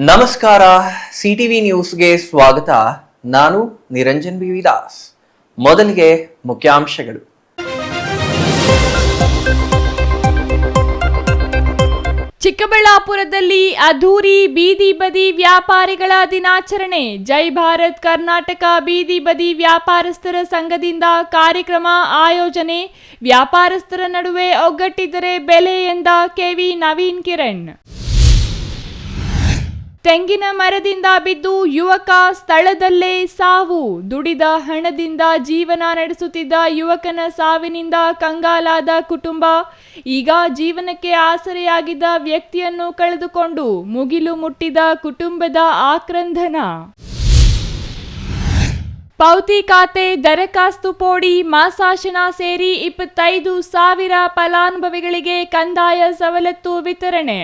ನಮಸ್ಕಾರ, ಸಿಟಿವಿ ನ್ಯೂಸ್ಗೆ ಸ್ವಾಗತ. ನಾನು ನಿರಂಜನ್ ಬಿ ವಿಲಾಸ್. ಮೊದಲಿಗೆ ಮುಖ್ಯಾಂಶಗಳು. ಚಿಕ್ಕಬಳ್ಳಾಪುರದಲ್ಲಿ ಅದ್ಧೂರಿ ಬೀದಿ ಬದಿ ವ್ಯಾಪಾರಿಗಳ ದಿನಾಚರಣೆ. ಜೈ ಭಾರತ್ ಕರ್ನಾಟಕ ಬೀದಿ ಬದಿ ವ್ಯಾಪಾರಸ್ಥರ ಸಂಘದಿಂದ ಕಾರ್ಯಕ್ರಮ ಆಯೋಜನೆ. ವ್ಯಾಪಾರಸ್ಥರ ನಡುವೆ ಒಗ್ಗಟ್ಟಿದ್ದರೆ ಬೆಲೆ ಎಂದ ಕೆವಿ ನವೀನ್ ಕಿರಣ್. ತೆಂಗಿನ ಮರದಿಂದ ಬಿದ್ದು ಯುವಕ ಸ್ಥಳದಲ್ಲೇ ಸಾವು. ದುಡಿದ ಹಣದಿಂದ ಜೀವನ ನಡೆಸುತ್ತಿದ್ದ ಯುವಕನ ಸಾವಿನಿಂದ ಕಂಗಾಲಾದ ಕುಟುಂಬ. ಈಗ ಜೀವನಕ್ಕೆ ಆಸರೆಯಾಗಿದ್ದ ವ್ಯಕ್ತಿಯನ್ನು ಕಳೆದುಕೊಂಡು ಮುಗಿಲು ಮುಟ್ಟಿದ ಕುಟುಂಬದ ಆಕ್ರಂದನ. ಪೌತಿ ಖಾತೆ ದರಖಾಸ್ತು ಪೋಡಿ ಮಾಸಾಶನ ಸೇರಿ 25,000 ಫಲಾನುಭವಿಗಳಿಗೆ ಕಂದಾಯ ಸವಲತ್ತು ವಿತರಣೆ.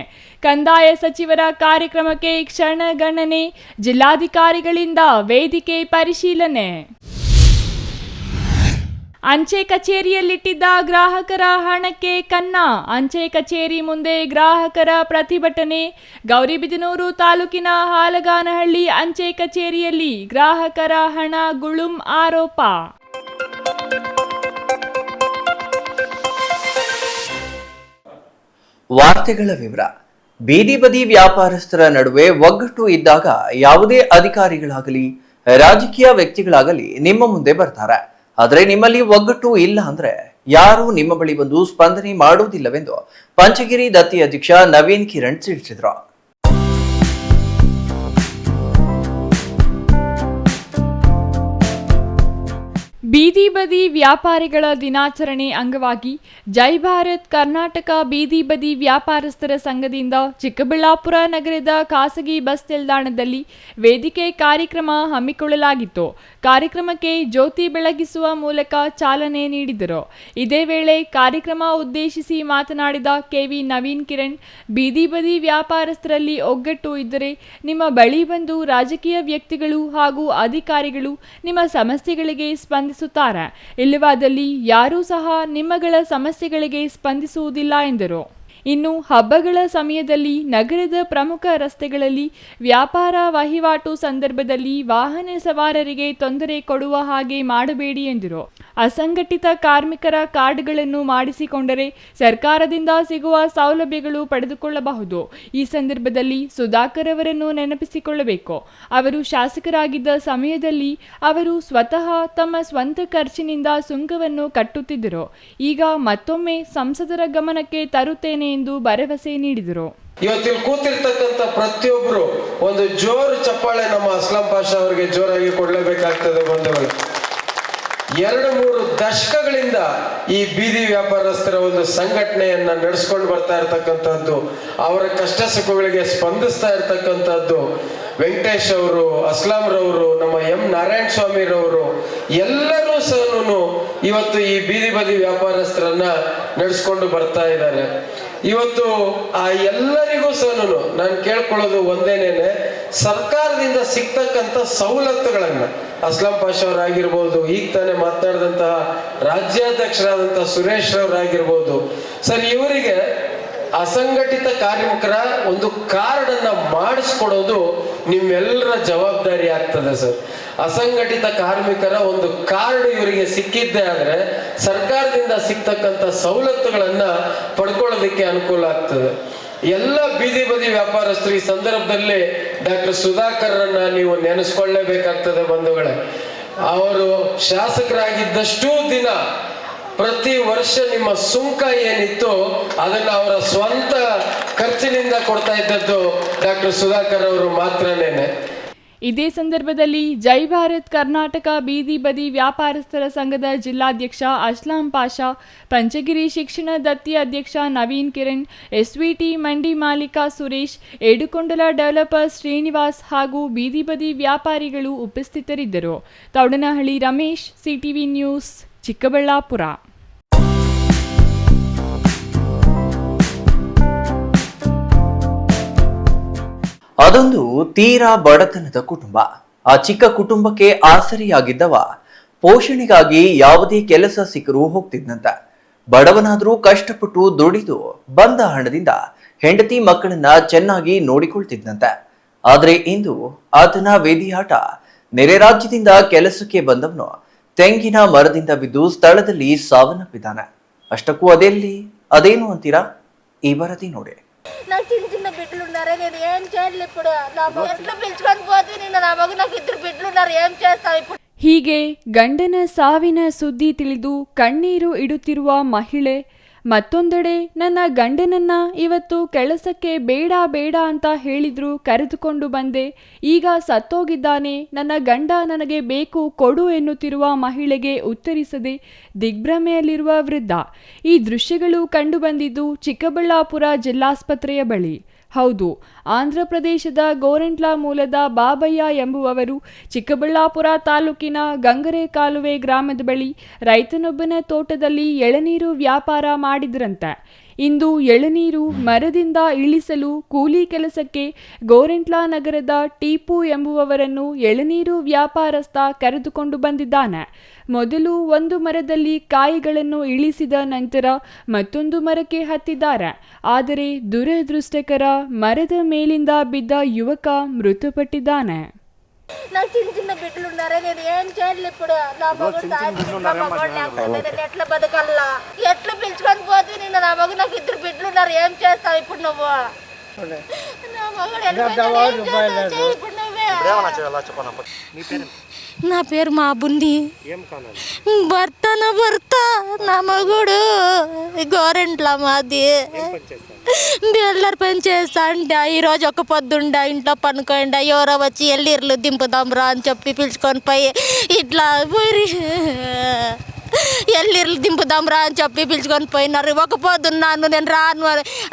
ಕಂದಾಯ ಸಚಿವರ ಕಾರ್ಯಕ್ರಮಕ್ಕೆ ಕ್ಷಣಗಣನೆ. ಜಿಲ್ಲಾಧಿಕಾರಿಗಳಿಂದ ವೇದಿಕೆ ಪರಿಶೀಲನೆ. ಅಂಚೆ ಕಚೇರಿಯಲ್ಲಿಟ್ಟಿದ್ದ ಗ್ರಾಹಕರ ಹಣಕ್ಕೆ ಕನ್ನ. ಅಂಚೆ ಕಚೇರಿ ಮುಂದೆ ಗ್ರಾಹಕರ ಪ್ರತಿಭಟನೆ. ಗೌರಿಬಿದನೂರು ತಾಲೂಕಿನ ಹಾಲಗಾನಹಳ್ಳಿ ಅಂಚೆ ಕಚೇರಿಯಲ್ಲಿ ಗ್ರಾಹಕರ ಹಣ ಗುಳುಂ ಆರೋಪ. ವಾರ್ತೆಗಳ ವಿವರ. ಬೀದಿ ಬದಿ ವ್ಯಾಪಾರಸ್ಥರ ನಡುವೆ ಒಗ್ಗಟ್ಟು ಇದ್ದಾಗ ಯಾವುದೇ ಅಧಿಕಾರಿಗಳಾಗಲಿ ರಾಜಕೀಯ ವ್ಯಕ್ತಿಗಳಾಗಲಿ ನಿಮ್ಮ ಮುಂದೆ ಬರ್ತಾರೆ. ಆದರೆ ನಿಮ್ಮಲ್ಲಿ ಒಗ್ಗಟ್ಟು ಇಲ್ಲ ಅಂದ್ರೆ ಯಾರು ನಿಮ್ಮ ಬಳಿ ಬಂದು ಸ್ಪಂದನೆ ಮಾಡುವುದಿಲ್ಲವೆಂದು ಪಂಚಗಿರಿ ದತ್ತಿ ಅಧ್ಯಕ್ಷ ನವೀನ್ ಕಿರಣ್ ತಿಳಿಸಿದರು. ಬೀದಿ ಬದಿ ವ್ಯಾಪಾರಿಗಳ ದಿನಾಚರಣೆ ಅಂಗವಾಗಿ ಜೈ ಭಾರತ್ ಕರ್ನಾಟಕ ಬೀದಿ ಬದಿ ವ್ಯಾಪಾರಸ್ಥರ ಸಂಘದಿಂದ ಚಿಕ್ಕಬಳ್ಳಾಪುರ ನಗರದ ಖಾಸಗಿ ಬಸ್ ನಿಲ್ದಾಣದಲ್ಲಿ ವೇದಿಕೆ ಕಾರ್ಯಕ್ರಮ ಹಮ್ಮಿಕೊಳ್ಳಲಾಗಿತ್ತು. ಕಾರ್ಯಕ್ರಮಕ್ಕೆ ಜ್ಯೋತಿ ಬೆಳಗಿಸುವ ಮೂಲಕ ಚಾಲನೆ ನೀಡಿದರು. ಇದೇ ವೇಳೆ ಕಾರ್ಯಕ್ರಮ ಉದ್ದೇಶಿಸಿ ಮಾತನಾಡಿದ ಕೆವಿ ನವೀನ್ ಕಿರಣ್, ಬೀದಿ ಬದಿ ವ್ಯಾಪಾರಸ್ಥರಲ್ಲಿ ಒಗ್ಗಟ್ಟು ಇದ್ದರೆ ನಿಮ್ಮ ಬಳಿ ಬಂದು ರಾಜಕೀಯ ವ್ಯಕ್ತಿಗಳು ಹಾಗೂ ಅಧಿಕಾರಿಗಳು ನಿಮ್ಮ ಸಮಸ್ಯೆಗಳಿಗೆ ಸ್ಪಂದಿಸುತ್ತಾರೆ. ಇಲ್ಲವಾದಲ್ಲಿ ಯಾರೂ ಸಹ ನಿಮ್ಮಗಳ ಸಮಸ್ಯೆಗಳಿಗೆ ಸ್ಪಂದಿಸುವುದಿಲ್ಲ ಎಂದರು. ಇನ್ನು ಹಬ್ಬಗಳ ಸಮಯದಲ್ಲಿ ನಗರದ ಪ್ರಮುಖ ರಸ್ತೆಗಳಲ್ಲಿ ವ್ಯಾಪಾರ ವಹಿವಾಟು ಸಂದರ್ಭದಲ್ಲಿ ವಾಹನ ಸವಾರರಿಗೆ ತೊಂದರೆ ಕೊಡುವ ಹಾಗೆ ಮಾಡಬೇಡಿ ಎಂದರು. ಅಸಂಘಟಿತ ಕಾರ್ಮಿಕರ ಕಾರ್ಡ್ಗಳನ್ನು ಮಾಡಿಸಿಕೊಂಡರೆ ಸರ್ಕಾರದಿಂದ ಸಿಗುವ ಸೌಲಭ್ಯಗಳು ಪಡೆದುಕೊಳ್ಳಬಹುದು. ಈ ಸಂದರ್ಭದಲ್ಲಿ ಸುಧಾಕರ್ ಅವರನ್ನು ನೆನಪಿಸಿಕೊಳ್ಳಬೇಕು. ಅವರು ಶಾಸಕರಾಗಿದ್ದ ಸಮಯದಲ್ಲಿ ಅವರು ಸ್ವತಃ ತಮ್ಮ ಸ್ವಂತ ಖರ್ಚಿನಿಂದ ಸುಂಕವನ್ನು ಕಟ್ಟುತ್ತಿದ್ದರು. ಈಗ ಮತ್ತೊಮ್ಮೆ ಸಂಸದರ ಗಮನಕ್ಕೆ ತರುತ್ತೇನೆ ಎಂದು ಭರವಸೆ ನೀಡಿದರು. ಇವತ್ತು ಕೂತಿರ್ತಕ್ಕಂಥ ಪ್ರತಿಯೊಬ್ಬರು ಒಂದು ಜೋರು ಚಪ್ಪಾಳೆ ನಮ್ಮ ಅಸ್ಲಾಂ ಪಾಷಾ ಅವರಿಗೆ ಜೋರಾಗಿ ಕೊಡಲೇಬೇಕಾಗ್ತದೆ. ಬಂಧುಗಳು, 2-3 ದಶಕಗಳಿಂದ ಈ ಬೀದಿ ವ್ಯಾಪಾರಸ್ಥರ ಒಂದು ಸಂಘಟನೆಯನ್ನ ನಡೆಸ್ಕೊಂಡು ಬರ್ತಾ ಇರ್ತಕ್ಕಂಥದ್ದು, ಅವರ ಕಷ್ಟ ಸುಖಗಳಿಗೆ ಸ್ಪಂದಿಸ್ತಾ ಇರ್ತಕ್ಕಂಥದ್ದು ವೆಂಕಟೇಶ್ ಅವರು, ಅಸ್ಲಾಂ ರವರು, ನಮ್ಮ ಎಂ ನಾರಾಯಣ ಸ್ವಾಮಿ ರವರು ಎಲ್ಲರೂ ಸಹ ಇವತ್ತು ಈ ಬೀದಿ ಬದಿ ವ್ಯಾಪಾರಸ್ಥರನ್ನ ನಡೆಸ್ಕೊಂಡು ಬರ್ತಾ ಇದ್ದಾರೆ. ಇವತ್ತು ಆ ಎಲ್ಲರಿಗೂ ಸಹ ನಾನು ಕೇಳ್ಕೊಳ್ಳೋದು ಒಂದೇನೇನೆ, ಸರ್ಕಾರದಿಂದ ಸಿಗ್ತಕ್ಕಂಥ ಸವಲತ್ತುಗಳನ್ನ ಅಸ್ಲಾಂ ಪಾಷಾ ಅವರಾಗಿರ್ಬೋದು, ಈಗ ತಾನೇ ಮಾತನಾಡಿದಂತಹ ರಾಜ್ಯಾಧ್ಯಕ್ಷರಾದಂತಹ ಸುರೇಶ್ ಅವರಾಗಿರ್ಬೋದು ಸರ್, ಇವರಿಗೆ ಅಸಂಘಟಿತ ಕಾರ್ಮಿಕರ ಒಂದು ಕಾರ್ಡ್ ಅನ್ನ ಮಾಡಿಸ್ಕೊಡೋದು ನಿಮ್ಮೆಲ್ಲರ ಜವಾಬ್ದಾರಿ ಆಗ್ತದೆ ಸರ್. ಅಸಂಘಟಿತ ಕಾರ್ಮಿಕರ ಒಂದು ಕಾರ್ಡ್ ಇವರಿಗೆ ಸಿಕ್ಕಿದ್ದೆ ಆದ್ರೆ ಸರ್ಕಾರದಿಂದ ಸಿಗ್ತಕ್ಕಂಥ ಸವಲತ್ತುಗಳನ್ನ ಪಡ್ಕೊಳ್ಳೋದಕ್ಕೆ ಅನುಕೂಲ ಆಗ್ತದೆ. ಎಲ್ಲ ಬೀದಿ ಬದಿ ವ್ಯಾಪಾರಸ್ಥರು ಈ ಸಂದರ್ಭದಲ್ಲಿ ಡಾಕ್ಟರ್ ಸುಧಾಕರ್ ಅನ್ನ ನೀವು ನೆನೆಸ್ಕೊಳ್ಳೇಬೇಕಾಗ್ತದೆ. ಬಂಧುಗಳೇ, ಅವರು ಶಾಸಕರಾಗಿದ್ದಷ್ಟು ದಿನ ಪ್ರತಿ ವರ್ಷ ನಿಮ್ಮ ಸುಂಕ ಏನಿತ್ತು ಅದನ್ನ ಅವರ ಸ್ವಂತ ಖರ್ಚಿನಿಂದ ಕೊಡ್ತಾ ಇದ್ದದ್ದು ಡಾಕ್ಟರ್ ಸುಧಾಕರ್ ಅವರು ಮಾತ್ರನೇನೆ. ಇದೇ ಸಂದರ್ಭದಲ್ಲಿ ಜೈ ಭಾರತ್ ಕರ್ನಾಟಕ ಬೀದಿ ಬದಿ ವ್ಯಾಪಾರಸ್ಥರ ಸಂಘದ ಜಿಲ್ಲಾಧ್ಯಕ್ಷ ಅಸ್ಲಾಂ ಪಾಷಾ, ಪಂಚಗಿರಿ ಶಿಕ್ಷಣ ದತ್ತಿ ಅಧ್ಯಕ್ಷ ನವೀನ್ ಕಿರಣ್, ಎಸ್ವಿಟಿ ಮಂಡಿ ಮಾಲೀಕ ಸುರೇಶ್, ಏಡುಕೊಂಡಲ ಡೆವಲಪರ್ ಶ್ರೀನಿವಾಸ್ ಹಾಗೂ ಬೀದಿ ಬದಿ ವ್ಯಾಪಾರಿಗಳು ಉಪಸ್ಥಿತರಿದ್ದರು. Thoudanahalli Ramesh, CTV news, Chikkaballapur. ಅದೊಂದು ತೀರಾ ಬಡತನದ ಕುಟುಂಬ. ಆ ಚಿಕ್ಕ ಕುಟುಂಬಕ್ಕೆ ಆಸರಿಯಾಗಿದ್ದವ ಪೋಷಣೆಗಾಗಿ ಯಾವುದೇ ಕೆಲಸ ಸಿಕ್ಕರೂ ಹೋಗ್ತಿದ್ನಂತೆ. ಬಡವನಾದ್ರೂ ಕಷ್ಟಪಟ್ಟು ದುಡಿದು ಬಂದ ಹಣದಿಂದ ಹೆಂಡತಿ ಮಕ್ಕಳನ್ನ ಚೆನ್ನಾಗಿ ನೋಡಿಕೊಳ್ತಿದ್ನಂತೆ. ಆದರೆ ಇಂದು ಆತನ ವೇದಿಯಾಟ. ನೆರೆ ರಾಜ್ಯದಿಂದ ಕೆಲಸಕ್ಕೆ ಬಂದವನು ತೆಂಗಿನ ಮರದಿಂದ ಬಿದ್ದು ಸ್ಥಳದಲ್ಲಿ ಸಾವನ್ನಪ್ಪಿದ್ದಾನೆ. ಅಷ್ಟಕ್ಕೂ ಅದೇನು ಅಂತೀರಾ? ಈ ವರದಿ ನೋಡಿ. నాకు చిన్న చిన్న బిడ్డలు ఉన్నారే, నేను ఏం చేయాలి ఇప్పుడు? నా ఎట్లా పిలుచుకొని పోతే నేను నా మగ నాకు ఇద్దరు బిడ్డలు ఉన్నారు, ఏం చేస్తావు ఇప్పుడు? ಹೀಗೆ ಗಂಡನ ಸಾವಿನ ಸುದ್ದಿ ತಿಳಿದು ಕಣ್ಣೀರು ಇಡುತ್ತಿರುವ ಮಹಿಳೆ ಮತ್ತೊಂದೆಡೆ ನನ್ನ ಗಂಡನನ್ನ ಇವತ್ತು ಕೆಲಸಕ್ಕೆ ಬೇಡ ಬೇಡ ಅಂತ ಹೇಳಿದ್ರು, ಕರೆದುಕೊಂಡು ಬಂದೆ, ಈಗ ಸತ್ತೋಗಿದ್ದಾನೆ, ನನ್ನ ಗಂಡ ನನಗೆ ಬೇಕು ಕೊಡು ಎನ್ನುತ್ತಿರುವ ಮಹಿಳೆಗೆ ಉತ್ತರಿಸದೆ ದಿಗ್ಭ್ರಮೆಯಲ್ಲಿರುವ ವೃದ್ಧ. ಈ ದೃಶ್ಯಗಳು ಕಂಡುಬಂದಿದ್ದು ಚಿಕ್ಕಬಳ್ಳಾಪುರ ಜಿಲ್ಲಾಸ್ಪತ್ರೆಯ ಬಳಿ. ಹೌದು, ಆಂಧ್ರ ಪ್ರದೇಶದ ಗೋರೆಂಟ್ಲ ಮೂಲದ ಬಾಬಯ್ಯ ಎಂಬುವವರು ಚಿಕ್ಕಬಳ್ಳಾಪುರ ತಾಲೂಕಿನ ಗಂಗರೆ ಕಾಲುವೆ ಗ್ರಾಮದ ಬಳಿ ರೈತನೊಬ್ಬನ ತೋಟದಲ್ಲಿ ಎಳನೀರು ವ್ಯಾಪಾರ ಮಾಡಿದ್ರಂತೆ. ಇಂದು ಎಳನೀರು ಮರದಿಂದ ಇಳಿಸಲು ಕೂಲಿ ಕೆಲಸಕ್ಕೆ ಗೋರೆಂಟ್ಲ ನಗರದ ಟಿಪ್ಪು ಎಂಬುವವರನ್ನು ಎಳನೀರು ವ್ಯಾಪಾರಸ್ಥ ಕರೆದುಕೊಂಡು ಬಂದಿದ್ದಾನೆ. ಮೊದಲು ಒಂದು ಮರದಲ್ಲಿ ಕಾಯಿಗಳನ್ನು ಇಳಿಸಿದ ನಂತರ ಮತ್ತೊಂದು ಮರಕ್ಕೆ ಹತ್ತಿದ್ದಾರೆ. ಆದರೆ ದುರದೃಷ್ಟಕರ, ಮರದ ಮೇಲಿಂದ ಬಿದ್ದ ಯುವಕ ಮೃತಪಟ್ಟಿದ್ದಾನೆ. నాకు చిన్న చిన్న బిడ్డలు ఉన్నారే, నేను ఏం చేయాలి ఇప్పుడు? నా మగడు నేను ఎట్లా బతకల్లా? ఎట్లా పిలుచుకొని పోతే నేను నా మగ నాకు ఇద్దరు బిడ్డలు ఉన్నారు, ఏం చేస్తావు ఇప్పుడు నువ్వు? నా మగడు ఇప్పుడు నువ్వే. నా పేరు మా బుంది. భర్త నా మగుడు గోరెంట్ల మాది బిల్డర్ పని చేస్తా అంటే ఈరోజు ఒక పొద్దుండ ఇంట్లో పనుకోండి, ఎవరో వచ్చి ఎల్లీర్లు దింపుదాం రా అని చెప్పి పిలుచుకొని పోయి ఇట్లా ఎల్లీర్లు దింపుదాం రా అని చెప్పి పిలుచుకొని పోయినారు. ఒక పొద్దున్నాను, నేను రాను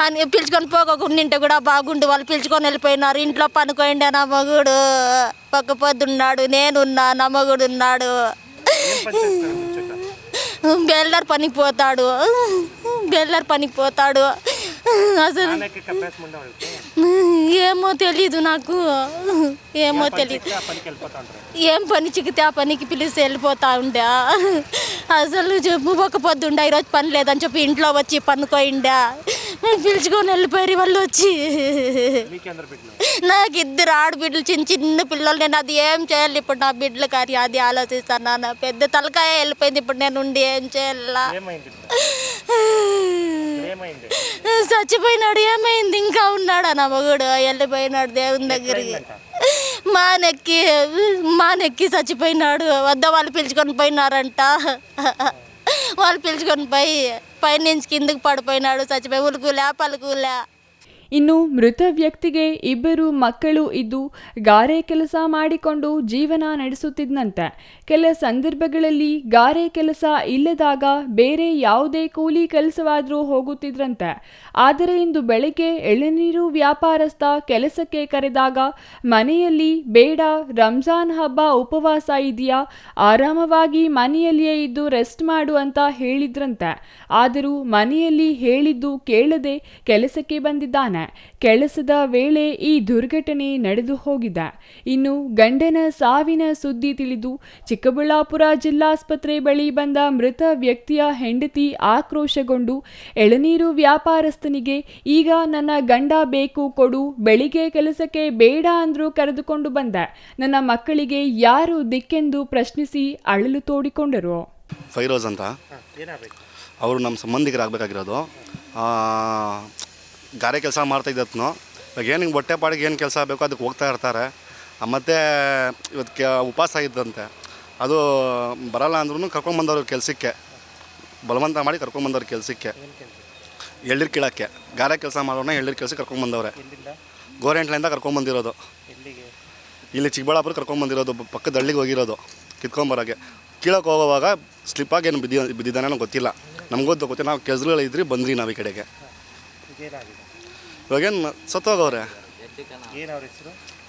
అని పిలుచుకొని పోకుండా కూడా బాగుండు, వాళ్ళు పిలుచుకొని వెళ్ళిపోయినారు. ఇంట్లో పనుకోండి నా మగుడు ఒక పొద్దున్నాడు, నేనున్నా, నా మగుడు ఉన్నాడు. బెల్లర్ పనికి పోతాడు. అసలు ఏమో తెలీదు నాకు, ఏమో తెలీదు. ఏం పని చిక్కితే ఆ పనికి పిలిచి వెళ్ళిపోతా ఉండే. అసలు చెప్పు, ఒక పొద్దుండా ఈరోజు పని లేదని చెప్పి ఇంట్లో వచ్చి పనుకోయిండా, పిలుచుకొని వెళ్ళిపోయారు వాళ్ళు వచ్చి. నాకు ఇద్దరు ఆడబిడ్డలు, చిన్న చిన్న పిల్లలు. నేను అది ఏం చేయాలి ఇప్పుడు నా బిడ్డలు? కానీ అది ఆలోచిస్తాను. పెద్ద తలకాయ వెళ్ళిపోయింది ఇప్పుడు, నేను ఉండి ఏం చేయాలా? చచ్చిపోయినాడు. ఏమైంది? ఇంకా ఉన్నాడా నా మగుడు? వెళ్ళిపోయినాడు దేవుని దగ్గరికి. మానెక్కి చచ్చిపోయినాడు. వద్ద వాళ్ళు పిలుచుకొని పోయినారంట. వాళ్ళు పిలుచుకొని పోయి పైనుంచి కిందకి పడిపోయినాడు, చచ్చిపోయి పలుకులే. ಇನ್ನು ಮೃತ ವ್ಯಕ್ತಿಗೆ ಇಬ್ಬರು ಮಕ್ಕಳು ಇದ್ದು ಗಾರೆ ಕೆಲಸ ಮಾಡಿಕೊಂಡು ಜೀವನ ನಡೆಸುತ್ತಿದ್ದಂತೆ. ಕೆಲ ಸಂದರ್ಭಗಳಲ್ಲಿ ಗಾರೆ ಕೆಲಸ ಇಲ್ಲದಾಗ ಬೇರೆ ಯಾವುದೇ ಕೂಲಿ ಕೆಲಸವಾದರೂ ಹೋಗುತ್ತಿದ್ರಂತೆ. ಆದರೆ ಇಂದು ಬೆಳಗ್ಗೆ ಎಳನೀರು ವ್ಯಾಪಾರಸ್ಥ ಕೆಲಸಕ್ಕೆ ಕರೆದಾಗ ಮನೆಯಲ್ಲಿ ಬೇಡ, ರಂಜಾನ್ ಹಬ್ಬ ಉಪವಾಸ ಇದೆಯಾ, ಆರಾಮವಾಗಿ ಮನೆಯಲ್ಲಿಯೇ ಇದ್ದು ರೆಸ್ಟ್ ಮಾಡು ಅಂತ ಹೇಳಿದ್ರಂತೆ. ಆದರೂ ಮನೆಯಲ್ಲಿ ಹೇಳಿದ್ದು ಕೇಳದೆ ಕೆಲಸಕ್ಕೆ ಬಂದಿದ್ದಾನೆ. ಕೆಲಸದ ವೇಳೆ ಈ ದುರ್ಘಟನೆ ನಡೆದು ಹೋಗಿದೆ. ಇನ್ನು ಗಂಡನ ಸಾವಿನ ಸುದ್ದಿ ತಿಳಿದು ಚಿಕ್ಕಬಳ್ಳಾಪುರ ಜಿಲ್ಲಾಸ್ಪತ್ರೆ ಬಳಿ ಬಂದ ಮೃತ ವ್ಯಕ್ತಿಯ ಹೆಂಡತಿ ಆಕ್ರೋಶಗೊಂಡು ಎಳನೀರು ವ್ಯಾಪಾರಸ್ಥನಿಗೆ ಈಗ ನನ್ನ ಗಂಡ ಬೇಕು ಕೊಡು, ಬೆಳಿಗ್ಗೆ ಕೆಲಸಕ್ಕೆ ಬೇಡ ಅಂದ್ರೂ ಕರೆದುಕೊಂಡು ಬಂದೆ, ನನ್ನ ಮಕ್ಕಳಿಗೆ ಯಾರು ದಿಕ್ಕೆಂದು ಪ್ರಶ್ನಿಸಿ ಅಳಲು ತೋಡಿಕೊಂಡರು. ಫೈರೋಜ್ ಅಂತ ಅವರು ನಮ್ಮ ಸಂಬಂಧಿಕರಾಗಬೇಕಾಗಿರೋದು. ಗಾರೆ ಕೆಲಸ ಮಾಡ್ತಾಯಿದ್ದತ್ನು. ಇವಾಗ ಏನು ಹಿಂಗೆ ಹೊಟ್ಟೆ ಪಾಡಿಗೆ ಏನು ಕೆಲಸ ಬೇಕು ಅದಕ್ಕೆ ಹೋಗ್ತಾ ಇರ್ತಾರೆ. ಮತ್ತು ಇವತ್ತು ಉಪವಾಸ ಆಗಿದ್ದಂತೆ, ಅದು ಬರಲ್ಲ ಅಂದ್ರೂ ಕರ್ಕೊಂಬಂದವ್ರು ಕೆಲಸಕ್ಕೆ, ಬಲವಂತ ಮಾಡಿ ಕರ್ಕೊಂಬಂದವ್ರು ಕೆಲಸಕ್ಕೆ. ಎಳ್ನೀರು ಕೀಳೋಕ್ಕೆ ಗಾರೆ ಕೆಲಸ ಮಾಡೋಣ, ಎಳ್ನೀರು ಕೆಲಸಕ್ಕೆ ಕರ್ಕೊಂಬಂದವ್ರೆ. ಗೋರೆಂಟ್ಲಿಂದ ಕರ್ಕೊಂಬಂದಿರೋದು, ಇಲ್ಲಿ ಚಿಕ್ಕಬಳ್ಳಾಪುರ ಕರ್ಕೊಂಬಂದಿರೋದು, ಪಕ್ಕದ ಹಳ್ಳಿಗೆ ಹೋಗಿರೋದು ಕಿತ್ಕೊಂಬರೋಕ್ಕೆ. ಕೀಳಕ್ಕೆ ಹೋಗೋವಾಗ ಸ್ಲಿಪ್ಪಾಗಿ ಏನು ಬಿದ್ದಿದ್ದಾನೆ ಗೊತ್ತಿಲ್ಲ, ನಮಗೊತ್ತು ಗೊತ್ತಿಲ್ಲ. ನಾವು ಕೆಲ್ಸಗಳಿದ್ರಿ ಬಂದ್ರಿ ನಾವು ಈ ಕಡೆಗೆ. ಇವಾಗೇನು ಸತ್ತೋಗವ್ರೆ.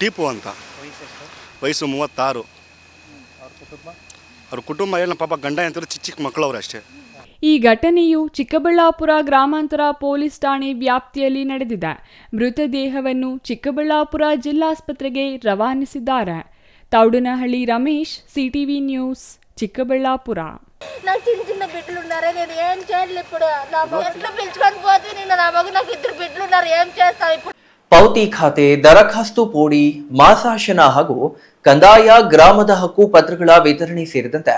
ಟಿಪ್ಪು ಅಂತ, ವಯಸ್ಸು 36. ಅವ್ರ ಕುಟುಂಬ ಏನು ಪಾಪ ಗಂಡ ಅಂತಾರೆ, ಚಿಕ್ಕ ಮಕ್ಕಳವ್ರೆ ಅಷ್ಟೇ. ಈ ಘಟನೆಯು ಚಿಕ್ಕಬಳ್ಳಾಪುರ ಗ್ರಾಮಾಂತರ ಪೊಲೀಸ್ ಠಾಣೆ ವ್ಯಾಪ್ತಿಯಲ್ಲಿ ನಡೆದಿದೆ. ಮೃತದೇಹವನ್ನು ಚಿಕ್ಕಬಳ್ಳಾಪುರ ಜಿಲ್ಲಾಸ್ಪತ್ರೆಗೆ ರವಾನಿಸಿದ್ದಾರೆ. Thoudanahalli Ramesh, CTV news, Chikkaballapur. నాకు చిన్న చిన్న బిడ్డలు ఉన్నారే, నేను ఏం చేయాలి ఇప్పుడు? నా ఎట్లా పిలుచుకొని పోతే నేను నా మగ నాకు ఇద్దరు బిడ్డలు ఉన్నారు, ఏం చేస్తావు ఇప్పుడు? ಪೌತಿ ಖಾತೆ, ದರಖಾಸ್ತು ಪೋಡಿ, ಮಾಸಾಶನ ಹಾಗೂ ಕಂದಾಯ ಗ್ರಾಮದ ಹಕ್ಕು ಪತ್ರಗಳ ವಿತರಣೆ ಸೇರಿದಂತೆ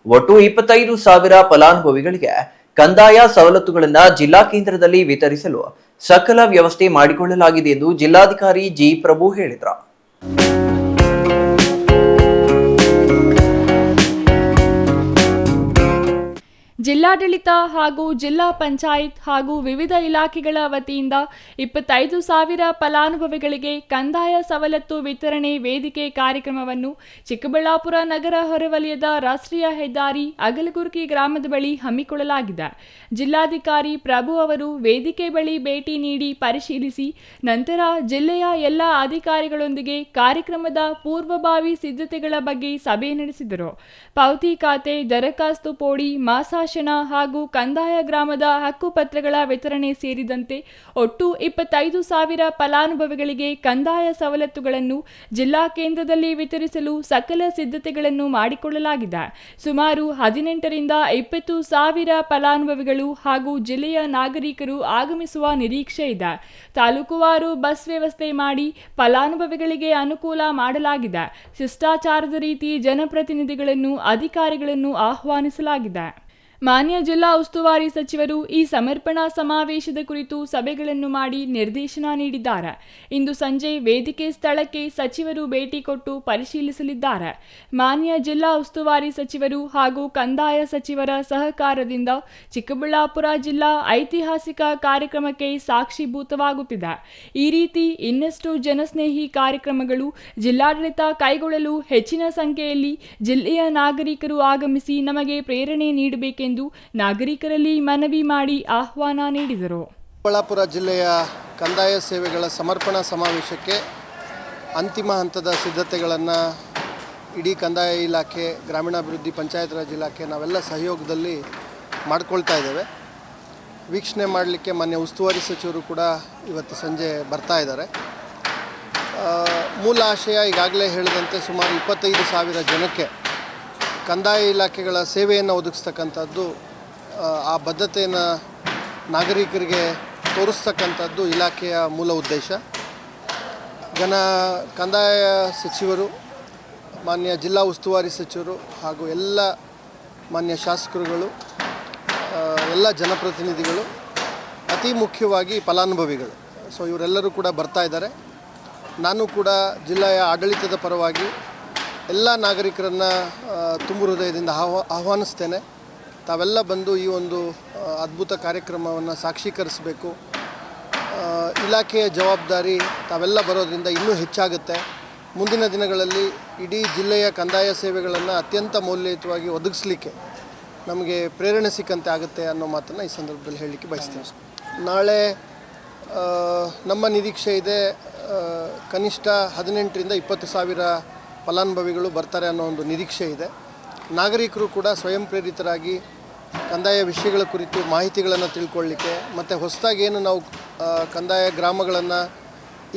ಒಟ್ಟು 25,000 ಫಲಾನುಭವಿಗಳಿಗೆ ಕಂದಾಯ ಸವಲತ್ತುಗಳನ್ನು ಜಿಲ್ಲಾ ಕೇಂದ್ರದಲ್ಲಿ ವಿತರಿಸಲು ಸಕಲ ವ್ಯವಸ್ಥೆ ಮಾಡಿಕೊಳ್ಳಲಾಗಿದೆ ಎಂದು ಜಿಲ್ಲಾಧಿಕಾರಿ ಜಿ ಪ್ರಭು ಹೇಳಿದರು. ಜಿಲ್ಲಾಡಳಿತ ಹಾಗೂ ಜಿಲ್ಲಾ ಪಂಚಾಯತ್ ಹಾಗೂ ವಿವಿಧ ಇಲಾಖೆಗಳ ವತಿಯಿಂದ 25,000 ಫಲಾನುಭವಿಗಳಿಗೆ ಕಂದಾಯ ಸವಲತ್ತು ವಿತರಣೆ ವೇದಿಕೆ ಕಾರ್ಯಕ್ರಮವನ್ನು ಚಿಕ್ಕಬಳ್ಳಾಪುರ ನಗರ ಹೊರವಲಯದ ರಾಷ್ಟ್ರೀಯ ಹೆದ್ದಾರಿ ಅಗಲಗುರ್ಕಿ ಗ್ರಾಮದ ಬಳಿ ಹಮ್ಮಿಕೊಳ್ಳಲಾಗಿದೆ. ಜಿಲ್ಲಾಧಿಕಾರಿ ಪ್ರಭು ಅವರು ವೇದಿಕೆ ಬಳಿ ಭೇಟಿ ನೀಡಿ ಪರಿಶೀಲಿಸಿ ನಂತರ ಜಿಲ್ಲೆಯ ಎಲ್ಲ ಅಧಿಕಾರಿಗಳೊಂದಿಗೆ ಕಾರ್ಯಕ್ರಮದ ಪೂರ್ವಭಾವಿ ಸಿದ್ಧತೆಗಳ ಬಗ್ಗೆ ಸಭೆ ನಡೆಸಿದರು. ಪಾವತಿ ಖಾತೆ, ದರಖಾಸ್ತು ಪೋಡಿ, ಮಾಸಾಶನ ಹಾಗೂ ಕಂದಾಯ ಗ್ರಾಮದ ಹಕ್ಕುಪತ್ರಗಳ ವಿತರಣೆ ಸೇರಿದಂತೆ ಒಟ್ಟು 25,000 ಫಲಾನುಭವಿಗಳಿಗೆ ಕಂದಾಯ ಸವಲತ್ತುಗಳನ್ನು ಜಿಲ್ಲಾ ಕೇಂದ್ರದಲ್ಲಿ ವಿತರಿಸಲು ಸಕಲ ಸಿದ್ಧತೆಗಳನ್ನು ಮಾಡಿಕೊಳ್ಳಲಾಗಿದೆ. ಸುಮಾರು 18 ರಿಂದ 20,000 ಫಲಾನುಭವಿಗಳು ಹಾಗೂ ಜಿಲ್ಲೆಯ ನಾಗರಿಕರು ಆಗಮಿಸುವ ನಿರೀಕ್ಷೆ ಇದೆ. ತಾಲೂಕುವಾರು ಬಸ್ ವ್ಯವಸ್ಥೆ ಮಾಡಿ ಫಲಾನುಭವಿಗಳಿಗೆ ಅನುಕೂಲ ಮಾಡಲಾಗಿದೆ. ಶಿಷ್ಟಾಚಾರದ ರೀತಿ ಜನಪ್ರತಿನಿಧಿಗಳನ್ನು, ಅಧಿಕಾರಿಗಳನ್ನು ಆಹ್ವಾನಿಸಲಾಗಿದೆ. ಮಾನ್ಯ ಜಿಲ್ಲಾ ಉಸ್ತುವಾರಿ ಸಚಿವರು ಈ ಸಮರ್ಪಣಾ ಸಮಾವೇಶದ ಕುರಿತು ಸಭೆಗಳನ್ನು ಮಾಡಿ ನಿರ್ದೇಶನ ನೀಡಿದ್ದಾರೆ. ಇಂದು ಸಂಜೆ ವೇದಿಕೆ ಸ್ಥಳಕ್ಕೆ ಸಚಿವರು ಭೇಟಿ ಕೊಟ್ಟು ಪರಿಶೀಲಿಸಲಿದ್ದಾರೆ. ಮಾನ್ಯ ಜಿಲ್ಲಾ ಉಸ್ತುವಾರಿ ಸಚಿವರು ಹಾಗೂ ಕಂದಾಯ ಸಚಿವರ ಸಹಕಾರದಿಂದ ಚಿಕ್ಕಬಳ್ಳಾಪುರ ಜಿಲ್ಲಾ ಐತಿಹಾಸಿಕ ಕಾರ್ಯಕ್ರಮಕ್ಕೆ ಸಾಕ್ಷೀಭೂತವಾಗುತ್ತಿದೆ. ಈ ರೀತಿ ಇನ್ನಷ್ಟು ಜನಸ್ನೇಹಿ ಕಾರ್ಯಕ್ರಮಗಳು ಜಿಲ್ಲಾಡಳಿತ ಕೈಗೊಳ್ಳಲು ಹೆಚ್ಚಿನ ಸಂಖ್ಯೆಯಲ್ಲಿ ಜಿಲ್ಲೆಯ ನಾಗರಿಕರು ಆಗಮಿಸಿ ನಮಗೆ ಪ್ರೇರಣೆ ನೀಡಬೇಕೆಂದು ನಾಗರಿಕರಲ್ಲಿ ಮನವಿ ಮಾಡಿ ಆಹ್ವಾನ ನೀಡಿದರು. ಚಿಕ್ಕಬಳ್ಳಾಪುರ ಜಿಲ್ಲೆಯ ಕಂದಾಯ ಸೇವೆಗಳ ಸಮರ್ಪಣಾ ಸಮಾವೇಶಕ್ಕೆ ಅಂತಿಮ ಹಂತದ ಸಿದ್ಧತೆಗಳನ್ನು ಇಡೀ ಕಂದಾಯ ಇಲಾಖೆ, ಗ್ರಾಮೀಣಾಭಿವೃದ್ಧಿ, ಪಂಚಾಯತ್ ರಾಜ್ ಇಲಾಖೆ ನಾವೆಲ್ಲ ಸಹಯೋಗದಲ್ಲಿ ಮಾಡ್ಕೊಳ್ತಾ ಇದ್ದೇವೆ. ವೀಕ್ಷಣೆ ಮಾಡಲಿಕ್ಕೆ ಮಾನ್ಯ ಉಸ್ತುವಾರಿ ಸಚಿವರು ಕೂಡ ಇವತ್ತು ಸಂಜೆ ಬರ್ತಾ ಇದ್ದಾರೆ. ಮೂಲ ಆಶಯ ಈಗಾಗಲೇ ಹೇಳಿದಂತೆ ಸುಮಾರು 25,000 ಜನಕ್ಕೆ ಕಂದಾಯ ಇಲಾಖೆಗಳ ಸೇವೆಯನ್ನು ಒದಗಿಸ್ತಕ್ಕಂಥದ್ದು, ಆ ಬದ್ಧತೆಯನ್ನು ನಾಗರಿಕರಿಗೆ ತೋರಿಸ್ತಕ್ಕಂಥದ್ದು ಇಲಾಖೆಯ ಮೂಲ ಉದ್ದೇಶ. ಕಂದಾಯ ಸಚಿವರು, ಮಾನ್ಯ ಜಿಲ್ಲಾ ಉಸ್ತುವಾರಿ ಸಚಿವರು ಹಾಗೂ ಎಲ್ಲ ಮಾನ್ಯ ಶಾಸಕರುಗಳು, ಎಲ್ಲ ಜನಪ್ರತಿನಿಧಿಗಳು, ಅತಿ ಮುಖ್ಯವಾಗಿ ಫಲಾನುಭವಿಗಳು, ಸೊ ಇವರೆಲ್ಲರೂ ಕೂಡ ಬರ್ತಾ ಇದ್ದಾರೆ. ನಾನು ಕೂಡ ಜಿಲ್ಲೆಯ ಆಡಳಿತದ ಪರವಾಗಿ ಎಲ್ಲ ನಾಗರಿಕರನ್ನು ತುಂಬು ಹೃದಯದಿಂದ ಆಹ್ವಾನಿಸ್ತೇನೆ. ತಾವೆಲ್ಲ ಬಂದು ಈ ಒಂದು ಅದ್ಭುತ ಕಾರ್ಯಕ್ರಮವನ್ನು ಸಾಕ್ಷೀಕರಿಸಬೇಕು. ಇಲಾಖೆಯ ಜವಾಬ್ದಾರಿ ತಾವೆಲ್ಲ ಬರೋದರಿಂದ ಇನ್ನೂ ಹೆಚ್ಚಾಗುತ್ತೆ. ಮುಂದಿನ ದಿನಗಳಲ್ಲಿ ಇಡೀ ಜಿಲ್ಲೆಯ ಕಂದಾಯ ಸೇವೆಗಳನ್ನು ಅತ್ಯಂತ ಮೌಲ್ಯಯುತವಾಗಿ ಒದಗಿಸಲಿಕ್ಕೆ ನಮಗೆ ಪ್ರೇರಣೆ ಸಿಕ್ಕಂತೆ ಆಗುತ್ತೆ ಅನ್ನೋ ಮಾತನ್ನು ಈ ಸಂದರ್ಭದಲ್ಲಿ ಹೇಳಲಿಕ್ಕೆ ಬಯಸ್ತೇನೆ. ನಾಳೆ ನಮ್ಮ ನಿರೀಕ್ಷೆ ಇದೆ, ಕನಿಷ್ಠ 18 ರಿಂದ 20,000 ಫಲಾನುಭವಿಗಳು ಬರ್ತಾರೆ ಅನ್ನೋ ಒಂದು ನಿರೀಕ್ಷೆ ಇದೆ. ನಾಗರಿಕರು ಕೂಡ ಸ್ವಯಂ ಪ್ರೇರಿತರಾಗಿ ಕಂದಾಯ ವಿಷಯಗಳ ಕುರಿತು ಮಾಹಿತಿಗಳನ್ನು ತಿಳ್ಕೊಳ್ಳಿಕ್ಕೆ, ಮತ್ತು ಹೊಸದಾಗಿ ಏನು ನಾವು ಕಂದಾಯ ಗ್ರಾಮಗಳನ್ನು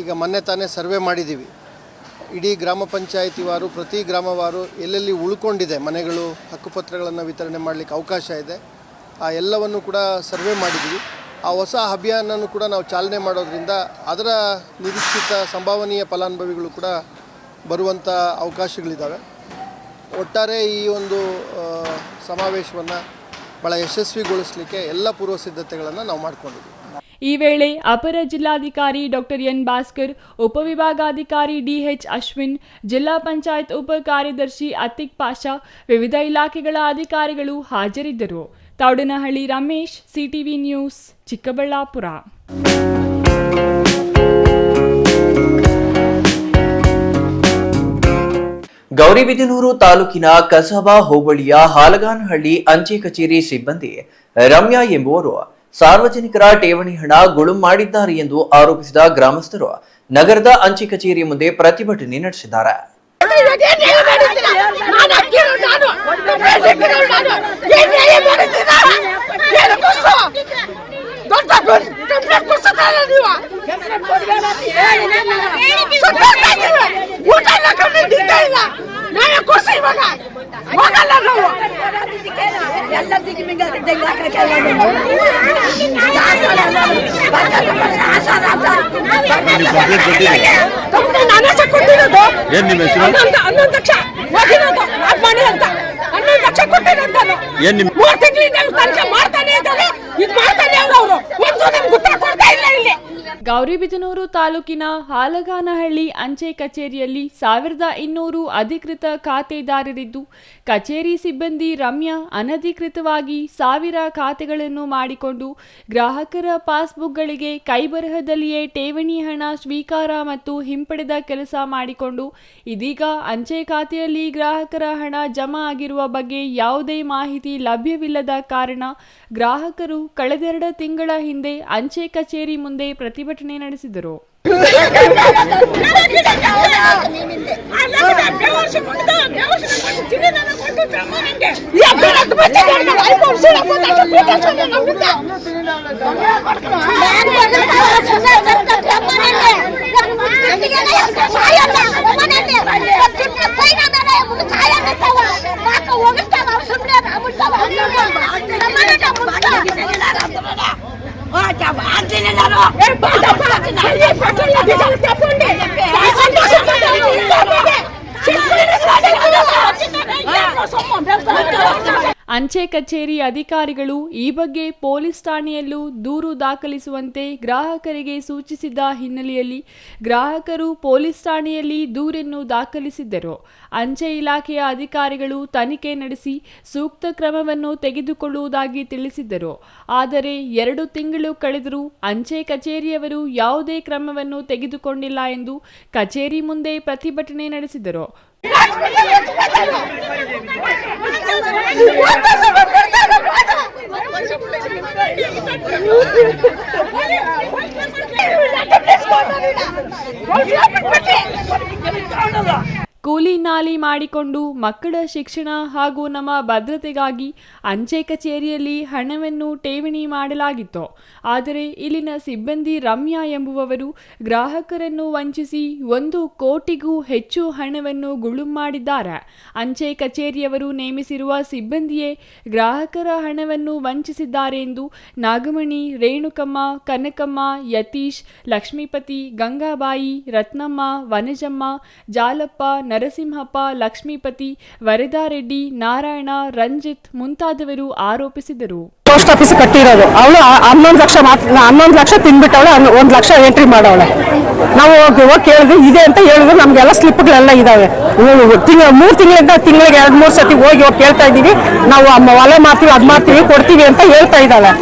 ಈಗ ಮೊನ್ನೆ ತಾನೇ ಸರ್ವೆ ಮಾಡಿದ್ದೀವಿ, ಇಡೀ ಗ್ರಾಮ ಪಂಚಾಯಿತಿ ವಾರು, ಪ್ರತಿ ಗ್ರಾಮವಾರು ಎಲ್ಲೆಲ್ಲಿ ಉಳ್ಕೊಂಡಿದೆ ಮನೆಗಳು, ಹಕ್ಕುಪತ್ರಗಳನ್ನು ವಿತರಣೆ ಮಾಡಲಿಕ್ಕೆ ಅವಕಾಶ ಇದೆ, ಆ ಎಲ್ಲವನ್ನು ಕೂಡ ಸರ್ವೆ ಮಾಡಿದ್ದೀವಿ. ಆ ಹೊಸ ಅಭಿಯಾನವನ್ನು ಕೂಡ ನಾವು ಚಾಲನೆ ಮಾಡೋದ್ರಿಂದ ಅದರ ನಿರೀಕ್ಷಿತ ಸಂಭಾವನೀಯ ಫಲಾನುಭವಿಗಳು ಕೂಡ ಬರುವಂಥ ಅವಕಾಶಗಳಿದ್ದಾವೆ. ಒಟ್ಟಾರೆ ಈ ಒಂದು ಸಮಾವೇಶವನ್ನು ಭಾಳ ಯಶಸ್ವಿಗೊಳಿಸಲಿಕ್ಕೆ ಎಲ್ಲ ಪೂರ್ವ ಸಿದ್ಧತೆಗಳನ್ನು ನಾವು ಮಾಡಿಕೊಂಡಿದ್ದೀವಿ. ಈ ವೇಳೆ ಅಪರ ಜಿಲ್ಲಾಧಿಕಾರಿ ಡಾಕ್ಟರ್ ಎನ್ ಭಾಸ್ಕರ್, ಉಪವಿಭಾಗಾಧಿಕಾರಿ ಡಿಎಚ್ ಅಶ್ವಿನ್, ಜಿಲ್ಲಾ ಪಂಚಾಯತ್ ಉಪ ಕಾರ್ಯದರ್ಶಿ ಅತಿಕ್ ಪಾಷಾ, ವಿವಿಧ ಇಲಾಖೆಗಳ ಅಧಿಕಾರಿಗಳು ಹಾಜರಿದ್ದರು. Thoudanahalli Ramesh, CTV news, Chikkaballapur. ಗೌರಿಬಿದನೂರು ತಾಲೂಕಿನ ಕಸಬಾ ಹೋಬಳಿಯ ಹಾಲಗಾನಹಳ್ಳಿ ಅಂಚೆ ಕಚೇರಿ ಸಿಬ್ಬಂದಿ ರಮ್ಯಾ ಎಂಬುವರು ಸಾರ್ವಜನಿಕರ ಠೇವಣಿ ಹಣ ಗುಳುಂ ಮಾಡಿದ್ದಾರೆ ಎಂದು ಆರೋಪಿಸಿದ ಗ್ರಾಮಸ್ಥರು ನಗರದ ಅಂಚೆ ಕಚೇರಿ ಮುಂದೆ ಪ್ರತಿಭಟನೆ ನಡೆಸಿದ್ದಾರೆ. ಹೋಗಲ್ಲ ನಾವು ಎಲ್ಲ ಕೊಟ್ಟಿರೋದು 11 ಲಕ್ಷ ಹೋಗಿರೋದು ಮಾಡಿ ಅಂತ 11 ಲಕ್ಷ ಕೊಟ್ಟಿರೋದು 3 ತಿಂಗಳಿಂದ ತನಿಖೆ ಮಾಡ್ತಾನೆ ಇದ್ದಾರೆ. ಇದು ಮಾಡ್ತಾನೆ ಅವರು ಒಂದು ನಮ್ಗೆ ಉತ್ತರ ಕೊಡ್ತಾ ಇಲ್ಲ ಇಲ್ಲಿ. ಗೌರಿಬಿದನೂರು ತಾಲೂಕಿನ ಹಾಲಗಾನಹಳ್ಳಿ ಅಂಚೆ ಕಚೇರಿಯಲ್ಲಿ 1200 ಅಧಿಕೃತ ಖಾತೆದಾರರಿದ್ದು, ಕಚೇರಿ ಸಿಬ್ಬಂದಿ ರಮ್ಯಾ ಅನಧಿಕೃತವಾಗಿ 1000 ಖಾತೆಗಳನ್ನು ಮಾಡಿಕೊಂಡು ಗ್ರಾಹಕರ ಪಾಸ್ಬುಕ್ಗಳಿಗೆ ಕೈಬರಹದಲ್ಲಿಯೇ ಠೇವಣಿ ಹಣ ಸ್ವೀಕಾರ ಮತ್ತು ಹಿಂಪಡೆದ ಕೆಲಸ ಮಾಡಿಕೊಂಡು ಇದೀಗ ಅಂಚೆ ಖಾತೆಯಲ್ಲಿ ಗ್ರಾಹಕರ ಹಣ ಜಮಾ ಆಗಿರುವ ಬಗ್ಗೆ ಯಾವುದೇ ಮಾಹಿತಿ ಲಭ್ಯವಿಲ್ಲದ ಕಾರಣ ಗ್ರಾಹಕರು ಕಳೆದೆರಡು ತಿಂಗಳ ಹಿಂದೆ ಅಂಚೆ ಕಚೇರಿ ಮುಂದೆ ಪ್ರತಿಭಟನೆ ನಡೆಸಿದರು. ಅಂಚೆ ಕಚೇರಿ ಅಧಿಕಾರಿಗಳು ಈ ಬಗ್ಗೆ ಪೊಲೀಸ್ ಠಾಣೆಯಲ್ಲೂ ದೂರು ದಾಖಲಿಸುವಂತೆ ಗ್ರಾಹಕರಿಗೆ ಸೂಚಿಸಿದ ಹಿನ್ನೆಲೆಯಲ್ಲಿ ಗ್ರಾಹಕರು ಪೊಲೀಸ್ ಠಾಣೆಯಲ್ಲಿ ದೂರನ್ನು ದಾಖಲಿಸಿದ್ದರು. ಅಂಚೆ ಇಲಾಖೆಯ ಅಧಿಕಾರಿಗಳು ತನಿಖೆ ನಡೆಸಿ ಸೂಕ್ತ ಕ್ರಮವನ್ನು ತೆಗೆದುಕೊಳ್ಳುವುದಾಗಿ ತಿಳಿಸಿದ್ದರು. ಆದರೆ 2 ತಿಂಗಳು ಕಳೆದರೂ ಅಂಚೆ ಕಚೇರಿಯವರು ಯಾವುದೇ ಕ್ರಮವನ್ನು ತೆಗೆದುಕೊಂಡಿಲ್ಲ ಎಂದು ಕಚೇರಿ ಮುಂದೆ ಪ್ರತಿಭಟನೆ ನಡೆಸಿದರು. ಕೂಲಿ ನಾಲಿ ಮಾಡಿಕೊಂಡು ಮಕ್ಕಳ ಶಿಕ್ಷಣ ಹಾಗೂ ನಮ್ಮ ಭದ್ರತೆಗಾಗಿ ಅಂಚೆ ಕಚೇರಿಯಲ್ಲಿ ಹಣವನ್ನು ಠೇವಣಿ ಮಾಡಲಾಗಿತ್ತು. ಆದರೆ ಇಲ್ಲಿನ ಸಿಬ್ಬಂದಿ ರಮ್ಯಾ ಎಂಬುವವರು ಗ್ರಾಹಕರನ್ನು ವಂಚಿಸಿ 1 ಕೋಟಿಗೂ ಹೆಚ್ಚು ಹಣವನ್ನು ಗುಳುಂ ಮಾಡಿದ್ದಾರೆ. ಅಂಚೆ ಕಚೇರಿಯವರು ನೇಮಿಸಿರುವ ಸಿಬ್ಬಂದಿಯೇ ಗ್ರಾಹಕರ ಹಣವನ್ನು ವಂಚಿಸಿದ್ದಾರೆ ಎಂದು ನಾಗಮಣಿ, ರೇಣುಕಮ್ಮ, ಕನಕಮ್ಮ, ಯತೀಶ್, ಲಕ್ಷ್ಮೀಪತಿ, ಗಂಗಾಬಾಯಿ, ರತ್ನಮ್ಮ, ವನಜಮ್ಮ, ಜಾಲಪ್ಪ, ನರಸಿಂಹಪ್ಪ, ಲಕ್ಷ್ಮೀಪತಿ, ವರದಾರೆಡ್ಡಿ, ನಾರಾಯಣ, ರಂಜಿತ್ ಮುಂತಾದವರು ಆರೋಪಿಸಿದರು. ಪೋಸ್ಟ್ ಆಫೀಸ್ ಕಟ್ಟಿರೋದು ಅವಳು 11 ಲಕ್ಷ ತಿನ್ಬಿಟ್ಟವಳೆ, 1 ಲಕ್ಷ ಎಂಟ್ರಿ ಮಾಡವಳೆ. ನಾವು ಹೋಗಿ ಕೇಳಿದ್ವಿ, ಇದೆ ಅಂತ ಹೇಳಿದ್ರು. ನಮ್ಗೆಲ್ಲ ಸ್ಲಿಪ್ಗಳೆಲ್ಲ ಇದಾವೆ. 3 ತಿಂಗಳಿಂದ ತಿಂಗಳಿಗೆ 2-3 ಸತಿ ಹೋಗಿ ಕೇಳ್ತಾ ಇದ್ದೀವಿ. ನಾವು ಹೊಲ ಮಾಡ್ತೀವಿ, ಅದ್ ಮಾಡ್ತೀವಿ, ಕೊಡ್ತೀವಿ ಅಂತ ಹೇಳ್ತಾ ಇದ್ದಾಳೆ.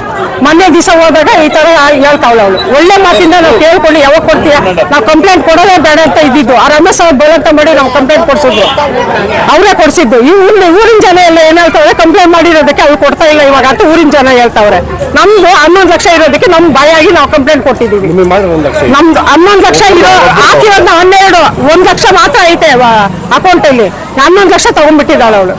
ಮೊನ್ನೆ ದಿವಸ ಹೋದಾಗ ಈ ತರ ಹೇಳ್ತಾವಳೆ ಅವಳು. ಒಳ್ಳೆ ಮಾತಿಂದ ನಾವು ಕೇಳ್ಕೊಂಡು ಯಾವಾಗ ಕೊಡ್ತೀಯ, ನಾವು ಕಂಪ್ಲೇಂಟ್ ಕೊಡೋದೇ ಬೇಡ ಅಂತ ಇದ್ದಿದ್ದು. ಆ ರಮೇಶ್ ಅವ್ರು ಬಲವಂತ ಮಾಡಿ ನಾವು ಕಂಪ್ಲೇಂಟ್ ಕೊಡ್ಸಿದ್ರು, ಅವರೇ ಕೊಡ್ಸಿದ್ದು. ಊರಿನ ಜನ ಎಲ್ಲ ಏನ್ ಹೇಳ್ತಾವ್ರೆ, ಕಂಪ್ಲೇಂಟ್ ಮಾಡಿರೋದಕ್ಕೆ ಅವ್ರು ಕೊಡ್ತಾ ಇಲ್ಲ ಇವಾಗ ಅಂತ ಊರಿನ ಜನ ಹೇಳ್ತಾವ್ರೆ. ನಮ್ದು 11 ಲಕ್ಷ ಇರೋದಕ್ಕೆ ನಮ್ ಭಯಾಗಿ ನಾವು ಕಂಪ್ಲೇಂಟ್ ಕೊಟ್ಟಿದ್ದೀವಿ. ನಮ್ದು 11 ಲಕ್ಷ ಇರೋ ಹಾಕಿರೋದ್ನ 1 ಲಕ್ಷ ಮಾತ್ರ ಐತೆ ಅಕೌಂಟ್ ಅಲ್ಲಿ. 11 ಲಕ್ಷ ತಗೊಂಡ್ಬಿಟ್ಟಿದ್ದಾಳೆ ಅವಳು.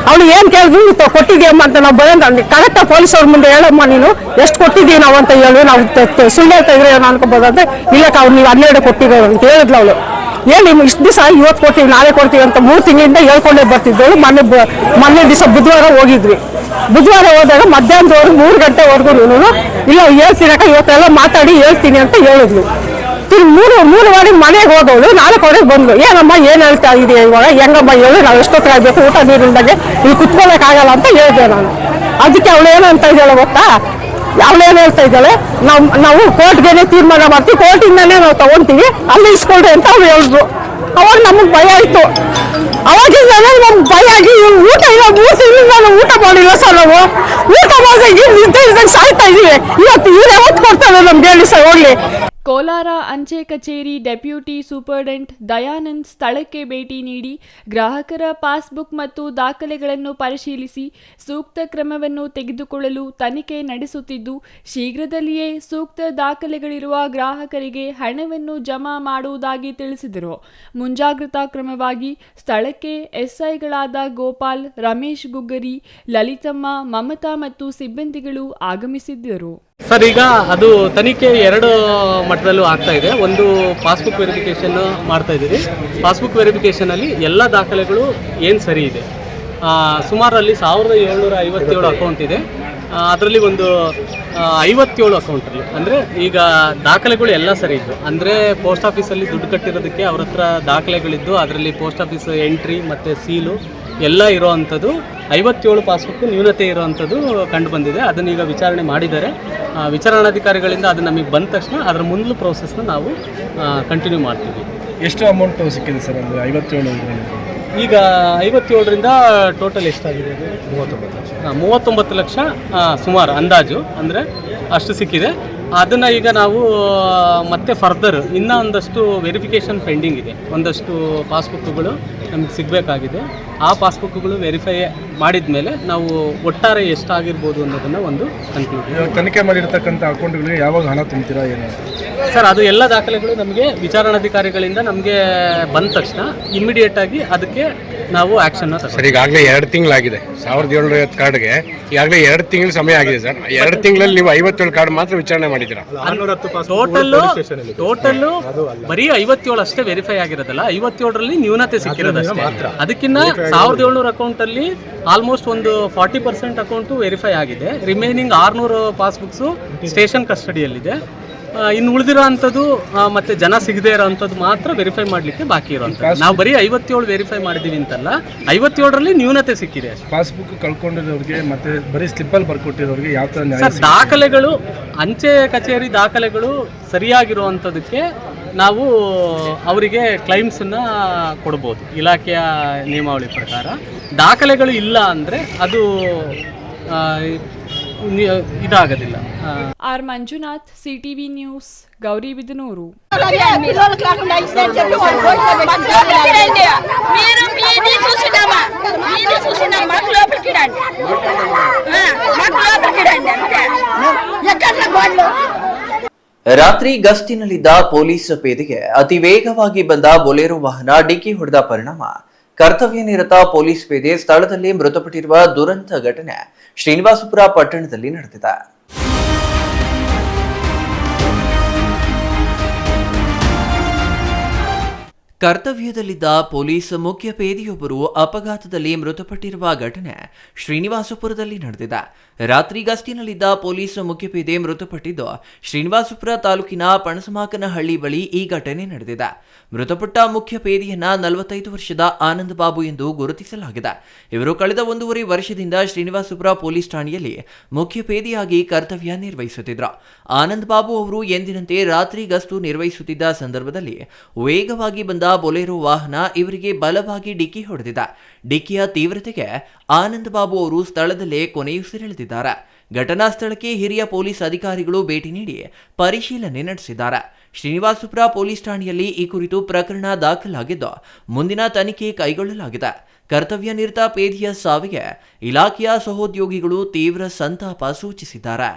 ಅವಳು ಏನ್ ಕೇಳಿದ್ವಿ, ಕೊಟ್ಟಿದ್ಯಮ್ಮ ಅಂತ ನಾವು ಬಂದ ಕರೆಕ್ಟ್ ಪೊಲೀಸ್ ಅವ್ರ ಮುಂದೆ ಹೇಳಮ್ಮ, ನೀನು ಎಷ್ಟು ಕೊಟ್ಟಿದ್ದೀವಿ ನಾವು ಅಂತ ಹೇಳಿ. ನಾವು ಸುಳ್ಳು ಹೇಳ್ತಾ ಇದ್ರೆ ಏನೋ ಅನ್ಕೋಬೋದಂದ್ರೆ, ಇಲ್ಲ ಅವ್ರು ನೀವು 12 ಕೊಟ್ಟಿರೋರು ಅಂತ ಹೇಳಿದ್ಲು ಅವಳು. ಹೇಳಿ ಇಷ್ಟು ದಿವಸ ಇವತ್ತು ಕೊಡ್ತೀವಿ, ನಾಳೆ ಕೊಡ್ತೀವಿ ಅಂತ 3 ತಿಂಗಳಿಂದ ಹೇಳ್ಕೊಂಡೇ ಬರ್ತಿದ್ದಳು. ಮೊನ್ನೆ ದಿವಸ ಬುಧವಾರ ಹೋಗಿದ್ವಿ. ಬುಧವಾರ ಹೋದಾಗ ಮಧ್ಯಾಹ್ನದವರೆಗೂ 3 ಗಂಟೆವರೆಗೂ ಇಲ್ಲ ಹೇಳ್ತೀನಕ್ಕ, ಇವತ್ತೆಲ್ಲ ಮಾತಾಡಿ ಹೇಳ್ತೀನಿ ಅಂತ ಹೇಳಿದ್ಲು. 3 ವಾರ ಮನೆಗೆ ಹೋದವಳು 4 ವರೆಗೆ ಬಂದ್ಲು. ಏನಮ್ಮ ಏನ್ ಹೇಳ್ತಾ ಇದೀಯ ಇವಾಗ, ಹೆಂಗಮ್ಮ ಹೇಳಿ, ನಾವು ಎಷ್ಟೊತ್ತಿಗೆ ಆಗ್ಬೇಕು, ಊಟ ನೀರಿಂದಾಗೆ ಇಲ್ಲಿ ಕುತ್ಕೊಳ್ಳೋಕ್ಕಾಗಲ್ಲ ಅಂತ ಹೇಳಿದೆ ನಾನು. ಅದಕ್ಕೆ ಅವಳು ಏನಂತ ಇದ್ದಾಳೆ ಗೊತ್ತಾ, ಅವಳೇನು ಹೇಳ್ತಾ ಇದ್ದಾಳೆ, ನಾವು ಕೋರ್ಟ್ಗೆ ತೀರ್ಮಾನ ಮಾಡ್ತೀವಿ, ಕೋರ್ಟಿಂದಾನೇ ನಾವು ತಗೊಂತೀವಿ, ಅಲ್ಲಿ ಇಸ್ಕೊಳ್ರಿ ಅಂತ ಅವ್ರು ಹೇಳಿದ್ರು. ಅವಾಗ ನಮಗೆ ಭಯ ಆಯ್ತು. ಅವಾಗಿಂದಾನೆ ನಮ್ಗೆ ಭಯ ಆಗಿ ಊಟ ಇಲ್ಲ, 3 ತಿಂಗಳಿಂದ ನಾವು ಊಟ ಮಾಡಿಲ್ಲ ಸರ್. ನಾವು ಊಟ ಮಾಡಿದಾಗ ಇದ್ದಾಗ ಸಾಯ್ತಾ ಇದೀವಿ. ಇವತ್ತು ಇವ್ರು ಯಾವತ್ತು ಕೊಡ್ತಾರೆ ನಮ್ಗೆ ಹೇಳಿ ಸರ್ ಹೋಗ್ಲಿ. ಕೋಲಾರ ಅಂಚೆ ಕಚೇರಿ ಡೆಪ್ಯೂಟಿ ಸೂಪರ್ಡೆಂಟ್ ದಯಾನಂದ್ ಸ್ಥಳಕ್ಕೆ ಭೇಟಿ ನೀಡಿ ಗ್ರಾಹಕರ ಪಾಸ್ಬುಕ್ ಮತ್ತು ದಾಖಲೆಗಳನ್ನು ಪರಿಶೀಲಿಸಿ ಸೂಕ್ತ ಕ್ರಮವನ್ನು ತೆಗೆದುಕೊಳ್ಳಲು ತನಿಖೆ ನಡೆಸುತ್ತಿದ್ದು, ಶೀಘ್ರದಲ್ಲಿಯೇ ಸೂಕ್ತ ದಾಖಲೆಗಳಿರುವ ಗ್ರಾಹಕರಿಗೆ ಹಣವನ್ನು ಜಮಾ ಮಾಡುವುದಾಗಿ ತಿಳಿಸಿದರು. ಮುಂಜಾಗ್ರತಾ ಕ್ರಮವಾಗಿ ಸ್ಥಳಕ್ಕೆ ಎಸ್ಐಗಳಾದ ಗೋಪಾಲ್, ರಮೇಶ್ ಗುಗ್ಗರಿ, ಲಲಿತಮ್ಮ, ಮಮತಾ ಮತ್ತು ಸಿಬ್ಬಂದಿಗಳು ಆಗಮಿಸಿದ್ದರು. ಸರ್, ಈಗ ಅದು ತನಿಖೆ 2 ಮಟ್ಟದಲ್ಲೂ ಆಗ್ತಾ ಇದೆ. ಒಂದು ಪಾಸ್ಬುಕ್ ವೆರಿಫಿಕೇಷನ್ ಮಾಡ್ತಾ ಇದ್ದೀವಿ. ಪಾಸ್ಬುಕ್ ವೆರಿಫಿಕೇಷನಲ್ಲಿ ಎಲ್ಲ ದಾಖಲೆಗಳು ಏನು ಸರಿ ಇದೆ, ಸುಮಾರಲ್ಲಿ 1757 ಅಕೌಂಟ್ ಇದೆ. ಅದರಲ್ಲಿ ಒಂದು 57 ಅಕೌಂಟಲ್ಲಿ ಅಂದರೆ ಈಗ ದಾಖಲೆಗಳು ಎಲ್ಲ ಸರಿ ಇದ್ದು, ಅಂದರೆ ಪೋಸ್ಟ್ ಆಫೀಸಲ್ಲಿ ದುಡ್ಡು ಕಟ್ಟಿರೋದಕ್ಕೆ ಅವ್ರ ಹತ್ರ ದಾಖಲೆಗಳಿದ್ದು, ಅದರಲ್ಲಿ ಪೋಸ್ಟ್ ಆಫೀಸ್ ಎಂಟ್ರಿ ಮತ್ತು ಸೀಲು ಎಲ್ಲ ಇರೋವಂಥದ್ದು 57 ಪಾಸ್ಬುಕ್ ನ್ಯೂನತೆ ಇರೋವಂಥದ್ದು ಕಂಡು ಬಂದಿದೆ. ಅದನ್ನು ಈಗ ವಿಚಾರಣೆ ಮಾಡಿದ್ದಾರೆ. ವಿಚಾರಣಾಧಿಕಾರಿಗಳಿಂದ ಅದು ನಮಗೆ ಬಂದ ತಕ್ಷಣ ಅದರ ಮುಂದಿನ ಪ್ರೋಸೆಸ್ನ ನಾವು ಕಂಟಿನ್ಯೂ ಮಾಡ್ತೀವಿ. ಎಷ್ಟು ಅಮೌಂಟ್ ಸಿಕ್ಕಿದೆ ಸರ್? ಅಂದರೆ 57 ಈಗ 57ರಿಂದ ಟೋಟಲ್ ಎಷ್ಟಾಗಿದೆ? 39 ಲಕ್ಷ ಸುಮಾರು ಅಂದಾಜು, ಅಂದರೆ ಅಷ್ಟು ಸಿಕ್ಕಿದೆ. ಅದನ್ನು ಈಗ ನಾವು ಮತ್ತೆ ಫರ್ದರ್ ಇನ್ನೂ ಒಂದಷ್ಟು ವೆರಿಫಿಕೇಷನ್ ಪೆಂಡಿಂಗ್ ಇದೆ. ಒಂದಷ್ಟು ಪಾಸ್ಬುಕ್ಗಳು ನಮಗೆ ಸಿಗಬೇಕಾಗಿದೆ. ಆ ಪಾಸ್ಬುಕ್ಗಳು ವೆರಿಫೈ ಮಾಡಿದ ಮೇಲೆ ನಾವು ಒಟ್ಟಾರೆ ಎಷ್ಟಾಗಿರ್ಬೋದು ಅನ್ನೋದನ್ನು ಒಂದು ಕನ್ಕ್ಲೂಡ್. ತನಿಖೆ ಮಾಡಿರ್ತಕ್ಕಂಥ ಅಕೌಂಟ್ಗಳಿಗೆ ಯಾವಾಗ ಹಣ ತುಂಬ್ತೀರಾ ಏನು ಸರ್? ಅದು ಎಲ್ಲ ದಾಖಲೆಗಳು ನಮಗೆ ವಿಚಾರಣಾಧಿಕಾರಿಗಳಿಂದ ನಮಗೆ ಬಂದ ತಕ್ಷಣ ಇಮ್ಮಿಡಿಯೇಟಾಗಿ ಅದಕ್ಕೆ ನಾವು ಆ್ಯಕ್ಷನ್ನ ಸರ್. ಈಗಾಗಲೇ 2 ತಿಂಗಳಾಗಿದೆ 1750 ಕಾರ್ಡ್ಗೆ. ಈಗಾಗಲೇ 2 ತಿಂಗಳು ಸಮಯ ಆಗಿದೆ ಸರ್. 2 ತಿಂಗಳಲ್ಲಿ ನೀವು 57 ಕಾರ್ಡ್ ಮಾತ್ರ ವಿಚಾರಣೆ ಮಾಡಿದ್ದೀರಾ? ಟೋಟಲ್ಲು ಬರೀ 57 ಅಷ್ಟೇ ವೆರಿಫೈ ಆಗಿರೋದಲ್ಲ, 57ರಲ್ಲಿ ನ್ಯೂನತೆ ಸಿಕ್ಕಿರೋದಷ್ಟೇ. ಅದಕ್ಕಿಂತ 1700 ಅಕೌಂಟಲ್ಲಿ ಆಲ್ಮೋಸ್ಟ್ ಒಂದು 40% ಅಕೌಂಟು ವೆರಿಫೈ ಆಗಿದೆ. ರಿಮೈನಿಂಗ್ 600 ಪಾಸ್ಬುಕ್ಸು ಸ್ಟೇಷನ್ ಕಸ್ಟಡಿಯಲ್ಲಿದೆ. ಇನ್ನು ಉಳಿದಿರೋ ಅಂಥದ್ದು ಮತ್ತೆ ಜನ ಸಿಗದೇ ಇರೋ ಅಂಥದ್ದು ಮಾತ್ರ ವೆರಿಫೈ ಮಾಡಲಿಕ್ಕೆ ಬಾಕಿ ಇರೋಂಥದ್ದು. ನಾವು ಬರೀ 57 ವೆರಿಫೈ ಮಾಡಿದ್ದೀವಿ ಅಂತಲ್ಲ, 57ರಲ್ಲಿ ನ್ಯೂನತೆ ಸಿಕ್ಕಿದೆ. ಪಾಸ್ಬುಕ್ ಕಳ್ಕೊಂಡಿರೋರಿಗೆ ಮತ್ತೆ ಬರೀ ಸ್ಲಿಪ್ಪಲ್ಲಿ ಬರ್ಕೊಟ್ಟಿರೋರಿಗೆ ಯಾವ ಥರ ನ್ಯಾಯ? ಸರ್, ದಾಖಲೆಗಳು ಅಂಚೆ ಕಚೇರಿ ದಾಖಲೆಗಳು ಸರಿಯಾಗಿರುವಂಥದ್ದಕ್ಕೆ ನಾವು ಅವರಿಗೆ ಕ್ಲೈಮ್ಸನ್ನು ಕೊಡ್ಬೋದು ಇಲಾಖೆಯ ನಿಯಮಾವಳಿ ಪ್ರಕಾರ. ದಾಖಲೆಗಳು ಇಲ್ಲ ಅಂದರೆ ಅದು ಇದಾಗೋದಿಲ್ಲ. R Manjunath, CTV news, Gauribidanur. ರಾತ್ರಿ ಗಸ್ತಿನಲ್ಲಿದ್ದ ಪೊಲೀಸ್ ಪೇದೆಗೆ ಅತಿ ವೇಗವಾಗಿ ಬಂದ ಬೊಲೆರೋ ವಾಹನ ಡಿಕ್ಕಿ ಹೊಡೆದ ಪರಿಣಾಮ ಕರ್ತವ್ಯ ನಿರತ ಪೊಲೀಸ್ ಪೇದೆ ಸ್ಥಳದಲ್ಲಿ ಮೃತಪಟ್ಟಿರುವ ದುರಂತ ಘಟನೆ ಶ್ರೀನಿವಾಸಪುರ ಪಟ್ಟಣದಲ್ಲಿ ನಡೆದಿದೆ. ಕರ್ತವ್ಯದಲ್ಲಿದ್ದ ಪೊಲೀಸ್ ಮುಖ್ಯ ಪೇದೆಯೊಬ್ಬರು ಅಪಘಾತದಲ್ಲಿ ಮೃತಪಟ್ಟಿರುವ ಘಟನೆ ಶ್ರೀನಿವಾಸಪುರದಲ್ಲಿ ನಡೆದಿದೆ. ರಾತ್ರಿ ಗಸ್ತಿನಲ್ಲಿದ್ದ ಪೊಲೀಸ್ ಮುಖ್ಯ ಪೇದೆ ಮೃತಪಟ್ಟಿದ್ದು ಶ್ರೀನಿವಾಸಪುರ ತಾಲೂಕಿನ ಪಣಸಮಾಕನಹಳ್ಳಿ ಬಳಿ ಈ ಘಟನೆ ನಡೆದಿದೆ. ಮೃತಪಟ್ಟ ಮುಖ್ಯ ಪೇದೆಯನ್ನ 45 ವರ್ಷದ ಆನಂದ್ ಬಾಬು ಎಂದು ಗುರುತಿಸಲಾಗಿದೆ. ಇವರು ಕಳೆದ 1.5 ವರ್ಷದಿಂದ ಶ್ರೀನಿವಾಸಪುರ ಪೊಲೀಸ್ ಠಾಣೆಯಲ್ಲಿ ಮುಖ್ಯ ಪೇದೆಯಾಗಿ ಕರ್ತವ್ಯ ನಿರ್ವಹಿಸುತ್ತಿದ್ದರು. ಆನಂದ್ ಬಾಬು ಅವರು ಎಂದಿನಂತೆ ರಾತ್ರಿ ಗಸ್ತು ನಿರ್ವಹಿಸುತ್ತಿದ್ದ ಸಂದರ್ಭದಲ್ಲಿ ವೇಗವಾಗಿ ಬಂದ ಬೊಲೆರೋ ವಾಹನ ಇವರಿಗೆ ಬಲವಾಗಿ ಡಿಕ್ಕಿ ಹೊಡೆದಿದೆ. ಡಿಕ್ಕಿಯ ತೀವ್ರತೆಗೆ ಆನಂದ್ ಬಾಬು ಅವರು ಸ್ಥಳದಲ್ಲೇ ಕೊನೆಯುಸಿರೆಳೆದಿದ್ದಾರೆ. ಘಟನಾ ಸ್ಥಳಕ್ಕೆ ಹಿರಿಯ ಪೊಲೀಸ್ ಅಧಿಕಾರಿಗಳು ಭೇಟಿ ನೀಡಿ ಪರಿಶೀಲನೆ ನಡೆಸಿದ್ದಾರೆ. ಶ್ರೀನಿವಾಸಪುರ ಪೊಲೀಸ್ ಠಾಣೆಯಲ್ಲಿ ಈ ಕುರಿತು ಪ್ರಕರಣ ದಾಖಲಾಗಿದ್ದು ಮುಂದಿನ ತನಿಖೆ ಕೈಗೊಳ್ಳಲಾಗಿದೆ. ಕರ್ತವ್ಯ ನಿರತ ಪೇದೆಯ ಸಾವಿಗೆ ಇಲಾಖೆಯ ಸಹೋದ್ಯೋಗಿಗಳು ತೀವ್ರ ಸಂತಾಪ ಸೂಚಿಸಿದ್ದಾರೆ.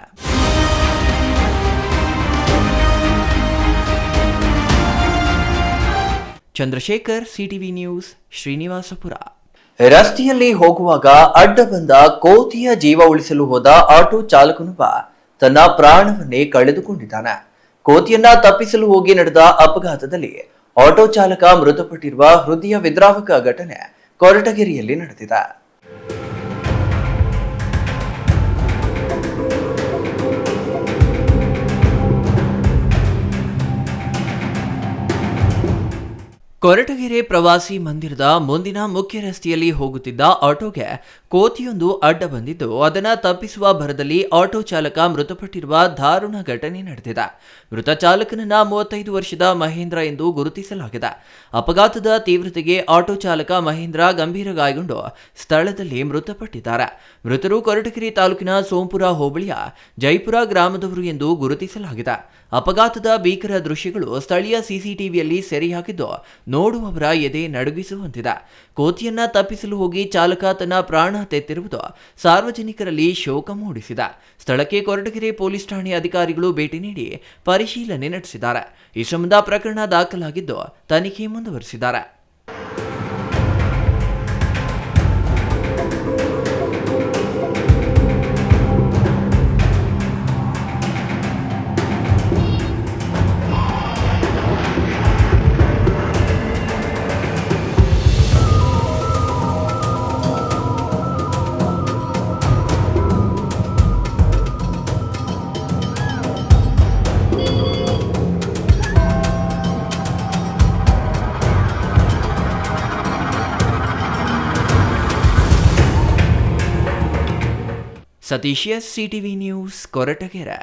Chandrashekar, CTV news, Srinivaspura. ರಸ್ತೆಯಲ್ಲಿ ಹೋಗುವಾಗ ಅಡ್ಡ ಬಂದ ಕೋತಿಯ ಜೀವ ಉಳಿಸಲು ಹೋದ ಆಟೋ ಚಾಲಕನೊಬ್ಬ ತನ್ನ ಪ್ರಾಣವನ್ನೇ ಕಳೆದುಕೊಂಡಿದ್ದಾನೆ. ಕೋತಿಯನ್ನ ತಪ್ಪಿಸಲು ಹೋಗಿ ನಡೆದ ಅಪಘಾತದಲ್ಲಿ ಆಟೋ ಚಾಲಕ ಮೃತಪಟ್ಟಿರುವ ಹೃದಯ ವಿದ್ರಾವಕ ಘಟನೆ ಕೊರಟಗೆರೆಯಲ್ಲಿ ನಡೆದಿದೆ. ಕೊರಟಗೆರೆ ಪ್ರವಾಸಿ ಮಂದಿರದ ಮುಂದಿನ ಮುಖ್ಯ ರಸ್ತೆಯಲ್ಲಿ ಹೋಗುತ್ತಿದ್ದ ಆಟೋಗೆ ಕೋತಿಯೊಂದು ಅಡ್ಡ ಬಂದಿದ್ದು ಅದನ್ನು ತಪ್ಪಿಸುವ ಭರದಲ್ಲಿ ಆಟೋ ಚಾಲಕ ಮೃತಪಟ್ಟಿರುವ ದಾರುಣ ಘಟನೆ ನಡೆದಿದೆ. ಮೃತ ಚಾಲಕನನ್ನ 35 ವರ್ಷದ ಮಹೇಂದ್ರ ಎಂದು ಗುರುತಿಸಲಾಗಿದೆ. ಅಪಘಾತದ ತೀವ್ರತೆಗೆ ಆಟೋ ಚಾಲಕ ಮಹೇಂದ್ರ ಗಂಭೀರ ಗಾಯಗೊಂಡು ಸ್ಥಳದಲ್ಲಿ ಮೃತಪಟ್ಟಿದ್ದಾರೆ. ಮೃತರು ಕೊರಟಗೆರೆ ತಾಲೂಕಿನ ಸೋಂಪುರ ಹೋಬಳಿಯ ಜೈಪುರ ಗ್ರಾಮದವರು ಎಂದು ಗುರುತಿಸಲಾಗಿದೆ. ಅಪಘಾತದ ಭೀಕರ ದೃಶ್ಯಗಳು ಸ್ಥಳೀಯ ಸಿಸಿಟಿವಿಯಲ್ಲಿ ಸೆರೆಯಾಗಿದ್ದು ನೋಡುವವರ ಎದೆ ನಡುಗಿಸುವಂತಿದೆ. ಕೋತಿಯನ್ನ ತಪ್ಪಿಸಲು ಹೋಗಿ ಚಾಲಕ ತನ್ನ ಪ್ರಾಣ ತೆತ್ತಿರುವುದು ಸಾರ್ವಜನಿಕರಲ್ಲಿ ಶೋಕ ಮೂಡಿಸಿದೆ. ಸ್ಥಳಕ್ಕೆ ಕೊರಟಗೆರೆ ಪೊಲೀಸ್ ಠಾಣೆ ಅಧಿಕಾರಿಗಳು ಭೇಟಿ ನೀಡಿ ಪರಿಶೀಲನೆ ನಡೆಸಿದ್ದಾರೆ. ಈ ಸಂಬಂಧ ಪ್ರಕರಣ ದಾಖಲಾಗಿದ್ದು ತನಿಖೆ ಮುಂದುವರೆಸಿದ್ದಾರೆ. Satish S, CTV news, Koratagere.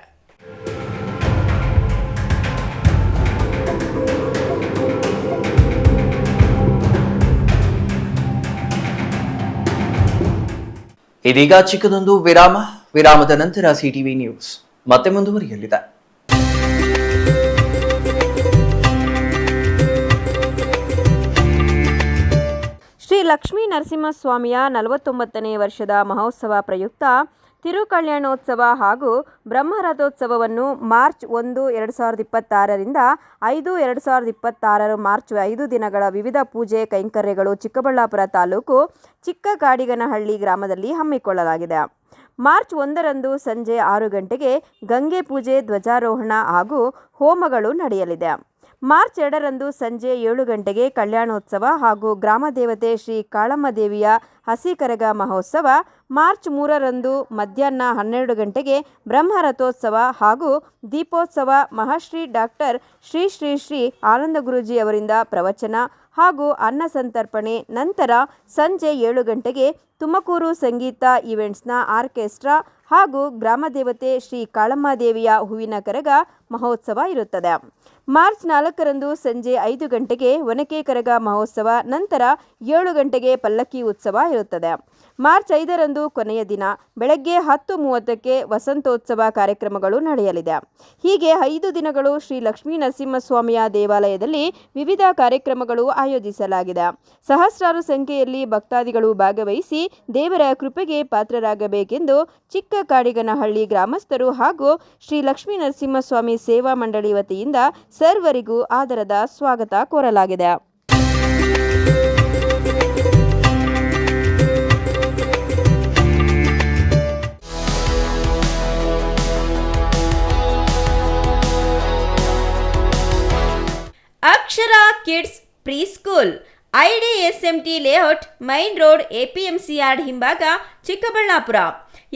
ಇದೀಗ ಚಿಕ್ಕದೊಂದು ವಿರಾಮದ ನಂತರ CTV ನ್ಯೂಸ್ ಮತ್ತೆ ಮುಂದುವರಿಯಲಿದೆ. ಶ್ರೀ ಲಕ್ಷ್ಮೀ ನರಸಿಂಹಸ್ವಾಮಿಯ 49ನೇ ವರ್ಷದ ಮಹೋತ್ಸವ ಪ್ರಯುಕ್ತ ತಿರುಕಲ್ಯಾಣೋತ್ಸವ ಹಾಗೂ ಬ್ರಹ್ಮರಥೋತ್ಸವವನ್ನು ಮಾರ್ಚ್ 1, 2026ರಿಂದ 5, 2026 ಮಾರ್ಚ್ 5 ದಿನಗಳ ವಿವಿಧ ಪೂಜೆ ಕೈಂಕರ್ಯಗಳು ಚಿಕ್ಕಬಳ್ಳಾಪುರ ತಾಲೂಕು ಚಿಕ್ಕಕಾಡಿಗನಹಳ್ಳಿ ಗ್ರಾಮದಲ್ಲಿ ಹಮ್ಮಿಕೊಳ್ಳಲಾಗಿದೆ. ಮಾರ್ಚ್ 1ರಂದು ಸಂಜೆ 6 ಗಂಟೆಗೆ ಗಂಗೆ ಪೂಜೆ, ಧ್ವಜಾರೋಹಣ ಹಾಗೂ ಹೋಮಗಳು ನಡೆಯಲಿದೆ. ಮಾರ್ಚ್ 2ರಂದು ಸಂಜೆ 7 ಗಂಟೆಗೆ ಕಲ್ಯಾಣೋತ್ಸವ ಹಾಗೂ ಗ್ರಾಮ ದೇವತೆ ಶ್ರೀ ಕಾಳಮ್ಮ ದೇವಿಯ ಹಸಿ ಕರಗ ಮಹೋತ್ಸವ. ಮಾರ್ಚ್ 3ರಂದು ಮಧ್ಯಾಹ್ನ 12 ಗಂಟೆಗೆ ಬ್ರಹ್ಮರಥೋತ್ಸವ ಹಾಗೂ ದೀಪೋತ್ಸವ. ಮಹಾಶ್ರೀ ಡಾಕ್ಟರ್ ಶ್ರೀ ಶ್ರೀ ಶ್ರೀ ಆನಂದ ಗುರೂಜಿ ಅವರಿಂದ ಪ್ರವಚನ ಹಾಗೂ ಅನ್ನ ಸಂತರ್ಪಣೆ. ನಂತರ ಸಂಜೆ 7 ಗಂಟೆಗೆ ತುಮಕೂರು ಸಂಗೀತ ಈವೆಂಟ್ಸ್ನ ಆರ್ಕೆಸ್ಟ್ರಾ ಹಾಗೂ ಗ್ರಾಮದೇವತೆ ಶ್ರೀ ಕಾಳಮ್ಮ ದೇವಿಯ ಹೂವಿನ ಕರಗ ಮಹೋತ್ಸವ ಇರುತ್ತದೆ. ಮಾರ್ಚ್ 4ರಂದು ಸಂಜೆ 5 ಗಂಟೆಗೆ ಒನಕೆ ಕರಗ ಮಹೋತ್ಸವ. ನಂತರ 7 ಗಂಟೆಗೆ ಪಲ್ಲಕ್ಕಿ ಉತ್ಸವ ಇರುತ್ತದೆ. ಮಾರ್ಚ್ 5ರಂದು ಕೊನೆಯ ದಿನ ಬೆಳಗ್ಗೆ 10:30ಕ್ಕೆ ವಸಂತೋತ್ಸವ ಕಾರ್ಯಕ್ರಮಗಳು ನಡೆಯಲಿದೆ. ಹೀಗೆ 5 ದಿನಗಳು ಶ್ರೀ ಲಕ್ಷ್ಮೀ ನರಸಿಂಹಸ್ವಾಮಿಯ ದೇವಾಲಯದಲ್ಲಿ ವಿವಿಧ ಕಾರ್ಯಕ್ರಮಗಳು ಆಯೋಜಿಸಲಾಗಿದೆ. ಸಹಸ್ರಾರು ಸಂಖ್ಯೆಯಲ್ಲಿ ಭಕ್ತಾದಿಗಳು ಭಾಗವಹಿಸಿ ದೇವರ ಕೃಪೆಗೆ ಪಾತ್ರರಾಗಬೇಕೆಂದು ಚಿಕ್ಕಕಾಡಿಗನಹಳ್ಳಿ ಗ್ರಾಮಸ್ಥರು ಹಾಗೂ ಶ್ರೀ ಲಕ್ಷ್ಮೀ ನರಸಿಂಹಸ್ವಾಮಿ ಸೇವಾ ಮಂಡಳಿ ವತಿಯಿಂದ ಸರ್ವರಿಗೂ ಆದರದ ಸ್ವಾಗತ ಕೋರಲಾಗಿದೆ. Akshara kids pre school, IDSMT layout, main road, APMC yard ಹಿಂಭಾಗ, ಚಿಕ್ಕಬಳ್ಳಾಪುರ.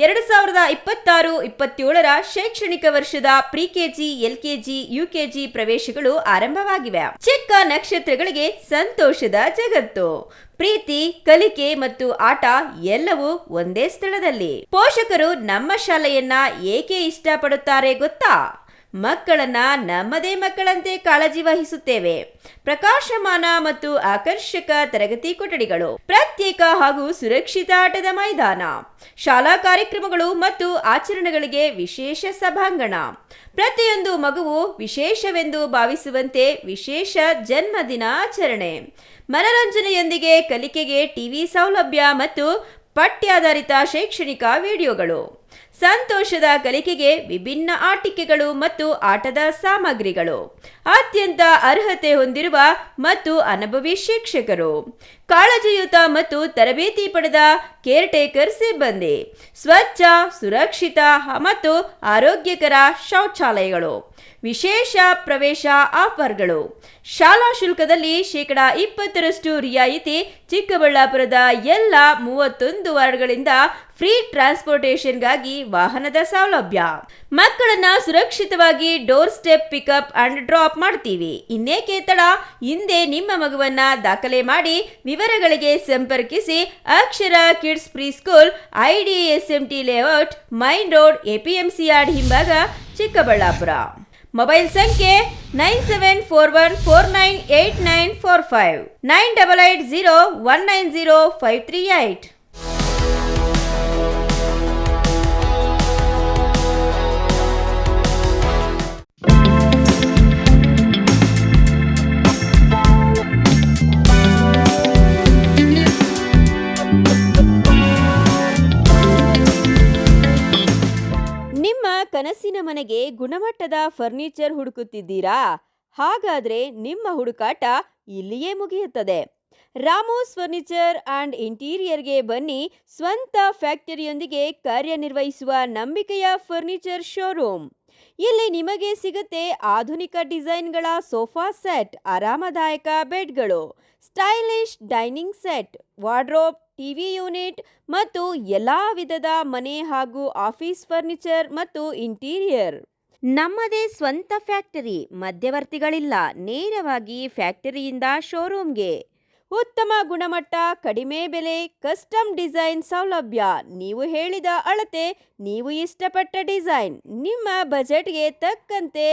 2026-27 ಶೈಕ್ಷಣಿಕ ವರ್ಷದ ಪ್ರಿ-KG, LKG, UKG ಪ್ರವೇಶಗಳು ಆರಂಭವಾಗಿವೆ. ಚಿಕ್ಕ ನಕ್ಷತ್ರಗಳಿಗೆ ಸಂತೋಷದ ಜಗತ್ತು. ಪ್ರೀತಿ, ಕಲಿಕೆ ಮತ್ತು ಆಟ ಎಲ್ಲವೂ ಒಂದೇ ಸ್ಥಳದಲ್ಲಿ. ಪೋಷಕರು ನಮ್ಮ ಶಾಲೆಯನ್ನ ಏಕೆ ಇಷ್ಟಪಡುತ್ತಾರೆ ಗೊತ್ತಾ? ಮಕ್ಕಳನ್ನ ನಮ್ಮದೇ ಮಕ್ಕಳಂತೆ ಕಾಳಜಿ ವಹಿಸುತ್ತೇವೆ. ಪ್ರಕಾಶಮಾನ ಮತ್ತು ಆಕರ್ಷಕ ತರಗತಿ ಕೊಠಡಿಗಳು, ಪ್ರತ್ಯೇಕ ಹಾಗೂ ಸುರಕ್ಷಿತ ಆಟದ ಮೈದಾನ, ಶಾಲಾ ಕಾರ್ಯಕ್ರಮಗಳು ಮತ್ತು ಆಚರಣೆಗಳಿಗೆ ವಿಶೇಷ ಸಭಾಂಗಣ, ಪ್ರತಿಯೊಂದು ಮಗುವು ವಿಶೇಷವೆಂದು ಭಾವಿಸುವಂತೆ ವಿಶೇಷ ಜನ್ಮದಿನ ಆಚರಣೆ, ಮನರಂಜನೆಯೊಂದಿಗೆ ಕಲಿಕೆಗೆ ಟಿವಿ ಸೌಲಭ್ಯ ಮತ್ತು ಪಠ್ಯಾಧಾರಿತ ಶೈಕ್ಷಣಿಕ ವಿಡಿಯೋಗಳು, ಸಂತೋಷದ ಕಲಿಕೆಗೆ ವಿಭಿನ್ನ ಆಟಿಕೆಗಳು ಮತ್ತು ಆಟದ ಸಾಮಗ್ರಿಗಳು, ಅತ್ಯಂತ ಅರ್ಹತೆ ಹೊಂದಿರುವ ಮತ್ತು ಅನುಭವಿ ಶಿಕ್ಷಕರು, ಕಾಳಜಿಯುತ ಮತ್ತು ತರಬೇತಿ ಪಡೆದ ಕೇರ್ಟೇಕರ್ ಸಿಬ್ಬಂದಿ, ಸ್ವಚ್ಛ, ಸುರಕ್ಷಿತ ಮತ್ತು ಆರೋಗ್ಯಕರ ಶೌಚಾಲಯಗಳು, ವಿಶೇಷ ಪ್ರವೇಶ ಆಫರ್ಗಳು, ಶಾಲಾ ಶುಲ್ಕದಲ್ಲಿ 20% ರಿಯಾಯಿತಿ, ಚಿಕ್ಕಬಳ್ಳಾಪುರದ ಎಲ್ಲ 31 ವಾರ್ಡ್ಗಳಿಂದ ಫ್ರೀ ಟ್ರಾನ್ಸ್ಪೋರ್ಟೇಷನ್ಗಾಗಿ ವಾಹನದ ಸೌಲಭ್ಯ, ಮಕ್ಕಳನ್ನ ಸುರಕ್ಷಿತವಾಗಿ door step pickup and drop ಮಾಡ್ತೀವಿ. ಇನ್ನೇಕೆ ತಡ? ಹಿಂದೆ ನಿಮ್ಮ ಮಗುವನ್ನ ದಾಖಲೆ ಮಾಡಿ. ವಿವರಗಳಿಗೆ ಸಂಪರ್ಕಿಸಿ Akshara kids pre school, IDSMT layout, main road, APMC yard ಹಿಂಭಾಗ, ಚಿಕ್ಕಬಳ್ಳಾಪುರ. ಮೊಬೈಲ್ ಸಂಖ್ಯೆ 9741498945 9880190538. ನಿಮ್ಮ ಕನಸಿನ ಮನೆಗೆ ಗುಣಮಟ್ಟದ ಫರ್ನಿಚರ್ ಹುಡುಕುತ್ತಿದ್ದೀರಾ? ಹಾಗಾದ್ರೆ ನಿಮ್ಮ ಹುಡುಕಾಟ ಇಲ್ಲಿಯೇ ಮುಗಿಯುತ್ತದೆ. ರಾಮೋಸ್ ಫರ್ನಿಚರ್ ಅಂಡ್ ಇಂಟೀರಿಯರ್ಗೆ ಬನ್ನಿ. ಸ್ವಂತ ಫ್ಯಾಕ್ಟರಿಯೊಂದಿಗೆ ಕಾರ್ಯನಿರ್ವಹಿಸುವ ನಂಬಿಕೆಯ ಫರ್ನಿಚರ್ ಶೋರೂಮ್. ಇಲ್ಲಿ ನಿಮಗೆ ಸಿಗುತ್ತೆ ಆಧುನಿಕ ಡಿಸೈನ್ಗಳ ಸೋಫಾ ಸೆಟ್, ಆರಾಮದಾಯಕ ಬೆಡ್ಗಳು, stylish dining set, wardrobe, TV unit ಮತ್ತು ಎಲ್ಲ ವಿಧದ ಮನೆ ಹಾಗೂ ಆಫೀಸ್ ಫರ್ನಿಚರ್ ಮತ್ತು ಇಂಟೀರಿಯರ್. ನಮ್ಮದೇ ಸ್ವಂತ ಫ್ಯಾಕ್ಟರಿ, ಮಧ್ಯವರ್ತಿಗಳಿಲ್ಲ. ನೇರವಾಗಿ ಫ್ಯಾಕ್ಟರಿಯಿಂದ ಶೋರೂಮ್ಗೆ. ಉತ್ತಮ ಗುಣಮಟ್ಟ, ಕಡಿಮೆ ಬೆಲೆ, ಕಸ್ಟಮ್ ಡಿಸೈನ್ ಸೌಲಭ್ಯ. ನೀವು ಹೇಳಿದ ಅಳತೆ, ನೀವು ಇಷ್ಟಪಟ್ಟ ಡಿಸೈನ್, ನಿಮ್ಮ ಬಜೆಟ್ಗೆ ತಕ್ಕಂತೆ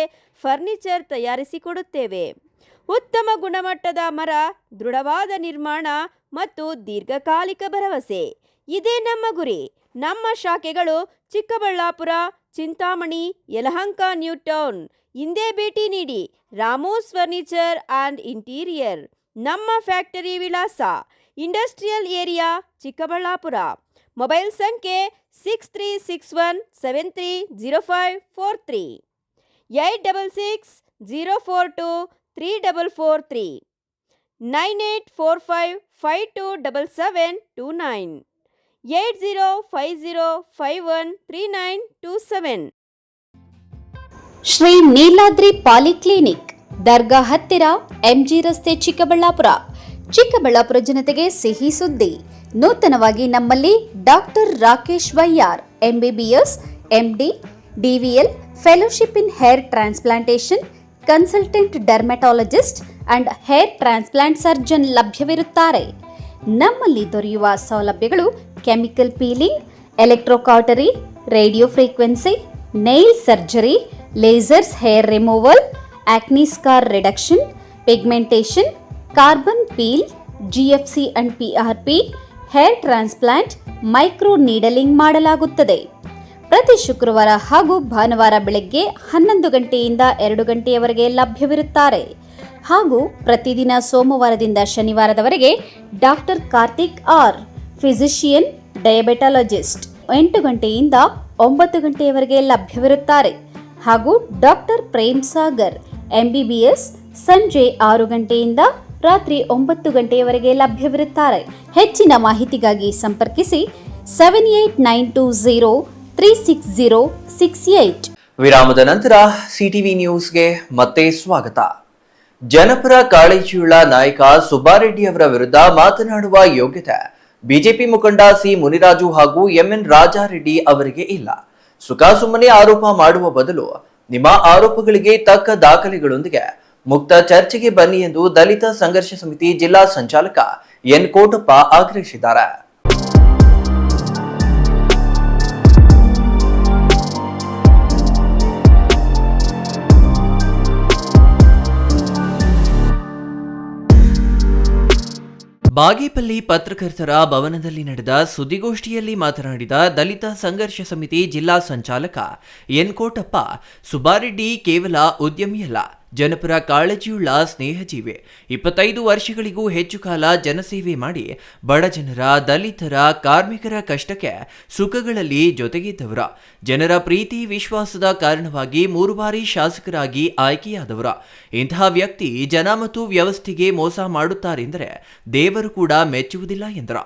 ಫರ್ನಿಚರ್ ತಯಾರಿಸಿಕೊಡುತ್ತೇವೆ. ಉತ್ತಮ ಗುಣಮಟ್ಟದ ಮರ, ದೃಢವಾದ ನಿರ್ಮಾಣ ಮತ್ತು ದೀರ್ಘಕಾಲಿಕ ಭರವಸೆ ಇದೇ ನಮ್ಮ ಗುರಿ. ನಮ್ಮ ಶಾಖೆಗಳು ಚಿಕ್ಕಬಳ್ಳಾಪುರ, ಚಿಂತಾಮಣಿ, ಯಲಹಂಕ, ನ್ಯೂ ಟೌನ್. ಹಿಂದೆ ಭೇಟಿ ನೀಡಿ. ರಾಮೋಸ್ ಫರ್ನಿಚರ್ ಆ್ಯಂಡ್ ಇಂಟೀರಿಯರ್. ನಮ್ಮ ಫ್ಯಾಕ್ಟರಿ ವಿಳಾಸ ಇಂಡಸ್ಟ್ರಿಯಲ್ ಏರಿಯಾ, ಚಿಕ್ಕಬಳ್ಳಾಪುರ. ಮೊಬೈಲ್ ಸಂಖ್ಯೆ 6361730543, 8660423443, 9845527729, 8050513927. ಶ್ರೀ ನೀಲಾದ್ರಿ ಪಾಲಿಕ್ಲಿನಿಕ್, ದರ್ಗಾ ಹತ್ತಿರ, ಎಂಜಿ ರಸ್ತೆ, ಚಿಕ್ಕಬಳ್ಳಾಪುರ. ಚಿಕ್ಕಬಳ್ಳಾಪುರ ಜನತೆಗೆ ಸಿಹಿ ಸುದ್ದಿ. ನೂತನವಾಗಿ ನಮ್ಮಲ್ಲಿ doctor Rakesh Vaiyar, MBBS, MD, DVL, fellowship in hair transplantation, consultant dermatologist and hair transplant surgeon ಲಭ್ಯವಿರುತ್ತಾರೆ. ನಮ್ಮಲ್ಲಿ ದೊರೆಯುವ ಸೌಲಭ್ಯಗಳು chemical peeling, electrocautery, radio frequency, nail surgery, lasers hair removal, acne scar reduction, pigmentation, carbon peel, GFC and PRP, hair transplant, micro needling ಮಾಡಲಾಗುತ್ತದೆ. ಪ್ರತಿ ಶುಕ್ರವಾರ ಹಾಗೂ ಭಾನುವಾರ ಬೆಳಗ್ಗೆ 11 ಗಂಟೆಯಿಂದ 2 ಗಂಟೆಯವರೆಗೆ ಲಭ್ಯವಿರುತ್ತಾರೆ. ಹಾಗೂ ಪ್ರತಿದಿನ ಸೋಮವಾರದಿಂದ ಶನಿವಾರದವರೆಗೆ ಡಾಕ್ಟರ್ ಕಾರ್ತಿಕ್ ಆರ್, ಫಿಸಿಷಿಯನ್, ಡಯಾಬೆಟಾಲಜಿಸ್ಟ್ 8 ಗಂಟೆಯಿಂದ 9 ಗಂಟೆಯವರೆಗೆ ಲಭ್ಯವಿರುತ್ತಾರೆ. ಹಾಗೂ ಡಾಕ್ಟರ್ ಪ್ರೇಮ್ ಸಾಗರ್, MBBS, ಸಂಜೆ 6 ಗಂಟೆಯಿಂದ ರಾತ್ರಿ 9 ಗಂಟೆಯವರೆಗೆ ಲಭ್ಯವಿರುತ್ತಾರೆ. ಹೆಚ್ಚಿನ ಮಾಹಿತಿಗಾಗಿ ಸಂಪರ್ಕಿಸಿ 7892036068. ವಿರಾಮದ ನಂತರ CTV ನ್ಯೂಸ್ಗೆ ಮತ್ತೆ ಸ್ವಾಗತ. ಜನಪರ ಕಾಳಜಿಯುಳ್ಳ ನಾಯಕ ಸುಬ್ಬಾರೆಡ್ಡಿ ಅವರ ವಿರುದ್ಧ ಮಾತನಾಡುವ ಯೋಗ್ಯತೆ ಬಿಜೆಪಿ ಮುಖಂಡ ಸಿ ಮುನಿರಾಜು ಹಾಗೂ MN ರಾಜಾರೆಡ್ಡಿ ಅವರಿಗೆ ಇಲ್ಲ. ಸುಖಾಸುಮ್ಮನೆ ಆರೋಪ ಮಾಡುವ ಬದಲು ನಿಮ್ಮ ಆರೋಪಗಳಿಗೆ ತಕ್ಕ ದಾಖಲೆಗಳೊಂದಿಗೆ ಮುಕ್ತ ಚರ್ಚೆಗೆ ಬನ್ನಿ ಎಂದು ದಲಿತ ಸಂಘರ್ಷ ಸಮಿತಿ ಜಿಲ್ಲಾ ಸಂಚಾಲಕ ಎನ್ ಕೋಟಪ್ಪ ಆಗ್ರಹಿಸಿದ್ದಾರೆ. ಬಾಗೇಪಲ್ಲಿ ಪತ್ರಕರ್ತರ ಭವನದಲ್ಲಿ ನಡೆದ ಸುದ್ದಿಗೋಷ್ಠಿಯಲ್ಲಿ ಮಾತನಾಡಿದ ದಲಿತ ಸಂಘರ್ಷ ಸಮಿತಿ ಜಿಲ್ಲಾ ಸಂಚಾಲಕ ಎನ್ ಕೋಟಪ್ಪ, ಸುಬ್ಬಾರೆಡ್ಡಿ ಕೇವಲ ಉದ್ಯಮಿಯಲ್ಲ, ಜನಪರ ಕಾಳಜಿಯುಳ್ಳ ಸ್ನೇಹಜೀವಿ. 25 ವರ್ಷಗಳಿಗೂ ಹೆಚ್ಚು ಕಾಲ ಜನಸೇವೆ ಮಾಡಿ ಬಡ ಜನರ, ದಲಿತರ, ಕಾರ್ಮಿಕರ ಕಷ್ಟಕ್ಕೆ ಸುಖಗಳಲ್ಲಿ ಜೊತೆಗಿದ್ದವರ, ಜನರ ಪ್ರೀತಿ ವಿಶ್ವಾಸದ ಕಾರಣವಾಗಿ 3 ಬಾರಿ ಶಾಸಕರಾಗಿ ಆಯ್ಕೆಯಾದವರ. ಇಂತಹ ವ್ಯಕ್ತಿ ಜನ ಮತ್ತು ವ್ಯವಸ್ಥೆಗೆ ಮೋಸ ಮಾಡುತ್ತಾರೆಂದರೆ ದೇವರು ಕೂಡ ಮೆಚ್ಚುವುದಿಲ್ಲ ಎಂದರ.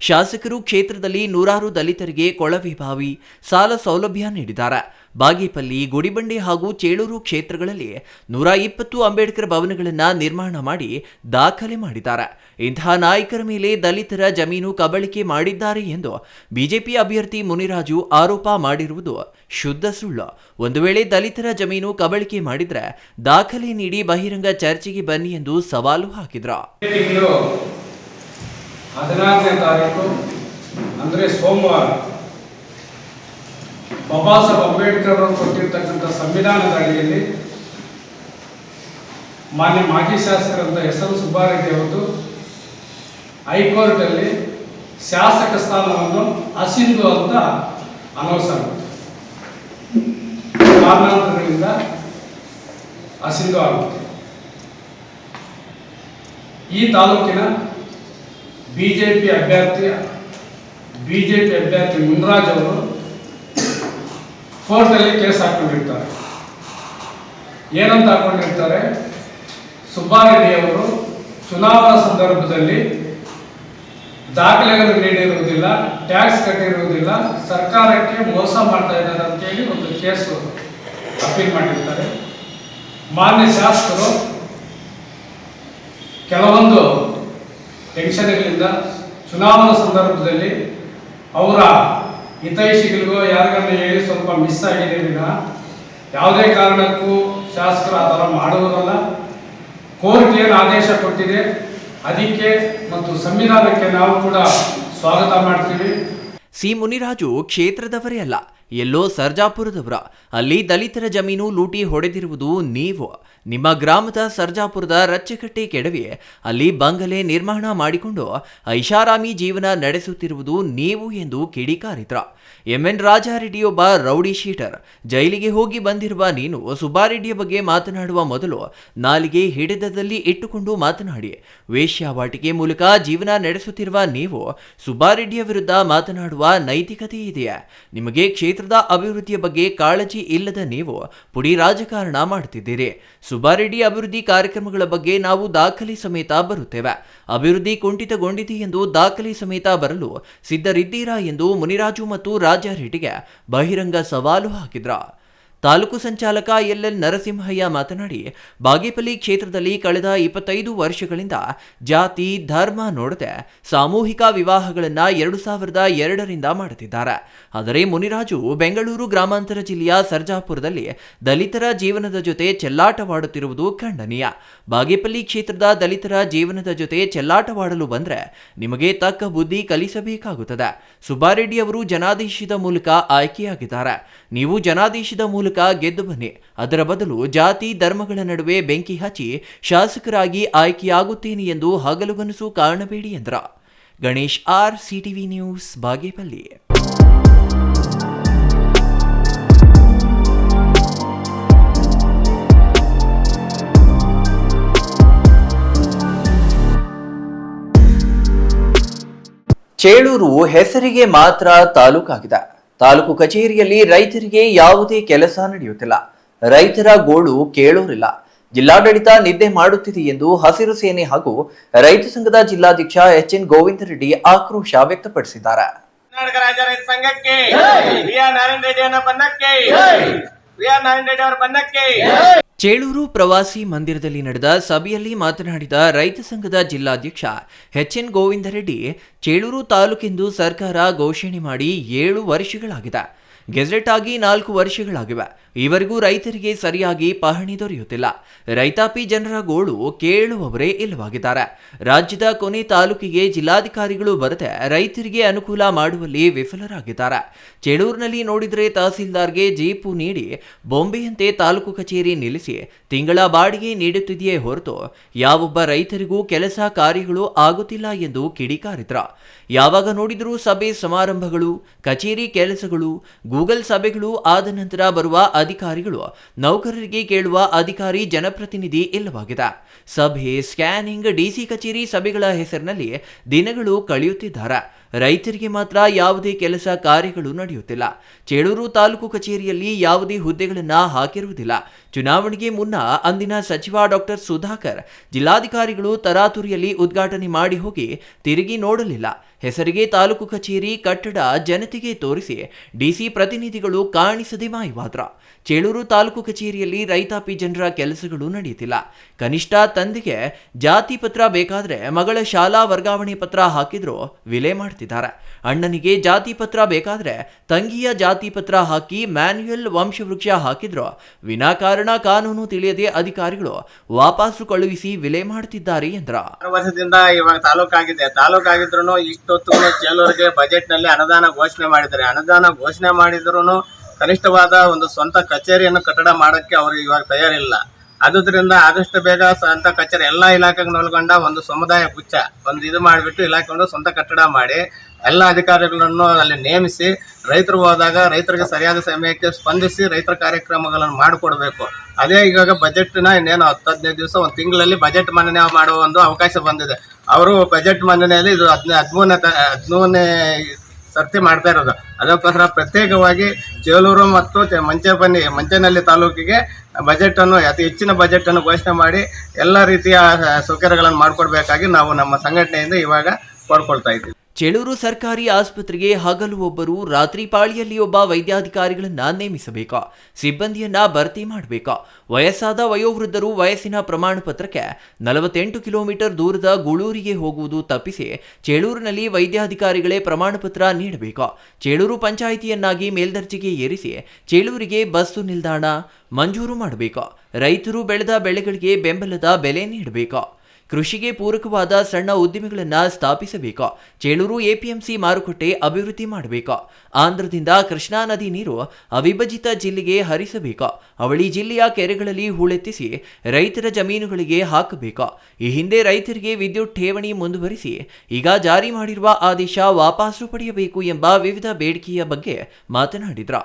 ಶಾಸಕರು ಕ್ಷೇತ್ರದಲ್ಲಿ ನೂರಾರು ದಲಿತರಿಗೆ ಕೊಳವೆ ಬಾವಿ, ಸಾಲ ಸೌಲಭ್ಯ ನೀಡಿದ್ದಾರೆ. ಬಾಗೇಪಲ್ಲಿ, ಗುಡಿಬಂಡೆ ಹಾಗೂ ಚೇಳೂರು ಕ್ಷೇತ್ರಗಳಲ್ಲಿ 120 ಅಂಬೇಡ್ಕರ್ ಭವನಗಳನ್ನು ನಿರ್ಮಾಣ ಮಾಡಿ ದಾಖಲೆ ಮಾಡಿದ್ದಾರೆ. ಇಂತಹ ನಾಯಕರ ಮೇಲೆ ದಲಿತರ ಜಮೀನು ಕಬಳಿಕೆ ಮಾಡಿದ್ದಾರೆ ಎಂದು ಬಿಜೆಪಿ ಅಭ್ಯರ್ಥಿ ಮುನಿರಾಜು ಆರೋಪ ಮಾಡಿರುವುದು ಶುದ್ಧ ಸುಳ್ಳು. ಒಂದು ವೇಳೆ ದಲಿತರ ಜಮೀನು ಕಬಳಿಕೆ ಮಾಡಿದ್ರೆ ದಾಖಲೆ ನೀಡಿ ಬಹಿರಂಗ ಚರ್ಚೆಗೆ ಬನ್ನಿ ಎಂದು ಸವಾಲು ಹಾಕಿದ್ರು. 14ನೇ ತಾರೀಕು ಅಂದರೆ ಸೋಮವಾರ ಬಾಬಾ ಸಾಹೇಬ್ ಅಂಬೇಡ್ಕರ್ ಅವರು ಕೊಟ್ಟಿರ್ತಕ್ಕಂಥ ಸಂವಿಧಾನದ ಅಡಿಯಲ್ಲಿ ಮಾನ್ಯ ಮಾಜಿ ಶಾಸಕರಂತ SL ಸುಬ್ಬಾರೆಡ್ಡಿ ಅವರು ಹೈಕೋರ್ಟಲ್ಲಿ ಶಾಸಕ ಸ್ಥಾನವನ್ನು ಅಸಿಂಧು ಅಂತ ಅನೌನ್ಸ್ ಆಗುತ್ತೆ. ಕಾರಣಾಂತರಗಳಿಂದ ಅಸಿಂಧು ಆಗುತ್ತೆ. ಈ ತಾಲೂಕಿನ ಬಿಜೆಪಿ ಅಭ್ಯರ್ಥಿ ಮುನ್ರಾಜ್ ಅವರು ಕೋರ್ಟಲ್ಲಿ ಕೇಸ್ ಹಾಕೊಂಡಿರ್ತಾರೆ. ಏನಂತ ಹಾಕೊಂಡಿರ್ತಾರೆ? ಸುಬ್ಬಾರೆಡ್ಡಿ ಅವರು ಚುನಾವಣಾ ಸಂದರ್ಭದಲ್ಲಿ ದಾಖಲೆಗಳು ನೀಡಿರುವುದಿಲ್ಲ, ಟ್ಯಾಕ್ಸ್ ಕಟ್ಟಿರುವುದಿಲ್ಲ, ಸರ್ಕಾರಕ್ಕೆ ಮೋಸ ಮಾಡ್ತಾ ಇದ್ದಾರೆ ಅಂತೇಳಿ ಒಂದು ಕೇಸು ಅಪೀಲ್ ಮಾಡಿರ್ತಾರೆ. ಮಾನ್ಯ ಶಾಸಕರು ಕೆಲವೊಂದು ಟೆನ್ಷನ್ಗಳಿಂದ ಚುನಾವಣಾ ಸಂದರ್ಭದಲ್ಲಿ ಅವರ ಹಿತೈಷಿಗಳಿಗೋ ಯಾರಿಗನ್ನ ಹೇಳಿ ಸ್ವಲ್ಪ ಮಿಸ್ ಆಗಿದೆ ವಿನಃ ಯಾವುದೇ ಕಾರಣಕ್ಕೂ ಶಾಸಕರು ಆ ಥರ ಮಾಡುವುದಲ್ಲ. ಕೋರ್ಟ್ ಏನು ಆದೇಶ ಕೊಟ್ಟಿದೆ ಅದಕ್ಕೆ ಮತ್ತು ಸಂವಿಧಾನಕ್ಕೆ ನಾವು ಕೂಡ ಸ್ವಾಗತ ಮಾಡ್ತೀವಿ. ಸಿ ಮುನಿರಾಜು ಕ್ಷೇತ್ರದವರೇ ಅಲ್ಲ, ಎಲ್ಲೋ ಸರ್ಜಾಪುರದವರ. ಅಲ್ಲಿ ದಲಿತರ ಜಮೀನು ಲೂಟಿ ಹೊಡೆದಿರುವುದು ನೀವು. ನಿಮ್ಮ ಗ್ರಾಮದ ಸರ್ಜಾಪುರದ ರಚ್ಚಕಟ್ಟೆ ಕೆಡವಿ ಅಲ್ಲಿ ಬಂಗಲೆ ನಿರ್ಮಾಣ ಮಾಡಿಕೊಂಡು ಐಷಾರಾಮಿ ಜೀವನ ನಡೆಸುತ್ತಿರುವುದು ನೀವು ಎಂದು ಕಿಡಿಕಾರಿದ್ರ. MN ರಾಜಾರೆಡ್ಡಿ ಒಬ್ಬ ರೌಡಿ ಶೀಟರ್. ಜೈಲಿಗೆ ಹೋಗಿ ಬಂದಿರುವ ನೀನು ಸುಬ್ಬಾರೆಡ್ಡಿಯ ಬಗ್ಗೆ ಮಾತನಾಡುವ ಮೊದಲು ನಾಲಿಗೆ ಹಿಡಿತದಲ್ಲಿ ಇಟ್ಟುಕೊಂಡು ಮಾತನಾಡಿ. ವೇಶ್ಯಾವಾಟಿಕೆ ಮೂಲಕ ಜೀವನ ನಡೆಸುತ್ತಿರುವ ನೀವು ಸುಬ್ಬಾರೆಡ್ಡಿಯ ವಿರುದ್ಧ ಮಾತನಾಡುವ ನೈತಿಕತೆ ಇದೆಯಾ? ನಿಮಗೆ ಕ್ಷೇತ್ರದ ಅಭಿವೃದ್ಧಿಯ ಬಗ್ಗೆ ಕಾಳಜಿ ಇಲ್ಲದ ನೀವು ಪುಡಿ ರಾಜಕಾರಣ ಮಾಡುತ್ತಿದ್ದೀರಿ. ಸುಬ್ಬಾರೆಡ್ಡಿ ಅಭಿವೃದ್ಧಿ ಕಾರ್ಯಕ್ರಮಗಳ ಬಗ್ಗೆ ನಾವು ದಾಖಲೆ ಸಮೇತ ಬರುತ್ತೇವೆ. ಅಭಿವೃದ್ಧಿ ಕುಂಠಿತಗೊಂಡಿದೆ ಎಂದು ದಾಖಲೆ ಸಮೇತ ಬರಲು ಸಿದ್ಧರಿದ್ದೀರಾ ಎಂದು ಮುನಿರಾಜು ಮತ್ತು ರಾಜಾರೆಡ್ಡಿಗೆ ಬಹಿರಂಗ ಸವಾಲು ಹಾಕಿದ್ರ. ತಾಲೂಕು ಸಂಚಾಲಕ LL ನರಸಿಂಹಯ್ಯ ಮಾತನಾಡಿ, ಬಾಗೇಪಲ್ಲಿ ಕ್ಷೇತ್ರದಲ್ಲಿ ಕಳೆದ 25 ವರ್ಷಗಳಿಂದ ಜಾತಿ ಧರ್ಮ ನೋಡದೆ ಸಾಮೂಹಿಕ ವಿವಾಹಗಳನ್ನು 2002ರಿಂದ ಮಾಡುತ್ತಿದ್ದಾರೆ. ಆದರೆ ಮುನಿರಾಜು ಬೆಂಗಳೂರು ಗ್ರಾಮಾಂತರ ಜಿಲ್ಲೆಯ ಸರ್ಜಾಪುರದಲ್ಲಿ ದಲಿತರ ಜೀವನದ ಜೊತೆ ಚೆಲ್ಲಾಟವಾಡುತ್ತಿರುವುದು ಖಂಡನೀಯ. ಬಾಗೇಪಲ್ಲಿ ಕ್ಷೇತ್ರದ ದಲಿತರ ಜೀವನದ ಜೊತೆ ಚೆಲ್ಲಾಟವಾಡಲು ಬಂದರೆ ನಿಮಗೆ ತಕ್ಕ ಬುದ್ಧಿ ಕಲಿಸಬೇಕಾಗುತ್ತದೆ. ಸುಬ್ಬಾರೆಡ್ಡಿ ಅವರು ಜನಾದೇಶದ ಮೂಲಕ ಆಯ್ಕೆಯಾಗಿದ್ದಾರೆ. ನೀವು ಜನಾದೇಶದ ಮೂಲಕ ಗೆದ್ದು ಬನ್ನಿ. ಅದರ ಬದಲು ಜಾತಿ ಧರ್ಮಗಳ ನಡುವೆ ಬೆಂಕಿ ಹಚ್ಚಿ ಶಾಸಕರಾಗಿ ಆಯ್ಕೆಯಾಗುತ್ತೇನೆ ಎಂದು ಹಗಲುಗನಸು ಕಾಣಬೇಡಿ ಎಂದ್ರ. Ganesh R, CTV news, Bagepalli. Chelur ಹೆಸರಿಗೆ ಮಾತ್ರ ತಾಲೂಕಾಗಿದೆ. ತಾಲೂಕು ಕಚೇರಿಯಲ್ಲಿ ರೈತರಿಗೆ ಯಾವುದೇ ಕೆಲಸ ನಡೆಯುತ್ತಿಲ್ಲ. ರೈತರ ಗೋಳು ಕೇಳೋರಿಲ್ಲ. ಜಿಲ್ಲಾಡಳಿತ ನಿದ್ದೆ ಮಾಡುತ್ತಿದೆ ಎಂದು ಹಸಿರು ಸೇನೆ ಹಾಗೂ ರೈತ ಸಂಘದ ಜಿಲ್ಲಾಧ್ಯಕ್ಷ HN ಗೋವಿಂದರೆಡ್ಡಿ ಆಕ್ರೋಶ ವ್ಯಕ್ತಪಡಿಸಿದ್ದಾರೆ. ಕರ್ನಾಟಕ ರಾಜ್ಯ ರೈತ ಸಂಘಕ್ಕೆ ನಾರಾಯಣ ರೆಡ್ಡಿ ಅವರ ಬನ್ನಕ್ಕೆ. ಚೇಳೂರು ಪ್ರವಾಸಿ ಮಂದಿರದಲ್ಲಿ ನಡೆದ ಸಭೆಯಲ್ಲಿ ಮಾತನಾಡಿದ ರೈತ ಸಂಘದ ಜಿಲ್ಲಾಧ್ಯಕ್ಷ HN ಗೋವಿಂದರೆಡ್ಡಿ, ಚೇಳೂರು ತಾಲೂಕೆಂದು ಸರ್ಕಾರ ಘೋಷಣೆ ಮಾಡಿ 7 ವರ್ಷಗಳಾಗಿದೆ. ಗೆಜೆಟ್ ಆಗಿ 4 ವರ್ಷಗಳಾಗಿವೆ. ಈವರೆಗೂ ರೈತರಿಗೆ ಸರಿಯಾಗಿ ಪಹಣಿ ದೊರೆಯುತ್ತಿಲ್ಲ. ರೈತಾಪಿ ಜನರ ಗೋಳು ಕೇಳುವವರೇ ಇಲ್ಲವಾಗಿದ್ದಾರೆ. ರಾಜ್ಯದ ಕೊನೆ ತಾಲೂಕಿಗೆ ಜಿಲ್ಲಾಧಿಕಾರಿಗಳು ಬರದೆ ರೈತರಿಗೆ ಅನುಕೂಲ ಮಾಡುವಲ್ಲಿ ವಿಫಲರಾಗಿದ್ದಾರೆ. ಚೇಳೂರಿನಲ್ಲಿ ನೋಡಿದರೆ ತಹಸೀಲ್ದಾರ್ಗೆ ಜೀಪು ನೀಡಿ ಬೊಂಬೆಯಂತೆ ತಾಲೂಕು ಕಚೇರಿ ನಿಲ್ಲಿಸಿ ತಿಂಗಳ ಬಾಡಿಗೆ ನೀಡುತ್ತಿದೆಯೇ ಹೊರತು ಯಾವೊಬ್ಬ ರೈತರಿಗೂ ಕೆಲಸ ಕಾರ್ಯಗಳು ಆಗುತ್ತಿಲ್ಲ ಎಂದು ಕಿಡಿಕಾರಿದ್ರ. ಯಾವಾಗ ನೋಡಿದರೂ ಸಭೆ ಸಮಾರಂಭಗಳು, ಕಚೇರಿ ಕೆಲಸಗಳು, ಗೂಗಲ್ ಸಭೆಗಳು ಆದ ನಂತರ ಬರುವ ಅಧಿಕಾರಿಗಳು, ನೌಕರರಿಗೆ ಕೇಳುವ ಅಧಿಕಾರಿ ಜನಪ್ರತಿನಿಧಿ ಇಲ್ಲವಾಗಿದೆ. ಸಭೆ, ಸ್ಕ್ಯಾನಿಂಗ್, DC ಕಚೇರಿ ಸಭೆಗಳ ಹೆಸರಿನಲ್ಲಿ ದಿನಗಳು ಕಳೆಯುತ್ತಿದ್ದಾರೆ. ರೈತರಿಗೆ ಮಾತ್ರ ಯಾವುದೇ ಕೆಲಸ ಕಾರ್ಯಗಳು ನಡೆಯುತ್ತಿಲ್ಲ. ಚೇಳೂರು ತಾಲೂಕು ಕಚೇರಿಯಲ್ಲಿ ಯಾವುದೇ ಹುದ್ದೆಗಳನ್ನು ಹಾಕಿರುವುದಿಲ್ಲ. ಚುನಾವಣೆಗೆ ಮುನ್ನ ಅಂದಿನ ಸಚಿವ ಡಾಕ್ಟರ್ ಸುಧಾಕರ್ ಜಿಲ್ಲಾಧಿಕಾರಿಗಳು ತರಾತುರಿಯಲ್ಲಿ ಉದ್ಘಾಟನೆ ಮಾಡಿ ಹೋಗಿ ತಿರುಗಿ ನೋಡಲಿಲ್ಲ. ಹೆಸರಿಗೆ ತಾಲೂಕು ಕಚೇರಿ ಕಟ್ಟಡ ಜನತೆಗೆ ತೋರಿಸಿ DC ಪ್ರತಿನಿಧಿಗಳು ಕಾಣಿಸದೆ ಮಾಯವಾದ್ರ. ಚೇಳೂರು ತಾಲೂಕು ಕಚೇರಿಯಲ್ಲಿ ರೈತಾಪಿ ಜನರ ಕೆಲಸಗಳು ನಡೆಯುತ್ತಿಲ್ಲ. ಕನಿಷ್ಠ ತಂದೆಗೆ ಜಾತಿ ಪತ್ರ ಬೇಕಾದ್ರೆ ಮಗಳ ಶಾಲಾ ವರ್ಗಾವಣೆ ಪತ್ರ ಹಾಕಿದ್ರು ವಿಲೆ ಮಾಡ್ತಿದ್ದಾರೆ. ಅಣ್ಣನಿಗೆ ಜಾತಿ ಪತ್ರ ಬೇಕಾದ್ರೆ ತಂಗಿಯ ಜಾತಿ ಪತ್ರ ಹಾಕಿ ಮ್ಯಾನ್ಯುಯಲ್ ವಂಶವೃಕ್ಷ ಹಾಕಿದ್ರು ವಿನಾಕಾರಣ ಕಾನೂನು ತಿಳಿಯದೆ ಅಧಿಕಾರಿಗಳು ವಾಪಸ್ಸು ಕಳುಹಿಸಿ ವಿಲೆ ಮಾಡ್ತಿದ್ದಾರೆ ಎಂದ್ರ. ವರ್ಷದಿಂದ ಇವಾಗ ತಾಲೂಕಾಗಿದ್ರು ಇಷ್ಟೊತ್ತು ಚೇಳೂರಿಗೆ ಬಜೆಟ್ ನಲ್ಲಿ ಅನುದಾನ ಘೋಷಣೆ ಮಾಡಿದ್ದಾರೆ. ಅನುದಾನ ಘೋಷಣೆ ಮಾಡಿದ್ರು ಕನಿಷ್ಠವಾದ ಒಂದು ಸ್ವಂತ ಕಚೇರಿಯನ್ನು ಕಟ್ಟಡ ಮಾಡಕ್ಕೆ ಅವರು ಇವಾಗ ತಯಾರಿಲ್ಲ. ಆದುದರಿಂದ ಆದಷ್ಟು ಬೇಗ ಸ್ವಂತ ಕಚೇರಿ ಎಲ್ಲಾ ಇಲಾಖೆಗಳನ್ನು ಒಳಗೊಂಡ ಒಂದು ಸಮುದಾಯ ಗುಚ್ಚ ಒಂದು ಇದು ಮಾಡಿಬಿಟ್ಟು ಇಲಾಖೆಗಳು ಸ್ವಂತ ಕಟ್ಟಡ ಮಾಡಿ ಎಲ್ಲ ಅಧಿಕಾರಿಗಳನ್ನು ಅಲ್ಲಿ ನೇಮಿಸಿ ರೈತರು ಹೋದಾಗ ರೈತರಿಗೆ ಸರಿಯಾದ ಸಮಯಕ್ಕೆ ಸ್ಪಂದಿಸಿ ರೈತರ ಕಾರ್ಯಕ್ರಮಗಳನ್ನು ಮಾಡಿಕೊಡ್ಬೇಕು. ಅದೇ ಇವಾಗ ಬಜೆಟ್ನ ಇನ್ನೇನು 10-15 ದಿವಸ ಒಂದು ತಿಂಗಳಲ್ಲಿ ಬಜೆಟ್ ಮಂಡನೆ ಮಾಡುವ ಒಂದು ಅವಕಾಶ ಬಂದಿದೆ. ಅವರು ಬಜೆಟ್ ಮಂಡನೆಯಲ್ಲಿ ಇದು 13ನೇ ಸರ್ತಿ ಮಾಡ್ತಾ ಇರೋದು. ಅದಕ್ಕೋಸ್ಕರ ಪ್ರತ್ಯೇಕವಾಗಿ ಚೇಳೂರು ಮತ್ತು ಮಂಚೇನಹಳ್ಳಿ ತಾಲೂಕಿಗೆ ಬಜೆಟ್ ಅನ್ನು ಅತಿ ಹೆಚ್ಚಿನ ಬಜೆಟ್ ಅನ್ನು ಘೋಷಣೆ ಮಾಡಿ ಎಲ್ಲ ರೀತಿಯ ಸೌಕರ್ಯಗಳನ್ನು ಮಾಡಿಕೊಡ್ಬೇಕಾಗಿ ನಾವು ನಮ್ಮ ಸಂಘಟನೆಯಿಂದ ಇವಾಗ ಕೋರ್ಕೊಳ್ತಾ ಇದ್ದೀವಿ. ಚೇಳೂರು ಸರ್ಕಾರಿ ಆಸ್ಪತ್ರೆಗೆ ಹಗಲು ಒಬ್ಬರು, ರಾತ್ರಿ ಪಾಳಿಯಲ್ಲಿ ಒಬ್ಬ ವೈದ್ಯಾಧಿಕಾರಿಗಳನ್ನ ನೇಮಿಸಬೇಕು. ಸಿಬ್ಬಂದಿಯನ್ನ ಭರ್ತಿ ಮಾಡಬೇಕು. ವಯಸ್ಸಾದ ವಯೋವೃದ್ಧರು ವಯಸ್ಸಿನ ಪ್ರಮಾಣ ಪತ್ರಕ್ಕೆ 48 ಕಿಲೋಮೀಟರ್ ದೂರದ ಗೂಳೂರಿಗೆ ಹೋಗುವುದು ತಪ್ಪಿಸಿ ಚೇಳೂರಿನಲ್ಲಿ ವೈದ್ಯಾಧಿಕಾರಿಗಳೇ ಪ್ರಮಾಣ ಪತ್ರ ನೀಡಬೇಕು. ಚೇಳೂರು ಪಂಚಾಯಿತಿಯನ್ನಾಗಿ ಮೇಲ್ದರ್ಜೆಗೆ ಏರಿಸಿ ಚೇಳೂರಿಗೆ ಬಸ್ಸು ನಿಲ್ದಾಣ ಮಂಜೂರು ಮಾಡಬೇಕು. ರೈತರು ಬೆಳೆದ ಬೆಳೆಗಳಿಗೆ ಬೆಂಬಲದ ಬೆಲೆ ನೀಡಬೇಕು. ಕೃಷಿಗೆ ಪೂರಕವಾದ ಸಣ್ಣ ಉದ್ದಿಮೆಗಳನ್ನು ಸ್ಥಾಪಿಸಬೇಕು. ಚೇಳೂರು ಎಪಿಎಂಸಿ ಮಾರುಕಟ್ಟೆ ಅಭಿವೃದ್ಧಿ ಮಾಡಬೇಕು. ಆಂಧ್ರದಿಂದ ಕೃಷ್ಣಾ ನದಿ ನೀರು ಅವಿಭಜಿತ ಜಿಲ್ಲೆಗೆ ಹರಿಸಬೇಕು. ಅವಳಿ ಜಿಲ್ಲೆಯ ಕೆರೆಗಳಲ್ಲಿ ಹೂಳೆತ್ತಿಸಿ ರೈತರ ಜಮೀನುಗಳಿಗೆ ಹಾಕಬೇಕು. ಈ ಹಿಂದೆ ರೈತರಿಗೆ ವಿದ್ಯುತ್ ಠೇವಣಿ ಮುಂದುವರಿಸಿ ಈಗ ಜಾರಿ ಮಾಡಿರುವ ಆದೇಶ ವಾಪಸ್ಸು ಪಡೆಯಬೇಕು ಎಂಬ ವಿವಿಧ ಬೇಡಿಕೆಯ ಬಗ್ಗೆ ಮಾತನಾಡಿದರು.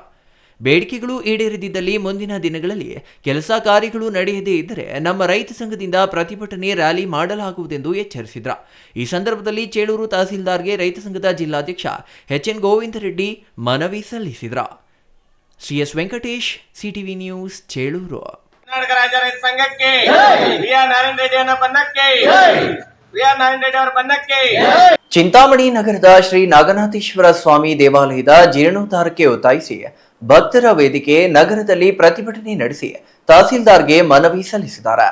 ಬೇಡಿಕೆಗಳು ಈಡೇರದಿದ್ದಲ್ಲಿ ಮುಂದಿನ ದಿನಗಳಲ್ಲಿ ಕೆಲಸ ಕಾರ್ಯಗಳು ನಡೆಯದೇ ಇದ್ದರೆ ನಮ್ಮ ರೈತ ಸಂಘದಿಂದ ಪ್ರತಿಭಟನೆ ರ್ಯಾಲಿ ಮಾಡಲಾಗುವುದೆಂದು ಎಚ್ಚರಿಸಿದರು. ಈ ಸಂದರ್ಭದಲ್ಲಿ ಚೇಳೂರು ತಹಸೀಲ್ದಾರ್ಗೆ ರೈತ ಸಂಘದ ಜಿಲ್ಲಾಧ್ಯಕ್ಷ ಎಚ್ಎನ್ ಗೋವಿಂದ ರೆಡ್ಡಿ ಮನವಿ ಸಲ್ಲಿಸಿದರು. CS Venkatesh, CTV news, Chelur. Karnataka ರಾಜ್ಯ ರೈತ ಸಂಘಕ್ಕೆ ಬಿಆರ್ ನಾರಾಯಣ ರೆಡ್ಡಿ ಅವರ ಬನ್ನಕ್ಕೆ ಚಿಂತಾಮಣಿ ನಗರದ ಶ್ರೀ ನಾಗನಾಥೇಶ್ವರ ಸ್ವಾಮಿ ದೇವಾಲಯದ ಜೀರ್ಣೋದ್ಧಾರಕ್ಕೆ ಒತ್ತಾಯಿಸಿ ಭಕ್ತರ ವೇದಿಕೆ ನಗರದಲ್ಲಿ ಪ್ರತಿಭಟನೆ ನಡೆಸಿ ತಹಸೀಲ್ದಾರ್ಗೆ ಮನವಿ ಸಲ್ಲಿಸಿದ್ದಾರೆ.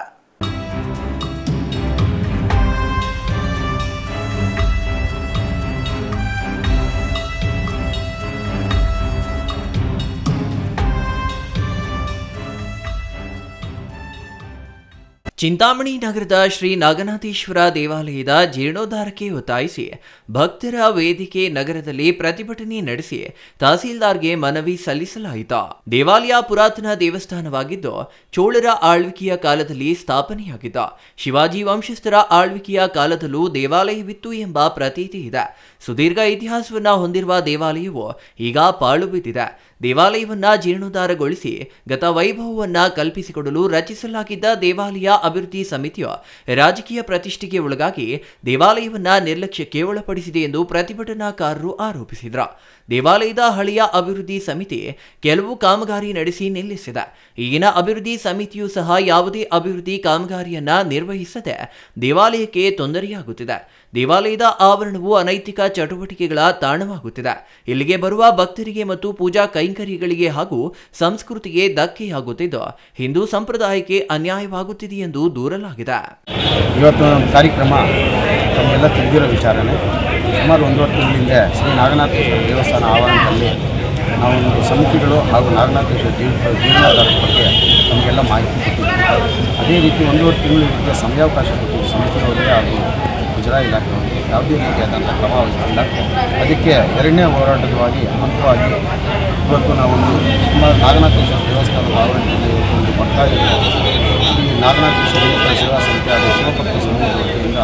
ಚಿಂತಾಮಣಿ ನಗರದ ಶ್ರೀ ನಾಗನಾಥೇಶ್ವರ ದೇವಾಲಯದ ಜೀರ್ಣೋದ್ಧಾರಕ್ಕೆ ಒತ್ತಾಯಿಸಿ ಭಕ್ತರ ವೇದಿಕೆ ನಗರದಲ್ಲಿ ಪ್ರತಿಭಟನೆ ನಡೆಸಿ ತಹಸೀಲ್ದಾರ್ಗೆ ಮನವಿ ಸಲ್ಲಿಸಲಾಯಿತು. ದೇವಾಲಯ ಪುರಾತನ ದೇವಸ್ಥಾನವಾಗಿದ್ದು ಚೋಳರ ಆಳ್ವಿಕೆಯ ಕಾಲದಲ್ಲಿ ಸ್ಥಾಪನೆಯಾಗಿದ್ದ ಶಿವಾಜಿ ವಂಶಸ್ಥರ ಆಳ್ವಿಕೆಯ ಕಾಲದಲ್ಲೂ ದೇವಾಲಯವಿತ್ತು ಎಂಬ ಪ್ರತೀತಿ ಇದೆ. ಸುದೀರ್ಘ ಇತಿಹಾಸವನ್ನ ಹೊಂದಿರುವ ದೇವಾಲಯವು ಈಗ ಪಾಳು ಬಿದ್ದಿದೆ. ದೇವಾಲಯವನ್ನ ಜೀರ್ಣೋದ್ಧಾರಗೊಳಿಸಿ ಗತ ವೈಭವವನ್ನ ಕಲ್ಪಿಸಿಕೊಡಲು ರಚಿಸಲಾಗಿದ್ದ ದೇವಾಲಯ ಅಭಿವೃದ್ಧಿ ಸಮಿತಿಯು ರಾಜಕೀಯ ಪ್ರತಿಷ್ಠೆಗೆ ಒಳಗಾಗಿ ದೇವಾಲಯವನ್ನ ನಿರ್ಲಕ್ಷ್ಯಕ್ಕೆ ಒಳಪಡಿಸಿದೆ ಎಂದು ಪ್ರತಿಭಟನಾಕಾರರು ಆರೋಪಿಸಿದರು. ದೇವಾಲಯದ ಹಳೆಯ ಅಭಿವೃದ್ಧಿ ಸಮಿತಿ ಕೆಲವು ಕಾಮಗಾರಿ ನಡೆಸಿ ನಿಲ್ಲಿಸಿದೆ. ಈಗಿನ ಅಭಿವೃದ್ಧಿ ಸಮಿತಿಯೂ ಸಹ ಯಾವುದೇ ಅಭಿವೃದ್ಧಿ ಕಾಮಗಾರಿಯನ್ನ ನಿರ್ವಹಿಸದೆ ದೇವಾಲಯಕ್ಕೆ ತೊಂದರೆಯಾಗುತ್ತಿದೆ. ದೇವಾಲಯದ ಆವರಣವು ಅನೈತಿಕ ಚಟುವಟಿಕೆಗಳ ತಾಣವಾಗುತ್ತಿದೆ. ಇಲ್ಲಿಗೆ ಬರುವ ಭಕ್ತರಿಗೆ ಮತ್ತು ಪೂಜಾ ಕೈಂಕರ್ಯಗಳಿಗೆ ಹಾಗೂ ಸಂಸ್ಕೃತಿಗೆ ಧಕ್ಕೆಯಾಗುತ್ತಿದ್ದು ಹಿಂದೂ ಸಂಪ್ರದಾಯಕ್ಕೆ ಅನ್ಯಾಯವಾಗುತ್ತಿದೆ ಎಂದು ದೂರಲಾಗಿದೆ. ಇವತ್ತು ಕಾರ್ಯಕ್ರಮ ತಮಗೆಲ್ಲ ತಿಳಿದಿರೋ ವಿಚಾರನೆ. ಸುಮಾರು 1.5 ತಿಂಗಳಿಂದ ಶ್ರೀ ನಾಗನಾಥೇಶ್ವರ ದೇವಸ್ಥಾನ ಆವರಣದಲ್ಲಿ ನಾವೊಂದು ಸಮಿತಿಗಳು ಹಾಗೂ ನಾಗನಾಥೇಶ್ವರ ಜೀರ್ಣೋದ್ಧಾರದ ಬಗ್ಗೆ ನಮಗೆಲ್ಲ ಮಾಹಿತಿ ಕೊಟ್ಟಿದ್ದೀವಿ. ಅದೇ ರೀತಿ 1.5 ತಿಂಗಳ ಸಮಯಾವಕಾಶ ಕೊಟ್ಟಿದ್ದು ಸಮಿತಿಯವರಿಗೆ ಹಾಗೂ ಗುಜರಾತ್ ಇಲಾಖೆಯವರಿಗೆ ಯಾವುದೇ ರೀತಿಯಾದಂಥ ಕ್ರಮ ವಹಿಸಿಲ್ಲ. ಅದಕ್ಕೆ 2ನೇ ಹೋರಾಟವಾಗಿ ಹಂತವಾಗಿ ಇವತ್ತು ನಾವೊಂದು ಸುಮಾರು ನಾಗನಾಥೇಶ್ವರ ದೇವಸ್ಥಾನದ ಆವರಣದಲ್ಲಿ ಒಂದು ಭಕ್ತಾದಿ ಈ ನಾಗನಾಥೇಶ್ವರ ಸೇವಾ ಸಮಿತಿ ಹಾಗೂ ಶಿವಭಕ್ತ ಸಮೂಹದ ವತಿಯಿಂದ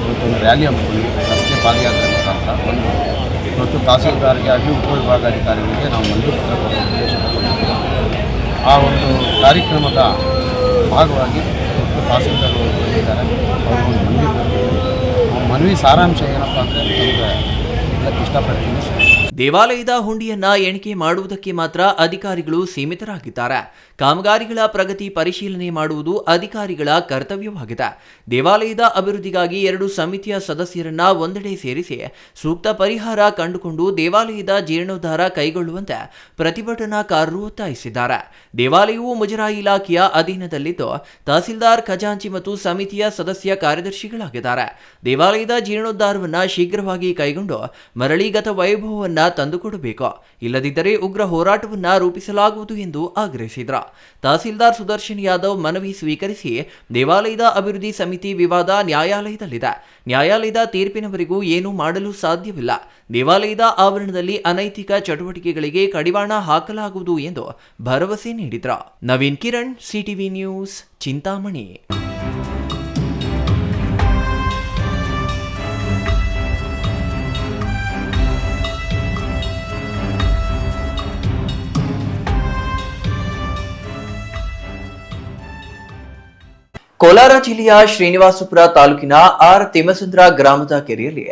ಇವತ್ತೊಂದು ರ್ಯಾಲಿ ಹಮ್ಮಿಕೊಂಡಿದ್ವಿ. ರಸ್ತೆ ಪಾದಯಾತ್ರೆ ಮುಖಾಂತರ ಒಂದು ಇವತ್ತು ತಹಸೀಲ್ದಾರ್ಗೆ ಆಗಲಿ ಉಪವಿಭಾಗಾಧಿಕಾರಿಗಳಿಗೆ ನಾವು ಮನವಿ ಪತ್ರ ಕೊಡುವ ಉದ್ದೇಶ ತಗೊಂಡಿದ್ದೀವಿ. ಆ ಒಂದು ಕಾರ್ಯಕ್ರಮದ ಭಾಗವಾಗಿ ಇವತ್ತು ತಹಸೀಲ್ದಾರ್ಗಳು ಬಂದಿದ್ದಾರೆ. ಅವ್ರಿಗೊಂದು ಮನವಿ ಕೊಟ್ಟಿದ್ದೀವಿ. ಮನವಿ ಸಾರಾಂಶ ಏನಪ್ಪ ಅಂದರೆ ನಮಗೆ ಇಷ್ಟಪಡ್ತೀನಿ. ದೇವಾಲಯದ ಹುಂಡಿಯನ್ನ ಎಣಿಕೆ ಮಾಡುವುದಕ್ಕೆ ಮಾತ್ರ ಅಧಿಕಾರಿಗಳು ಸೀಮಿತರಾಗಿದ್ದಾರೆ. ಕಾಮಗಾರಿಗಳ ಪ್ರಗತಿ ಪರಿಶೀಲನೆ ಮಾಡುವುದು ಅಧಿಕಾರಿಗಳ ಕರ್ತವ್ಯವಾಗಿದೆ. ದೇವಾಲಯದ ಅಭಿವೃದ್ಧಿಗಾಗಿ 2 ಸಮಿತಿಯ ಸದಸ್ಯರನ್ನ ಒಂದೆಡೆ ಸೇರಿಸಿ ಸೂಕ್ತ ಪರಿಹಾರ ಕಂಡುಕೊಂಡು ದೇವಾಲಯದ ಜೀರ್ಣೋದ್ಧಾರ ಕೈಗೊಳ್ಳುವಂತೆ ಪ್ರತಿಭಟನಾಕಾರರು ಒತ್ತಾಯಿಸಿದ್ದಾರೆ. ದೇವಾಲಯವು ಮುಜರಾಯಿ ಇಲಾಖೆಯ ಅಧೀನದಲ್ಲಿದ್ದು ತಹಸೀಲ್ದಾರ್, ಖಜಾಂಚಿ ಮತ್ತು ಸಮಿತಿಯ ಸದಸ್ಯ ಕಾರ್ಯದರ್ಶಿಗಳಾಗಿದ್ದಾರೆ. ದೇವಾಲಯದ ಜೀರ್ಣೋದ್ಧಾರವನ್ನ ಶೀಘ್ರವಾಗಿ ಕೈಗೊಂಡು ಮರಳಿ ಗತ ವೈಭವವನ್ನ ತಂದುಕೊಡಬೇಕು. ಇಲ್ಲದಿದ್ದರೆ ಉಗ್ರ ಹೋರಾಟವನ್ನ ರೂಪಿಸಲಾಗುವುದು ಎಂದು ಆಗ್ರಹಿಸಿದರು. ತಹಸೀಲ್ದಾರ್ ಸುದರ್ಶನ್ ಯಾದವ್ ಮನವಿ ಸ್ವೀಕರಿಸಿ ದೇವಾಲಯದ ಅಭಿವೃದ್ಧಿ ಸಮಿತಿ ವಿವಾದ ನ್ಯಾಯಾಲಯದಲ್ಲಿದೆ. ನ್ಯಾಯಾಲಯದ ತೀರ್ಪಿನವರೆಗೂ ಏನೂ ಮಾಡಲು ಸಾಧ್ಯವಿಲ್ಲ. ದೇವಾಲಯದ ಆವರಣದಲ್ಲಿ ಅನೈತಿಕ ಚಟುವಟಿಕೆಗಳಿಗೆ ಕಡಿವಾಣ ಹಾಕಲಾಗುವುದು ಎಂದು ಭರವಸೆ ನೀಡಿದರು. Naveen Kiran, CTV news, Chintamani. ಕೋಲಾರ ಜಿಲ್ಲೆಯ ಶ್ರೀನಿವಾಸಪುರ ತಾಲೂಕಿನ ಆರ್ ತಿಮ್ಮಸಂದ್ರ ಗ್ರಾಮದ ಕೆರೆಯಲ್ಲಿ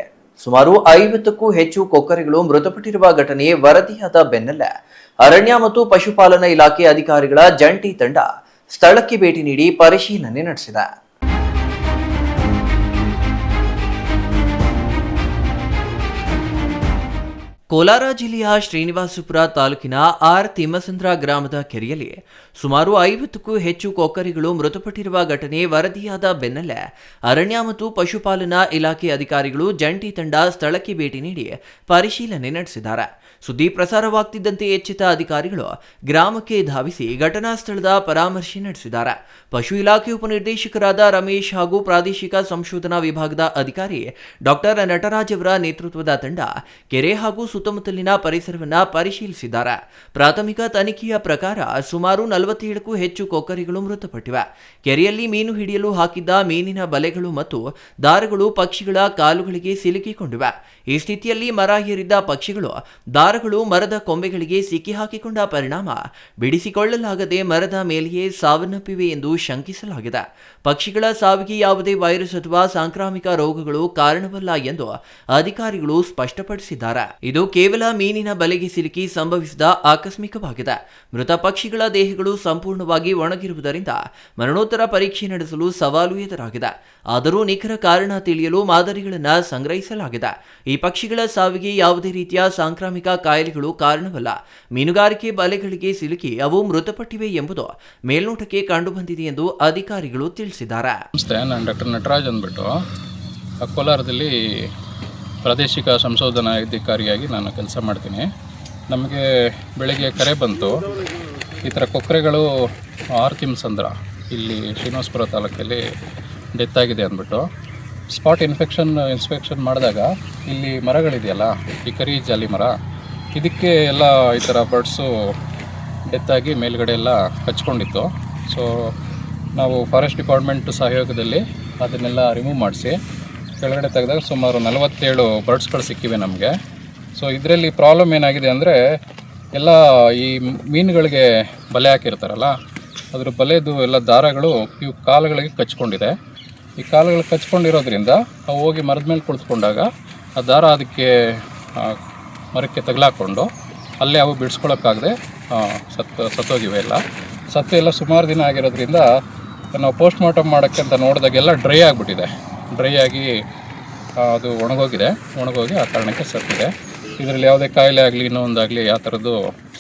ಸುಮಾರು 50ಕ್ಕೂ ಹೆಚ್ಚು ಕೊಕ್ಕರೆಗಳು ಮೃತಪಟ್ಟಿರುವ ಘಟನೆ ವರದಿಯಾದ ಬೆನ್ನಲ್ಲೇ ಅರಣ್ಯ ಮತ್ತು ಪಶುಪಾಲನಾ ಇಲಾಖೆ ಅಧಿಕಾರಿಗಳ ಜಂಟಿ ತಂಡ ಸ್ಥಳಕ್ಕೆ ಭೇಟಿ ನೀಡಿ ಪರಿಶೀಲನೆ ನಡೆಸಿದೆ. ಕೋಲಾರ ಜಿಲ್ಲೆಯ ಶ್ರೀನಿವಾಸಪುರ ತಾಲೂಕಿನ ಆರ್ ತಿಮ್ಮಸಂದ್ರ ಗ್ರಾಮದ ಕೆರೆಯಲ್ಲಿ ಸುಮಾರು 50ಕ್ಕೂ ಹೆಚ್ಚು ಕೊಕ್ಕರೆಗಳು ಮೃತಪಟ್ಟಿರುವ ಘಟನೆ ವರದಿಯಾದ ಬೆನ್ನಲ್ಲೇ ಅರಣ್ಯ ಮತ್ತು ಪಶುಪಾಲನಾ ಇಲಾಖೆ ಅಧಿಕಾರಿಗಳು ಜಂಟಿ ತಂಡ ಸ್ಥಳಕ್ಕೆ ಭೇಟಿ ನೀಡಿ ಪರಿಶೀಲನೆ ನಡೆಸಿದ್ದಾರೆ. ಸುದ್ದಿ ಪ್ರಸಾರವಾಗ್ತಿದ್ದಂತೆ ಎಚ್ಚೆತ್ತ ಅಧಿಕಾರಿಗಳು ಗ್ರಾಮಕ್ಕೆ ಧಾವಿಸಿ ಘಟನಾ ಸ್ಥಳದ ಪರಾಮರ್ಶೆ ನಡೆಸಿದ್ದಾರೆ. ಪಶು ಇಲಾಖೆ ಉಪನಿರ್ದೇಶಕರಾದ ರಮೇಶ್ ಹಾಗೂ ಪ್ರಾದೇಶಿಕ ಸಂಶೋಧನಾ ವಿಭಾಗದ ಅಧಿಕಾರಿ ಡಾಕ್ಟರ್ ನಟರಾಜ್ ಅವರ ನೇತೃತ್ವದ ತಂಡ ಕೆರೆ ಹಾಗೂ ಸುತ್ತಮುತ್ತಲಿನ ಪರಿಸರವನ್ನು ಪರಿಶೀಲಿಸಿದ್ದಾರೆ. ಪ್ರಾಥಮಿಕ ತನಿಖೆಯ ಪ್ರಕಾರ ಸುಮಾರು 47ಕ್ಕೂ ಹೆಚ್ಚು ಕೊಕ್ಕರೆಗಳು ಮೃತಪಟ್ಟಿವೆ. ಕೆರೆಯಲ್ಲಿ ಮೀನು ಹಿಡಿಯಲು ಹಾಕಿದ್ದ ಮೀನಿನ ಬಲೆಗಳು ಮತ್ತು ದಾರಗಳು ಪಕ್ಷಿಗಳ ಕಾಲುಗಳಿಗೆ ಸಿಲುಕಿಕೊಂಡಿವೆ. ಈ ಸ್ಥಿತಿಯಲ್ಲಿ ಮರ ಏರಿದ್ದ ಪಕ್ಷಿಗಳು ದಾರಗಳು ಮರದ ಕೊಂಬೆಗಳಿಗೆ ಸಿಕ್ಕಿ ಹಾಕಿಕೊಂಡ ಪರಿಣಾಮ ಬಿಡಿಸಿಕೊಳ್ಳಲಾಗದೆ ಮರದ ಮೇಲೆಯೇ ಸಾವನ್ನಪ್ಪಿವೆ ಎಂದು ಶಂಕಿಸಲಾಗಿದೆ. ಪಕ್ಷಿಗಳ ಸಾವಿಗೆ ಯಾವುದೇ ವೈರಸ್ ಅಥವಾ ಸಾಂಕ್ರಾಮಿಕ ರೋಗಗಳು ಕಾರಣವಲ್ಲ ಎಂದು ಅಧಿಕಾರಿಗಳು ಸ್ಪಷ್ಟಪಡಿಸಿದ್ದಾರೆ. ಇದು ಕೇವಲ ಮೀನಿನ ಬಲೆಗೆ ಸಿಲುಕಿ ಸಂಭವಿಸಿದ ಆಕಸ್ಮಿಕವಾಗಿದೆ. ಮೃತ ಪಕ್ಷಿಗಳ ದೇಹಗಳು ಸಂಪೂರ್ಣವಾಗಿ ಒಣಗಿರುವುದರಿಂದ ಮರಣೋತ್ತರ ಪರೀಕ್ಷೆ ನಡೆಸಲು ಸವಾಲು ಎದುರಾಗಿದೆ. ಆದರೂ ನಿಖರ ಕಾರಣ ತಿಳಿಯಲು ಮಾದರಿಗಳನ್ನು ಸಂಗ್ರಹಿಸಲಾಗಿದೆ. ಈ ಪಕ್ಷಿಗಳ ಸಾವಿಗೆ ಯಾವುದೇ ರೀತಿಯ ಸಾಂಕ್ರಾಮಿಕ ಕಾಯಿಲೆಗಳು ಕಾರಣವಲ್ಲ. ಮೀನುಗಾರಿಕೆ ಬಲೆಗಳಿಗೆ ಸಿಲುಕಿ ಅವು ಮೃತಪಟ್ಟಿವೆ ಎಂಬುದು ಮೇಲ್ನೋಟಕ್ಕೆ ಕಂಡುಬಂದಿದೆ ಎಂದು ಅಧಿಕಾರಿಗಳು ತಿಳಿಸಿದ್ದಾರೆ. ನಾನು ಡಾಕ್ಟರ್ ನಟರಾಜ್ ಅಂದ್ಬಿಟ್ಟು ಕೋಲಾರದಲ್ಲಿ ಪ್ರಾದೇಶಿಕ ಸಂಶೋಧನಾ ಅಧಿಕಾರಿಯಾಗಿ ನಾನು ಕೆಲಸ ಮಾಡ್ತೀನಿ. ನಮಗೆ ಬೆಳಗ್ಗೆ ಕರೆ ಬಂತು, ಈ ಥರ ಕೊಕ್ಕರೆಗಳು ಆರ್ ತಿಮ್ಮಸಂದ್ರ ಇಲ್ಲಿ ಶ್ರೀನಿವಾಸಪುರ ತಾಲೂಕಲ್ಲಿ ಡೆತ್ ಆಗಿದೆ ಅಂದ್ಬಿಟ್ಟು ಸ್ಪಾಟ್ ಇನ್ಸ್ಪೆಕ್ಷನ್ ಮಾಡಿದಾಗ ಇಲ್ಲಿ ಮರಗಳಿದೆಯಲ್ಲ, ಈ ಕರಿ ಜಾಲಿ ಮರ, ಇದಕ್ಕೆ ಎಲ್ಲ ಈ ಥರ ಬರ್ಡ್ಸು ಡೆತ್ತಾಗಿ ಮೇಲ್ಗಡೆ ಎಲ್ಲ ಕಚ್ಕೊಂಡಿತ್ತು. ಸೊ ನಾವು ಫಾರೆಸ್ಟ್ ಡಿಪಾರ್ಟ್ಮೆಂಟ್ ಸಹಯೋಗದಲ್ಲಿ ಅದನ್ನೆಲ್ಲ ರಿಮೂವ್ ಮಾಡಿಸಿ ಕೆಳಗಡೆ ತೆಗೆದಾಗ ಸುಮಾರು 47 ಬರ್ಡ್ಸ್ಗಳು ಸಿಕ್ಕಿವೆ ನಮಗೆ. ಸೊ ಇದರಲ್ಲಿ ಪ್ರಾಬ್ಲಮ್ ಏನಾಗಿದೆ ಅಂದರೆ ಎಲ್ಲ ಈ ಮೀನುಗಳಿಗೆ ಬಲೆ ಹಾಕಿರ್ತಾರಲ್ಲ, ಅದ್ರ ಬಲೆದು ಎಲ್ಲ ದಾರಗಳು ಇವು ಕಾಲುಗಳಿಗೆ ಕಚ್ಕೊಂಡಿದೆ. ಈ ಕಾಲುಗಳು ಕಚ್ಕೊಂಡಿರೋದ್ರಿಂದ ಅವು ಹೋಗಿ ಮರದ ಮೇಲೆ ಕುಳಿತುಕೊಂಡಾಗ ಆ ದಾರ ಅದಕ್ಕೆ ಮರಕ್ಕೆ ತಗಲಾಕೊಂಡು ಅಲ್ಲೇ ಅವು ಬಿಡಿಸ್ಕೊಳ್ಳೋಕ್ಕಾಗದೆ ಸತ್ತೋಗಿವೆ. ಎಲ್ಲ ಸುಮಾರು ದಿನ ಆಗಿರೋದ್ರಿಂದ ನಾವು ಪೋಸ್ಟ್ ಮಾರ್ಟಮ್ ಮಾಡೋಕ್ಕೆ ಅಂತ ನೋಡಿದಾಗೆಲ್ಲ ಡ್ರೈ ಆಗಿಬಿಟ್ಟಿದೆ. ಡ್ರೈ ಆಗಿ ಅದು ಒಣಗೋಗಿ ಆ ಕಾರಣಕ್ಕೆ ಸತ್ತಿದೆ. ಇದರಲ್ಲಿ ಯಾವುದೇ ಕಾಯಿಲೆ ಆಗಲಿ ಇನ್ನೊಂದಾಗಲಿ ಯಾವ ಥರದ್ದು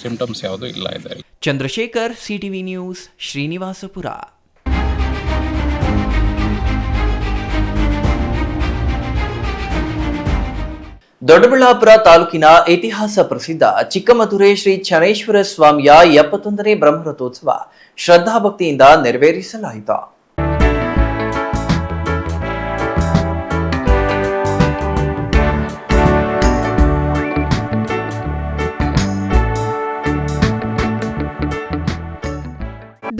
ಸಿಂಪ್ಟಮ್ಸ್ ಯಾವುದೂ ಇಲ್ಲ ಇದೆ. Chandrashekar, CTV news, Srinivaspur. ದೊಡ್ಡಬಳ್ಳಾಪುರ ತಾಲೂಕಿನ ಇತಿಹಾಸ ಪ್ರಸಿದ್ಧ ಚಿಕ್ಕಮದುರೆ ಶ್ರೀ ಚನೇಶ್ವರ ಸ್ವಾಮಿಯ 71ನೇ ಬ್ರಹ್ಮರಥೋತ್ಸವ ಶ್ರದ್ಧಾಭಕ್ತಿಯಿಂದ ನೆರವೇರಿಸಲಾಯಿತು.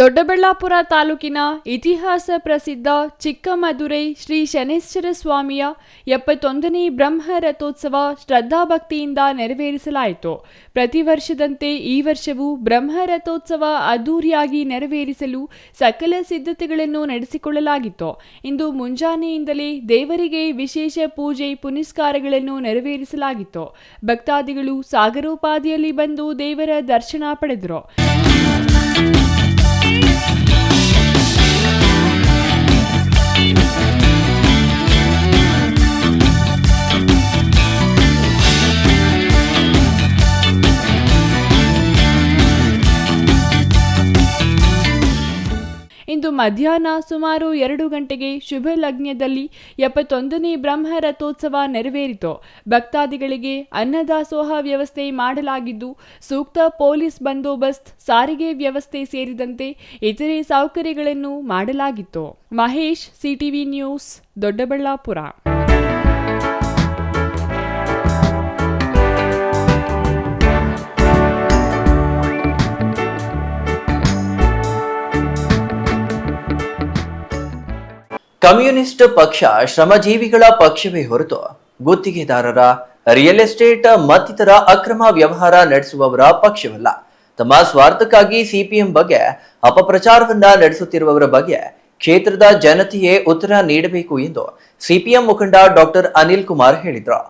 ದೊಡ್ಡಬಳ್ಳಾಪುರ ತಾಲೂಕಿನ ಇತಿಹಾಸ ಪ್ರಸಿದ್ಧ ಚಿಕ್ಕಮದುರೈ ಶ್ರೀ ಶನೇಶ್ವರ ಸ್ವಾಮಿಯ 71ನೇ ಬ್ರಹ್ಮರಥೋತ್ಸವ ಶ್ರದ್ಧಾಭಕ್ತಿಯಿಂದ ನೆರವೇರಿಸಲಾಯಿತು. ಪ್ರತಿ ವರ್ಷದಂತೆ ಈ ವರ್ಷವೂ ಬ್ರಹ್ಮರಥೋತ್ಸವ ಅದ್ದೂರಿಯಾಗಿ ನೆರವೇರಿಸಲು ಸಕಲ ಸಿದ್ಧತೆಗಳನ್ನು ನಡೆಸಿಕೊಳ್ಳಲಾಗಿತ್ತು. ಇಂದು ಮುಂಜಾನೆಯಿಂದಲೇ ದೇವರಿಗೆ ವಿಶೇಷ ಪೂಜೆ ಪುನಸ್ಕಾರಗಳನ್ನು ನೆರವೇರಿಸಲಾಗಿತ್ತು. ಭಕ್ತಾದಿಗಳು ಸಾಗರೋಪಾದಿಯಲ್ಲಿ ಬಂದು ದೇವರ ದರ್ಶನ ಪಡೆದರು. ಇಂದು ಮಧ್ಯಾಹ್ನ ಸುಮಾರು 2 ಗಂಟೆಗೆ ಶುಭ ಲಗ್ನದಲ್ಲಿ 71ನೇ ಬ್ರಹ್ಮರಥೋತ್ಸವ ನೆರವೇರಿತು. ಭಕ್ತಾದಿಗಳಿಗೆ ಅನ್ನದಾಸೋಹ ವ್ಯವಸ್ಥೆ ಮಾಡಲಾಗಿದ್ದು, ಸೂಕ್ತ ಪೊಲೀಸ್ ಬಂದೋಬಸ್ತ್, ಸಾರಿಗೆ ವ್ಯವಸ್ಥೆ ಸೇರಿದಂತೆ ಇತರೆ ಸೌಕರ್ಯಗಳನ್ನು ಮಾಡಲಾಗಿತ್ತು. Mahesh, CTV news, Doddaballapura. Communist ಪಕ್ಷ ಶ್ರಮಜೀವಿಗಳ ಪಕ್ಷವೇ ಹೊರತು ಗುತ್ತಿಗೆದಾರರ, ರಿಯಲ್ ಎಸ್ಟೇಟ್ ಮತ್ತಿತರ ಅಕ್ರಮ ವ್ಯವಹಾರ ನಡೆಸುವವರ ಪಕ್ಷವಲ್ಲ. ತಮ್ಮ ಸ್ವಾರ್ಥಕ್ಕಾಗಿ ಸಿಪಿಎಂ ಬಗ್ಗೆ ಅಪಪ್ರಚಾರವನ್ನ ನಡೆಸುತ್ತಿರುವವರ ಬಗ್ಗೆ ಕ್ಷೇತ್ರದ ಜನತೆಯೇ ಉತ್ತರ ನೀಡಬೇಕು ಎಂದು ಸಿಪಿಎಂ ಮುಖಂಡ ಡಾಕ್ಟರ್ ಅನಿಲ್ ಕುಮಾರ್ ಹೇಳಿದರು.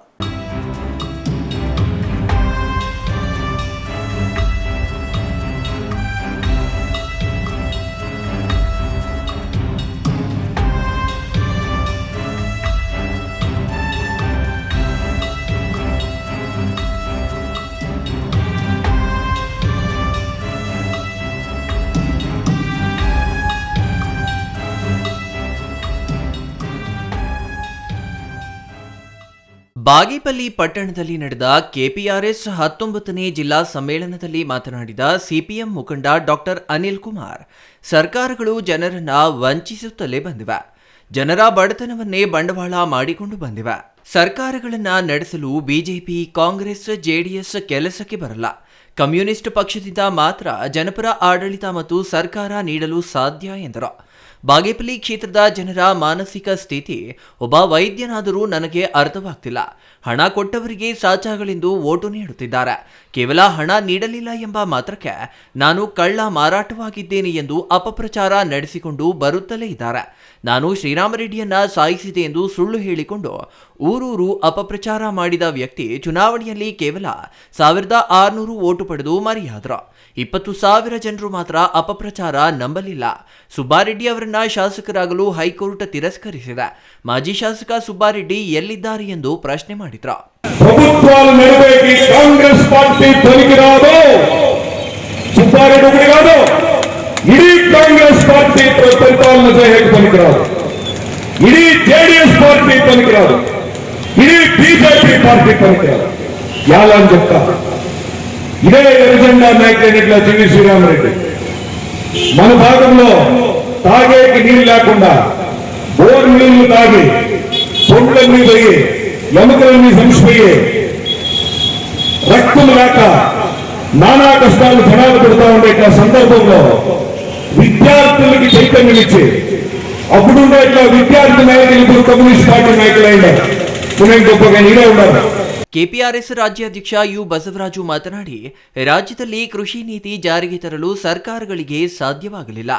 ಬಾಗೇಪಲ್ಲಿ ಪಟ್ಟಣದಲ್ಲಿ ನಡೆದ ಕೆಪಿಆರ್ಎಸ್ 19ನೇ ಜಿಲ್ಲಾ ಸಮ್ಮೇಳನದಲ್ಲಿ ಮಾತನಾಡಿದ ಸಿಪಿಎಂ ಮುಖಂಡ ಡಾಕ್ಟರ್ ಅನಿಲ್ ಕುಮಾರ್, ಸರ್ಕಾರಗಳು ಜನರನ್ನ ವಂಚಿಸುತ್ತಲೇ ಬಂದಿವೆ. ಜನರ ಬಡತನವನ್ನೇ ಬಂಡವಾಳ ಮಾಡಿಕೊಂಡು ಬಂದಿವೆ. ಸರ್ಕಾರಗಳನ್ನ ನಡೆಸಲು ಬಿಜೆಪಿ, ಕಾಂಗ್ರೆಸ್, ಜೆಡಿಎಸ್ ಕೆಲಸಕ್ಕೆ ಬರಲ್ಲ. ಕಮ್ಯುನಿಸ್ಟ್ ಪಕ್ಷದಿಂದ ಮಾತ್ರ ಜನಪರ ಆಡಳಿತ ಮತ್ತು ಸರ್ಕಾರ ನೀಡಲು ಸಾಧ್ಯ ಎಂದರು. ಬಾಗೇಪಲ್ಲಿ ಕ್ಷೇತ್ರದ ಜನರ ಮಾನಸಿಕ ಸ್ಥಿತಿ ಒಬ್ಬ ವೈದ್ಯನಾದರೂ ನನಗೆ ಅರ್ಥವಾಗ್ತಿಲ್ಲ. ಹಣ ಕೊಟ್ಟವರಿಗೆ ಸಾಚಾಗಲೆಂದು ಓಟು ನೀಡುತ್ತಿದ್ದಾರೆ. ಕೇವಲ ಹಣ ನೀಡಲಿಲ್ಲ ಎಂಬ ಮಾತ್ರಕ್ಕೆ ನಾನು ಕಳ್ಳ ಮಾರಾಟವಾಗಿದ್ದೇನೆ ಎಂದು ಅಪಪ್ರಚಾರ ನಡೆಸಿಕೊಂಡು ಬರುತ್ತಲೇ ಇದ್ದಾರೆ. ನಾನು ಶ್ರೀರಾಮರೆಡ್ಡಿಯನ್ನ ಸಾಯಿಸಿದೆ ಎಂದು ಸುಳ್ಳು ಹೇಳಿಕೊಂಡು ಊರೂರು ಅಪಪ್ರಚಾರ ಮಾಡಿದ ವ್ಯಕ್ತಿ ಚುನಾವಣೆಯಲ್ಲಿ ಕೇವಲ 1600 ಓಟು ಪಡೆದು ಮರೆಯಾದರು. 20,000 ಜನರು ಮಾತ್ರ ಅಪಪ್ರಚಾರ ನಂಬಲಿಲ್ಲ. ಸುಬ್ಬಾರೆಡ್ಡಿ ಅವರನ್ನ ಶಾಸಕರಾಗಲು ಹೈಕೋರ್ಟ್ ತಿರಸ್ಕರಿಸಿದೆ. ಮಾಜಿ ಶಾಸಕ ಸುಬ್ಬಾರೆಡ್ಡಿ ಎಲ್ಲಿದ್ದಾರೆ ಎಂದು ಪ್ರಶ್ನೆ ಮಾಡಿದ್ರು. ప్రభుత్వాలు నడిపేకి కాంగ్రెస్ పార్టీ పనికిరాదు, సుబ్బారెడ్డి కాదు, ఇడీ కాంగ్రెస్ పార్టీ పరిపాలన చేయడానికి పనికిరాదు, ఇడీ జేడీఎస్ పార్టీ పనికిరాదు, ఇడీ బీజేపీ పార్టీ పనికిరాదు. ఎలా అని చెప్తా, ఇదే ఎజెండా నాయకులైన జీవి శ్రీరామరెడ్డి మన భాగంలో తాగేకి నీళ్ళు లేకుండా బోర్ నీళ్లు తాగి పొండ్లన్నీ పోయి ఎముకలన్నీ సంచిపోయి రక్తం లేక నానా కష్టాలు జనాలు పెడతా ఉండే సందర్భంలో విద్యార్థులకి చైతన్యం ఇచ్చి అప్పుడుండే ఇట్లా విద్యార్థి నాయకులు ఇప్పుడు కమ్యూనిస్ట్ పార్టీ నాయకులైనారు. పుణ్యం గొప్పగా నీరే ఉన్నారు. ಕೆಪಿಆರ್ಎಸ್ ರಾಜ್ಯಾಧ್ಯಕ್ಷ ಯು ಬಸವರಾಜು ಮಾತನಾಡಿ, ರಾಜ್ಯದಲ್ಲಿ ಕೃಷಿ ನೀತಿ ಜಾರಿಗೆ ತರಲು ಸರ್ಕಾರಗಳಿಗೆ ಸಾಧ್ಯವಾಗಲಿಲ್ಲ.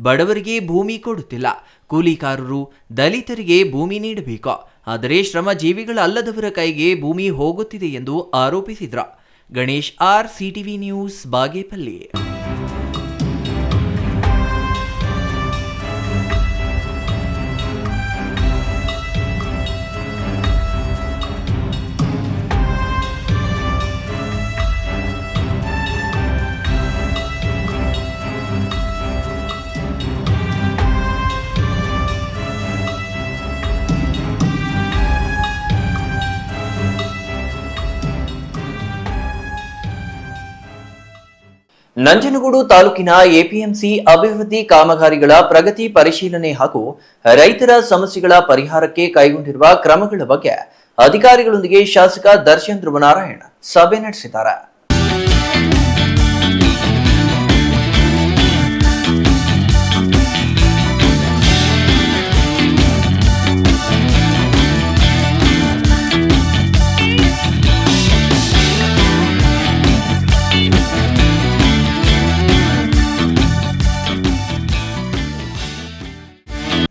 ಬಡವರಿಗೆ ಭೂಮಿ ಕೊಡುತ್ತಿಲ್ಲ. ಕೂಲಿಕಾರರು, ದಲಿತರಿಗೆ ಭೂಮಿ ನೀಡಬೇಕು. ಆದರೆ ಶ್ರಮಜೀವಿಗಳಲ್ಲದವರ ಕೈಗೆ ಭೂಮಿ ಹೋಗುತ್ತಿದೆ ಎಂದು ಆರೋಪಿಸಿದ್ರು. Ganesh R, CTV news, Bagepalli. Nanjangud ತಾಲೂಕಿನ ಎಪಿಎಂಸಿ ಅಭಿವೃದ್ಧಿ ಕಾಮಗಾರಿಗಳ ಪ್ರಗತಿ ಪರಿಶೀಲನೆ ಹಾಗೂ ರೈತರ ಸಮಸ್ಯೆಗಳ ಪರಿಹಾರಕ್ಕೆ ಕೈಗೊಂಡಿರುವ ಕ್ರಮಗಳ ಬಗ್ಗೆ ಅಧಿಕಾರಿಗಳೊಂದಿಗೆ ಶಾಸಕ ದರ್ಶನ್ ಧ್ರುವನಾರಾಯಣ್ ಸಭೆ ನಡೆಸಿದ್ದಾರೆ.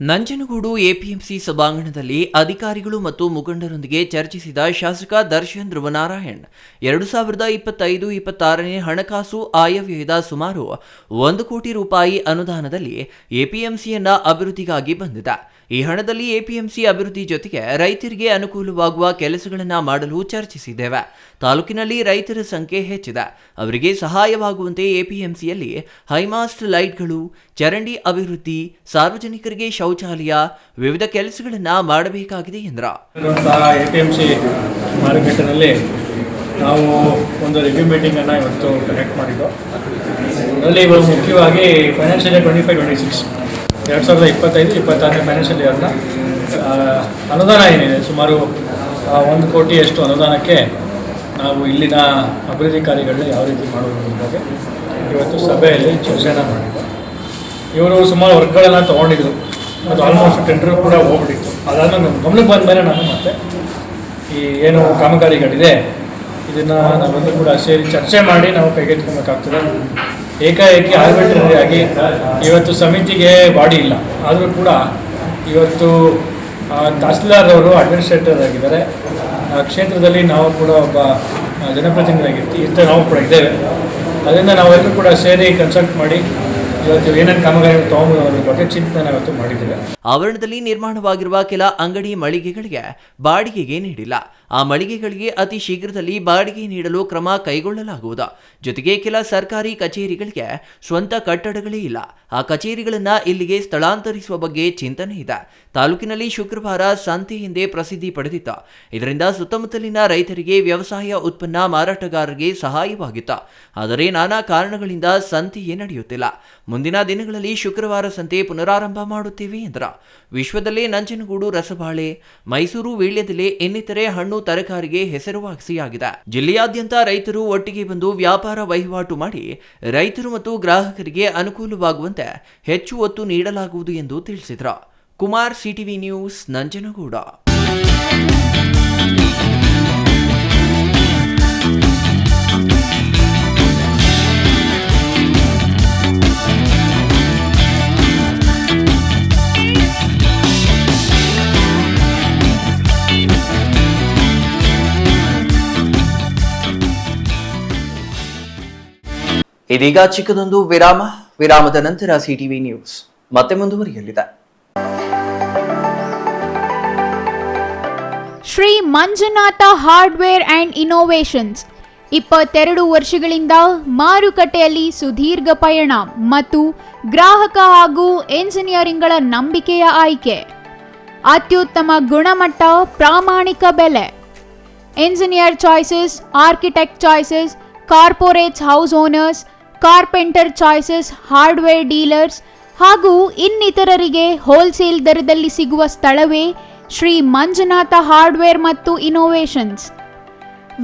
ನಂಜನಗೂಡು ಎಪಿಎಂಸಿ ಸಭಾಂಗಣದಲ್ಲಿ ಅಧಿಕಾರಿಗಳು ಮತ್ತು ಮುಖಂಡರೊಂದಿಗೆ ಚರ್ಚಿಸಿದ ಶಾಸಕ ದರ್ಶನ್ ಧ್ರುವನಾರಾಯಣ್ 2025-26ನೇ ಹಣಕಾಸು ಆಯವ್ಯಯದ ಸುಮಾರು 1 ಕೋಟಿ ರೂಪಾಯಿ ಅನುದಾನದಲ್ಲಿ ಎಪಿಎಂಸಿಯನ್ನ ಅಭಿವೃದ್ಧಿಗಾಗಿ ಬಂದಿದೆ. ಈ ಹಣದಲ್ಲಿ ಎಪಿಎಂಸಿ ಅಭಿವೃದ್ಧಿ ಜೊತೆಗೆ ರೈತರಿಗೆ ಅನುಕೂಲವಾಗುವ ಕೆಲಸಗಳನ್ನು ಮಾಡಲು ಚರ್ಚಿಸಿದ್ದೇವೆ. ತಾಲೂಕಿನಲ್ಲಿ ರೈತರ ಸಂಖ್ಯೆ ಹೆಚ್ಚಿದೆ. ಅವರಿಗೆ ಸಹಾಯವಾಗುವಂತೆ ಎಪಿಎಂಸಿಯಲ್ಲಿ ಹೈಮಾಸ್ಟ್ ಲೈಟ್ಗಳು, ಚರಂಡಿ ಅಭಿವೃದ್ಧಿ, ಸಾರ್ವಜನಿಕರಿಗೆ ಶೌಚಾಲಯ, ವಿವಿಧ ಕೆಲಸಗಳನ್ನು ಮಾಡಬೇಕಾಗಿದೆ ಎಂದರು. ಎಪಿಎಂಸಿ ಮಾರುಕಟ್ಟೆಯಲ್ಲಿ ನಾವು ಒಂದು ರಿವ್ಯೂ ಮೀಟಿಂಗನ್ನು ಇವತ್ತು ಕನೆಕ್ಟ್ ಮಾಡಿದ್ದು. ಅದರಲ್ಲಿ ಇವಾಗ ಮುಖ್ಯವಾಗಿ ಫೈನಾನ್ಷಿಯಲ್ ಇಯರ್ 25-26 2025-26ನೇ ಫೈನಾನ್ಷಿಯಲ್ ಇಯರ್ನ ಅನುದಾನ ಏನಿದೆ ಸುಮಾರು 1 ಕೋಟಿಯಷ್ಟು ಅನುದಾನಕ್ಕೆ ನಾವು ಇಲ್ಲಿನ ಅಭಿವೃದ್ಧಿ ಕಾರ್ಯಗಳನ್ನ ಯಾವ ರೀತಿ ಮಾಡೋದ್ರ ಬಗ್ಗೆ ಇವತ್ತು ಸಭೆಯಲ್ಲಿ ಚರ್ಚೆನ ಮಾಡಿದ್ದು. ಇವರು ಸುಮಾರು ವರ್ಕ್ಗಳನ್ನು ತೊಗೊಂಡಿದ್ರು. ಅದು ಆಲ್ಮೋಸ್ಟ್ ಟೆಂಡರ್ ಕೂಡ ಹೋಗ್ಬಿಟ್ಟಿತ್ತು. ಅದಾದ್ಮೇಲೆ ನಮ್ಮ ಗಮನಕ್ಕೆ ಬಂದ ಮೇಲೆ ನಾನು ಮತ್ತೆ ಈ ಏನು ಕಾಮಗಾರಿಗಳಿದೆ ಇದನ್ನು ನಾವೆಲ್ಲರೂ ಕೂಡ ಸೇರಿ ಚರ್ಚೆ ಮಾಡಿ ನಾವು ಕೈಗೆತ್ತಿಕೊಳ್ಬೇಕಾಗ್ತದೆ. ಏಕಾಏಕಿ ಆರ್ಬಿಟ್ರರಿ ಆಗಿ ಇವತ್ತು ಸಮಿತಿಗೆ ಬಾಡಿ ಇಲ್ಲ. ಆದರೂ ಕೂಡ ಇವತ್ತು ತಹಸೀಲ್ದಾರ್ ಅವರು ಅಡ್ಮಿನಿಸ್ಟ್ರೇಟರ್ ಆಗಿದ್ದಾರೆ. ಕ್ಷೇತ್ರದಲ್ಲಿ ನಾವು ಕೂಡ ಒಬ್ಬ ಜನಪ್ರತಿನಿಧಿಯಾಗಿರ್ತೀವಿ ನಾವು ಕೂಡ ಇದ್ದೇವೆ. ಅದರಿಂದ ನಾವೆಲ್ಲರೂ ಕೂಡ ಸೇರಿ ಕನ್ಸಲ್ಟ್ ಮಾಡಿ ಇವತ್ತು ಏನೇನು ಕಾಮಗಾರಿ ತಗೊಂಡು ಬಗ್ಗೆ ಚಿಂತನೆ ಇವತ್ತು ಮಾಡಿದ್ದೇವೆ. ಆವರಣದಲ್ಲಿ ನಿರ್ಮಾಣವಾಗಿರುವ ಕೆಲ ಅಂಗಡಿ ಮಳಿಗೆಗಳಿಗೆ ಬಾಡಿಗೆಗೆ ನೀಡಿಲ್ಲ. ಆ ಮಳಿಗೆಗಳಿಗೆ ಅತಿ ಶೀಘ್ರದಲ್ಲಿ ಬಾಡಿಗೆ ನೀಡಲು ಕ್ರಮ ಕೈಗೊಳ್ಳಲಾಗುವುದು. ಜೊತೆಗೆ ಕೆಲ ಸರ್ಕಾರಿ ಕಚೇರಿಗಳಿಗೆ ಸ್ವಂತ ಕಟ್ಟಡಗಳೇ ಇಲ್ಲ. ಆ ಕಚೇರಿಗಳನ್ನು ಇಲ್ಲಿಗೆ ಸ್ಥಳಾಂತರಿಸುವ ಬಗ್ಗೆ ಚಿಂತನೆ ಇದೆ. ತಾಲೂಕಿನಲ್ಲಿ ಶುಕ್ರವಾರ ಸಂತೆ ಎಂದೇ ಪ್ರಸಿದ್ಧಿ ಪಡೆದಿತ್ತು. ಇದರಿಂದ ಸುತ್ತಮುತ್ತಲಿನ ರೈತರಿಗೆ, ವ್ಯವಸಾಯ ಉತ್ಪನ್ನ ಮಾರಾಟಗಾರರಿಗೆ ಸಹಾಯವಾಗಿತ್ತು. ಆದರೆ ನಾನಾ ಕಾರಣಗಳಿಂದ ಸಂತೆಯೇ ನಡೆಯುತ್ತಿಲ್ಲ. ಮುಂದಿನ ದಿನಗಳಲ್ಲಿ ಶುಕ್ರವಾರ ಸಂತೆ ಪುನರಾರಂಭ ಮಾಡುತ್ತೇವೆ ಎಂದರು. ವಿಶ್ವದಲ್ಲೇ ನಂಜನಗೂಡು ರಸಬಾಳೆ, ಮೈಸೂರು ವೀಳ್ಯದೆಲೆ ಇನ್ನಿತರೆ ಹಣ್ಣು ತರಕಾರಿಗೆ ಹೆಸರುವಾಸಿಯಾಗಿದೆ. ಜಿಲ್ಲೆಯಾದ್ಯಂತ ರೈತರು ಒಟ್ಟಿಗೆ ಬಂದು ವ್ಯಾಪಾರ ವಹಿವಾಟು ಮಾಡಿ ರೈತರು ಮತ್ತು ಗ್ರಾಹಕರಿಗೆ ಅನುಕೂಲವಾಗುವಂತೆ ಹೆಚ್ಚು ಒತ್ತು ನೀಡಲಾಗುವುದು ಎಂದು ತಿಳಿಸಿದರು. Kumar, CTV news, Nanjangud. ಇದೀಗ ಚಿಕ್ಕದೊಂದು ವಿರಾಮದ ನಂತರ ಸಿಟಿವಿ ನ್ಯೂಸ್ ಮತ್ತೆ ಮುಂದುವರಿಯಲಿದೆ. Shri Manjunatha hardware and innovations 22 ವರ್ಷಗಳಿಂದ ಮಾರುಕಟ್ಟೆಯಲ್ಲಿ ಸುದೀರ್ಘ ಪಯಣ ಮತ್ತು ಗ್ರಾಹಕ ಹಾಗೂ ಎಂಜಿನಿಯರಿಂಗ್ಗಳ ನಂಬಿಕೆಯ ಆಯ್ಕೆ. ಅತ್ಯುತ್ತಮ ಗುಣಮಟ್ಟ, ಪ್ರಾಮಾಣಿಕ ಬೆಲೆ. Engineer choices, architect choices, corporates, house owners, carpenter choices, hardware dealers ಹಾಗೂ ಇನ್ನಿತರರಿಗೆ ಹೋಲ್ಸೇಲ್ ದರದಲ್ಲಿ ಸಿಗುವ ಸ್ಥಳವೇ ಶ್ರೀ ಮಂಜುನಾಥ ಹಾರ್ಡ್ವೇರ್ ಮತ್ತು ಇನ್ನೋವೇಷನ್ಸ್.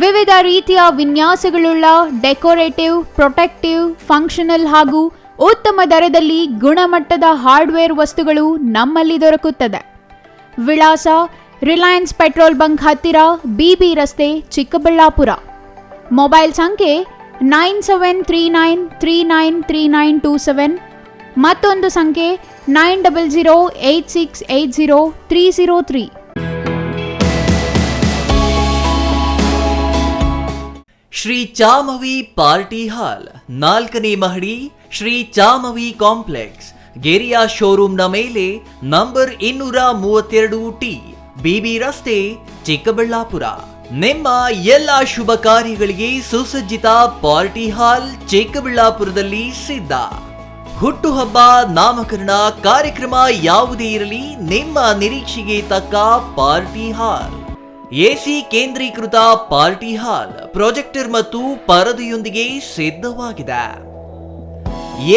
ವಿವಿಧ ರೀತಿಯ ವಿನ್ಯಾಸಗಳುಳ್ಳ ಡೆಕೋರೇಟಿವ್, ಪ್ರೊಟೆಕ್ಟಿವ್, ಫಂಕ್ಷನಲ್ ಹಾಗೂ ಉತ್ತಮ ದರದಲ್ಲಿ ಗುಣಮಟ್ಟದ ಹಾರ್ಡ್ವೇರ್ ವಸ್ತುಗಳು ನಮ್ಮಲ್ಲಿ ದೊರಕುತ್ತದೆ. ವಿಳಾಸ: ರಿಲಯನ್ಸ್ ಪೆಟ್ರೋಲ್ ಬಂಕ್ ಹತ್ತಿರ, ಬಿಬಿ ರಸ್ತೆ, ಚಿಕ್ಕಬಳ್ಳಾಪುರ. ಮೊಬೈಲ್ ಸಂಖ್ಯೆ 9739393927. ಮತ್ತೊಂದು ಸಂಖ್ಯೆ 9008680303. ಶ್ರೀ ಚಾಮವಿ ಪಾರ್ಟಿ ಹಾಲ್, 4ನೇ ಮಹಡಿ, ಶ್ರೀ ಚಾಮವಿ ಕಾಂಪ್ಲೆಕ್ಸ್, ಗೆರಿಯಾ ಶೋರೂಮ್ನ ಮೇಲೆ, ನಂಬರ್ 232T, ಬಿಬಿ ರಸ್ತೆ, ಚಿಕ್ಕಬಳ್ಳಾಪುರ. ನಿಮ್ಮ ಎಲ್ಲ ಶುಭ ಕಾರ್ಯಗಳಿಗೆ ಸುಸಜ್ಜಿತ ಪಾರ್ಟಿ ಹಾಲ್ ಚಿಕ್ಕಬಳ್ಳಾಪುರದಲ್ಲಿ ಸಿದ್ಧ. ಹುಟ್ಟುಹಬ್ಬ, ನಾಮಕರಣ, ಕಾರ್ಯಕ್ರಮ ಯಾವುದೇ ಇರಲಿ, ನಿಮ್ಮ ನಿರೀಕ್ಷೆಗೆ ತಕ್ಕ ಪಾರ್ಟಿ ಹಾಲ್. ಎಸಿ ಕೇಂದ್ರೀಕೃತ ಪಾರ್ಟಿ ಹಾಲ್, ಪ್ರೊಜೆಕ್ಟರ್ ಮತ್ತು ಪರದೆಯೊಂದಿಗೆ ಸಿದ್ಧವಾಗಿದೆ.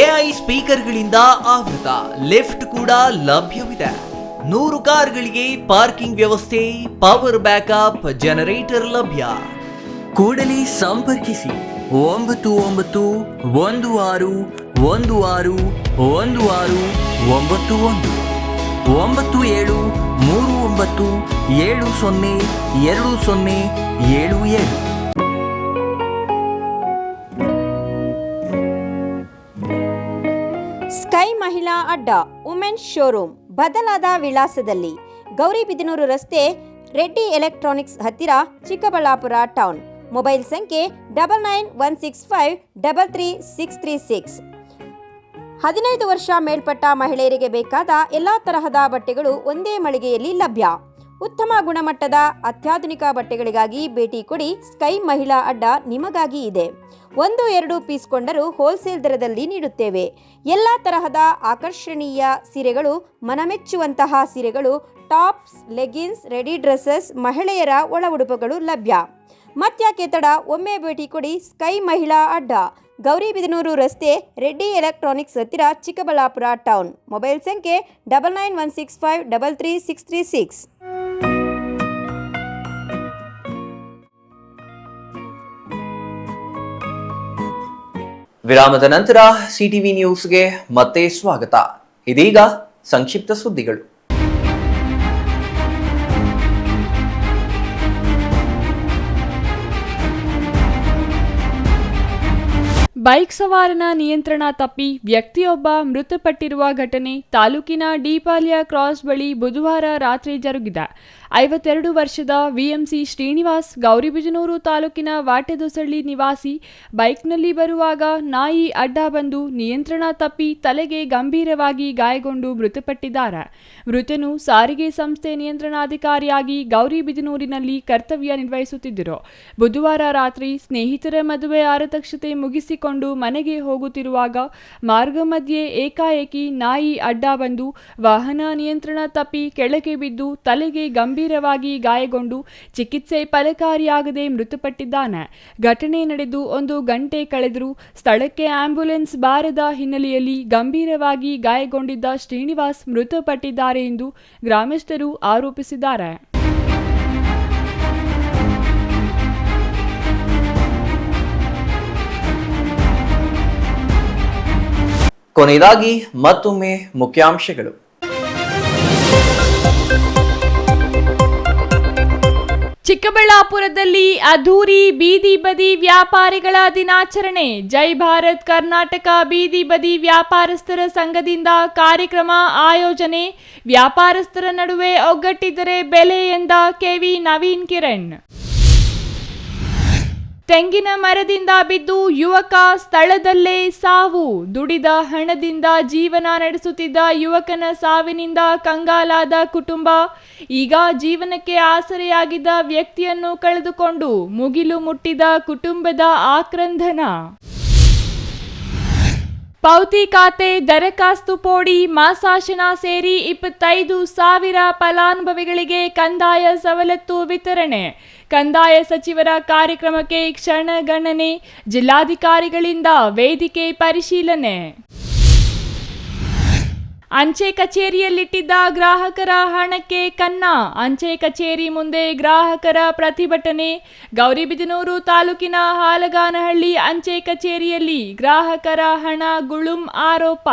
ಎಐ ಸ್ಪೀಕರ್ಗಳಿಂದ ಆವೃತ, ಲಿಫ್ಟ್ ಕೂಡ ಲಭ್ಯವಿದೆ. 100 ಕಾರ್ಗಳಿಗೆ ಪಾರ್ಕಿಂಗ್ ವ್ಯವಸ್ಥೆ, ಪವರ್ ಬ್ಯಾಕಪ್, ಜನರೇಟರ್ ಲಭ್ಯ. ಕೂಡಲೇ ಸಂಪರ್ಕಿಸಿ 9916161691 9739702077. ಸ್ಕೈ ಮಹಿಳಾ ಅಡ್ಡ, ವುಮೆನ್ಸ್ ಶೋರೂಮ್ ಬದಲಾದ ವಿಳಾಸದಲ್ಲಿ, ಗೌರಿಬಿದನೂರು ರಸ್ತೆ, ರೆಡ್ಡಿ ಎಲೆಕ್ಟ್ರಾನಿಕ್ಸ್ ಹತ್ತಿರ, ಚಿಕ್ಕಬಳ್ಳಾಪುರ ಟೌನ್. ಮೊಬೈಲ್ ಸಂಖ್ಯೆ 9916533636. 15 ವರ್ಷ ಮೇಲ್ಪಟ್ಟ ಮಹಿಳೆಯರಿಗೆ ಬೇಕಾದ ಎಲ್ಲ ತರಹದ ಬಟ್ಟೆಗಳು ಒಂದೇ ಮಳಿಗೆಯಲ್ಲಿ ಲಭ್ಯ. ಉತ್ತಮ ಗುಣಮಟ್ಟದ ಅತ್ಯಾಧುನಿಕ ಬಟ್ಟೆಗಳಿಗಾಗಿ ಭೇಟಿ ಕೊಡಿ. ಸ್ಕೈ ಮಹಿಳಾ ಅಡ್ಡ ನಿಮಗಾಗಿ ಇದೆ. 1-2 ಪೀಸ್ ಕೊಂಡರೂ ಹೋಲ್ಸೇಲ್ ದರದಲ್ಲಿ ನೀಡುತ್ತೇವೆ. ಎಲ್ಲ ತರಹದ ಆಕರ್ಷಣೀಯ ಸೀರೆಗಳು, ಮನಮೆಚ್ಚುವಂತಹ ಸೀರೆಗಳು, ಟಾಪ್ಸ್, ಲೆಗಿನ್ಸ್, ರೆಡಿ ಡ್ರೆಸ್ಸಸ್, ಮಹಿಳೆಯರ ಒಳ ಉಡುಪುಗಳು ಲಭ್ಯ. ಮತ್ಯಾಕೆ ತಡ, ಒಮ್ಮೆ ಭೇಟಿ ಕೊಡಿ. ಸ್ಕೈ ಮಹಿಳಾ ಅಡ್ಡ, ಗೌರಿಬಿದನೂರು ರಸ್ತೆ, ರೆಡ್ಡಿ ಎಲೆಕ್ಟ್ರಾನಿಕ್ಸ್ ಹತ್ತಿರ, ಚಿಕ್ಕಬಳ್ಳಾಪುರ ಟೌನ್. ಮೊಬೈಲ್ ಸಂಖ್ಯೆ 9916533636. ವಿರಾಮದ ನಂತರ ಸಿಟಿವಿ ನ್ಯೂಸ್ಗೆ ಮತ್ತೆ ಸ್ವಾಗತ. ಇದೀಗ ಸಂಕ್ಷಿಪ್ತ ಸುದ್ದಿಗಳು. ಬೈಕ್ ಸವಾರನ ನಿಯಂತ್ರಣ ತಪ್ಪಿ ವ್ಯಕ್ತಿಯೊಬ್ಬ ಮೃತಪಟ್ಟಿರುವ ಘಟನೆ ತಾಲೂಕಿನ ಡಿಪಾಳ್ಯ ಕ್ರಾಸ್ ಬಳಿ ಬುಧವಾರ ರಾತ್ರಿ ಜರುಗಿದೆ. 52 ವರ್ಷದ ವಿಎಂಸಿ ಶ್ರೀನಿವಾಸ್ ಗೌರಿಬಿದನೂರು ತಾಲೂಕಿನ ವಾಟೆದೊಸಳ್ಳಿ ನಿವಾಸಿ ಬೈಕ್ನಲ್ಲಿ ಬರುವಾಗ ನಾಯಿ ಅಡ್ಡ ಬಂದು ನಿಯಂತ್ರಣ ತಪ್ಪಿ ತಲೆಗೆ ಗಂಭೀರವಾಗಿ ಗಾಯಗೊಂಡು ಮೃತಪಟ್ಟಿದ್ದಾರೆ. ಮೃತನು ಸಾರಿಗೆ ಸಂಸ್ಥೆ ನಿಯಂತ್ರಣಾಧಿಕಾರಿಯಾಗಿ ಗೌರಿಬಿದನೂರಿನಲ್ಲಿ ಕರ್ತವ್ಯ ನಿರ್ವಹಿಸುತ್ತಿದ್ದರು. ಬುಧವಾರ ರಾತ್ರಿ ಸ್ನೇಹಿತರ ಮದುವೆ ಆರತಕ್ಷತೆ ಮುಗಿಸಿಕೊಂಡು ಮನೆಗೆ ಹೋಗುತ್ತಿರುವಾಗ ಮಾರ್ಗ ಮಧ್ಯೆ ಏಕಾಏಕಿ ನಾಯಿ ಅಡ್ಡ ಬಂದು ವಾಹನ ನಿಯಂತ್ರಣ ತಪ್ಪಿ ಕೆಳಗೆ ಬಿದ್ದು ತಲೆಗೆ ಗಂಭೀರವಾಗಿ ಗಾಯಗೊಂಡು ಚಿಕಿತ್ಸೆ ಫಲಕಾರಿಯಾಗದೆ ಮೃತಪಟ್ಟಿದ್ದಾನೆ. ಘಟನೆ ನಡೆದು 1 ಗಂಟೆ ಕಳೆದರೂ ಸ್ಥಳಕ್ಕೆ ಆಂಬ್ಯುಲೆನ್ಸ್ ಬಾರದ ಹಿನ್ನೆಲೆಯಲ್ಲಿ ಗಂಭೀರವಾಗಿ ಗಾಯಗೊಂಡಿದ್ದ ಶ್ರೀನಿವಾಸ್ ಮೃತಪಟ್ಟಿದ್ದಾರೆ ಎಂದು ಗ್ರಾಮಸ್ಥರು ಆರೋಪಿಸಿದ್ದಾರೆ. ಕೊನೆಯದಾಗಿ ಮತ್ತೊಮ್ಮೆ ಮುಖ್ಯಾಂಶಗಳು. ಚಿಕ್ಕಬಳ್ಳಾಪುರದಲ್ಲಿ ಅದ್ಧೂರಿ ಬೀದಿ ಬದಿ ವ್ಯಾಪಾರಿಗಳ ದಿನಾಚರಣೆ. ಜೈ ಭಾರತ್ ಕರ್ನಾಟಕ ಬೀದಿ ಬದಿ ವ್ಯಾಪಾರಸ್ಥರ ಸಂಘದಿಂದ ಕಾರ್ಯಕ್ರಮ ಆಯೋಜನೆ. ವ್ಯಾಪಾರಸ್ಥರ ನಡುವೆ ಒಗ್ಗಟ್ಟಿದ್ದರೆ ಬೆಲೆ ಎಂದ ಕೆವಿ ನವೀನ್ ಕಿರಣ್. ತೆಂಗಿನ ಮರದಿಂದ ಬಿದ್ದು ಯುವಕ ಸ್ಥಳದಲ್ಲೇ ಸಾವು. ದುಡಿದ ಹಣದಿಂದ ಜೀವನ ನಡೆಸುತ್ತಿದ್ದ ಯುವಕನ ಸಾವಿನಿಂದ ಕಂಗಾಲಾದ ಕುಟುಂಬ. ಈಗ ಜೀವನಕ್ಕೆ ಆಸರೆಯಾಗಿದ್ದ ವ್ಯಕ್ತಿಯನ್ನು ಕಳೆದುಕೊಂಡು ಮುಗಿಲು ಮುಟ್ಟಿದ ಕುಟುಂಬದ ಆಕ್ರಂದನ. ಪೌತಿ ಖಾತೆ ದರಖಾಸ್ತು ಪೋಡಿ ಮಾಸಾಶನ ಸೇರಿ 25,000 ಫಲಾನುಭವಿಗಳಿಗೆ ಕಂದಾಯ ಸವಲತ್ತು ವಿತರಣೆ. ಕಂದಾಯ ಸಚಿವರ ಕಾರ್ಯಕ್ರಮಕ್ಕೆ ಕ್ಷಣಗಣನೆ. ಜಿಲ್ಲಾಧಿಕಾರಿಗಳಿಂದ ವೇದಿಕೆ ಪರಿಶೀಲನೆ. ಅಂಚೆ ಕಚೇರಿಯಲ್ಲಿಟ್ಟಿದ್ದ ಗ್ರಾಹಕರ ಹಣಕ್ಕೆ ಕನ್ನ. ಅಂಚೆ ಕಚೇರಿ ಮುಂದೆ ಗ್ರಾಹಕರ ಪ್ರತಿಭಟನೆ. ಗೌರಿಬಿದನೂರು ತಾಲೂಕಿನ ಹಾಲಗಾನಹಳ್ಳಿ ಅಂಚೆ ಕಚೇರಿಯಲ್ಲಿ ಗ್ರಾಹಕರ ಹಣ ಗುಳುಂ ಆರೋಪ.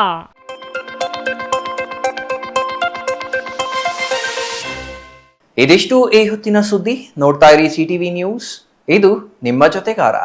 ಇದಿಷ್ಟು ಈ ಹೊತ್ತಿನ ಸುದ್ದಿ. ನೋಡ್ತಾ ಇರಿ ಸಿಟಿವಿ ನ್ಯೂಸ್, ಇದು ನಿಮ್ಮ ಜೊತೆಗಾರ.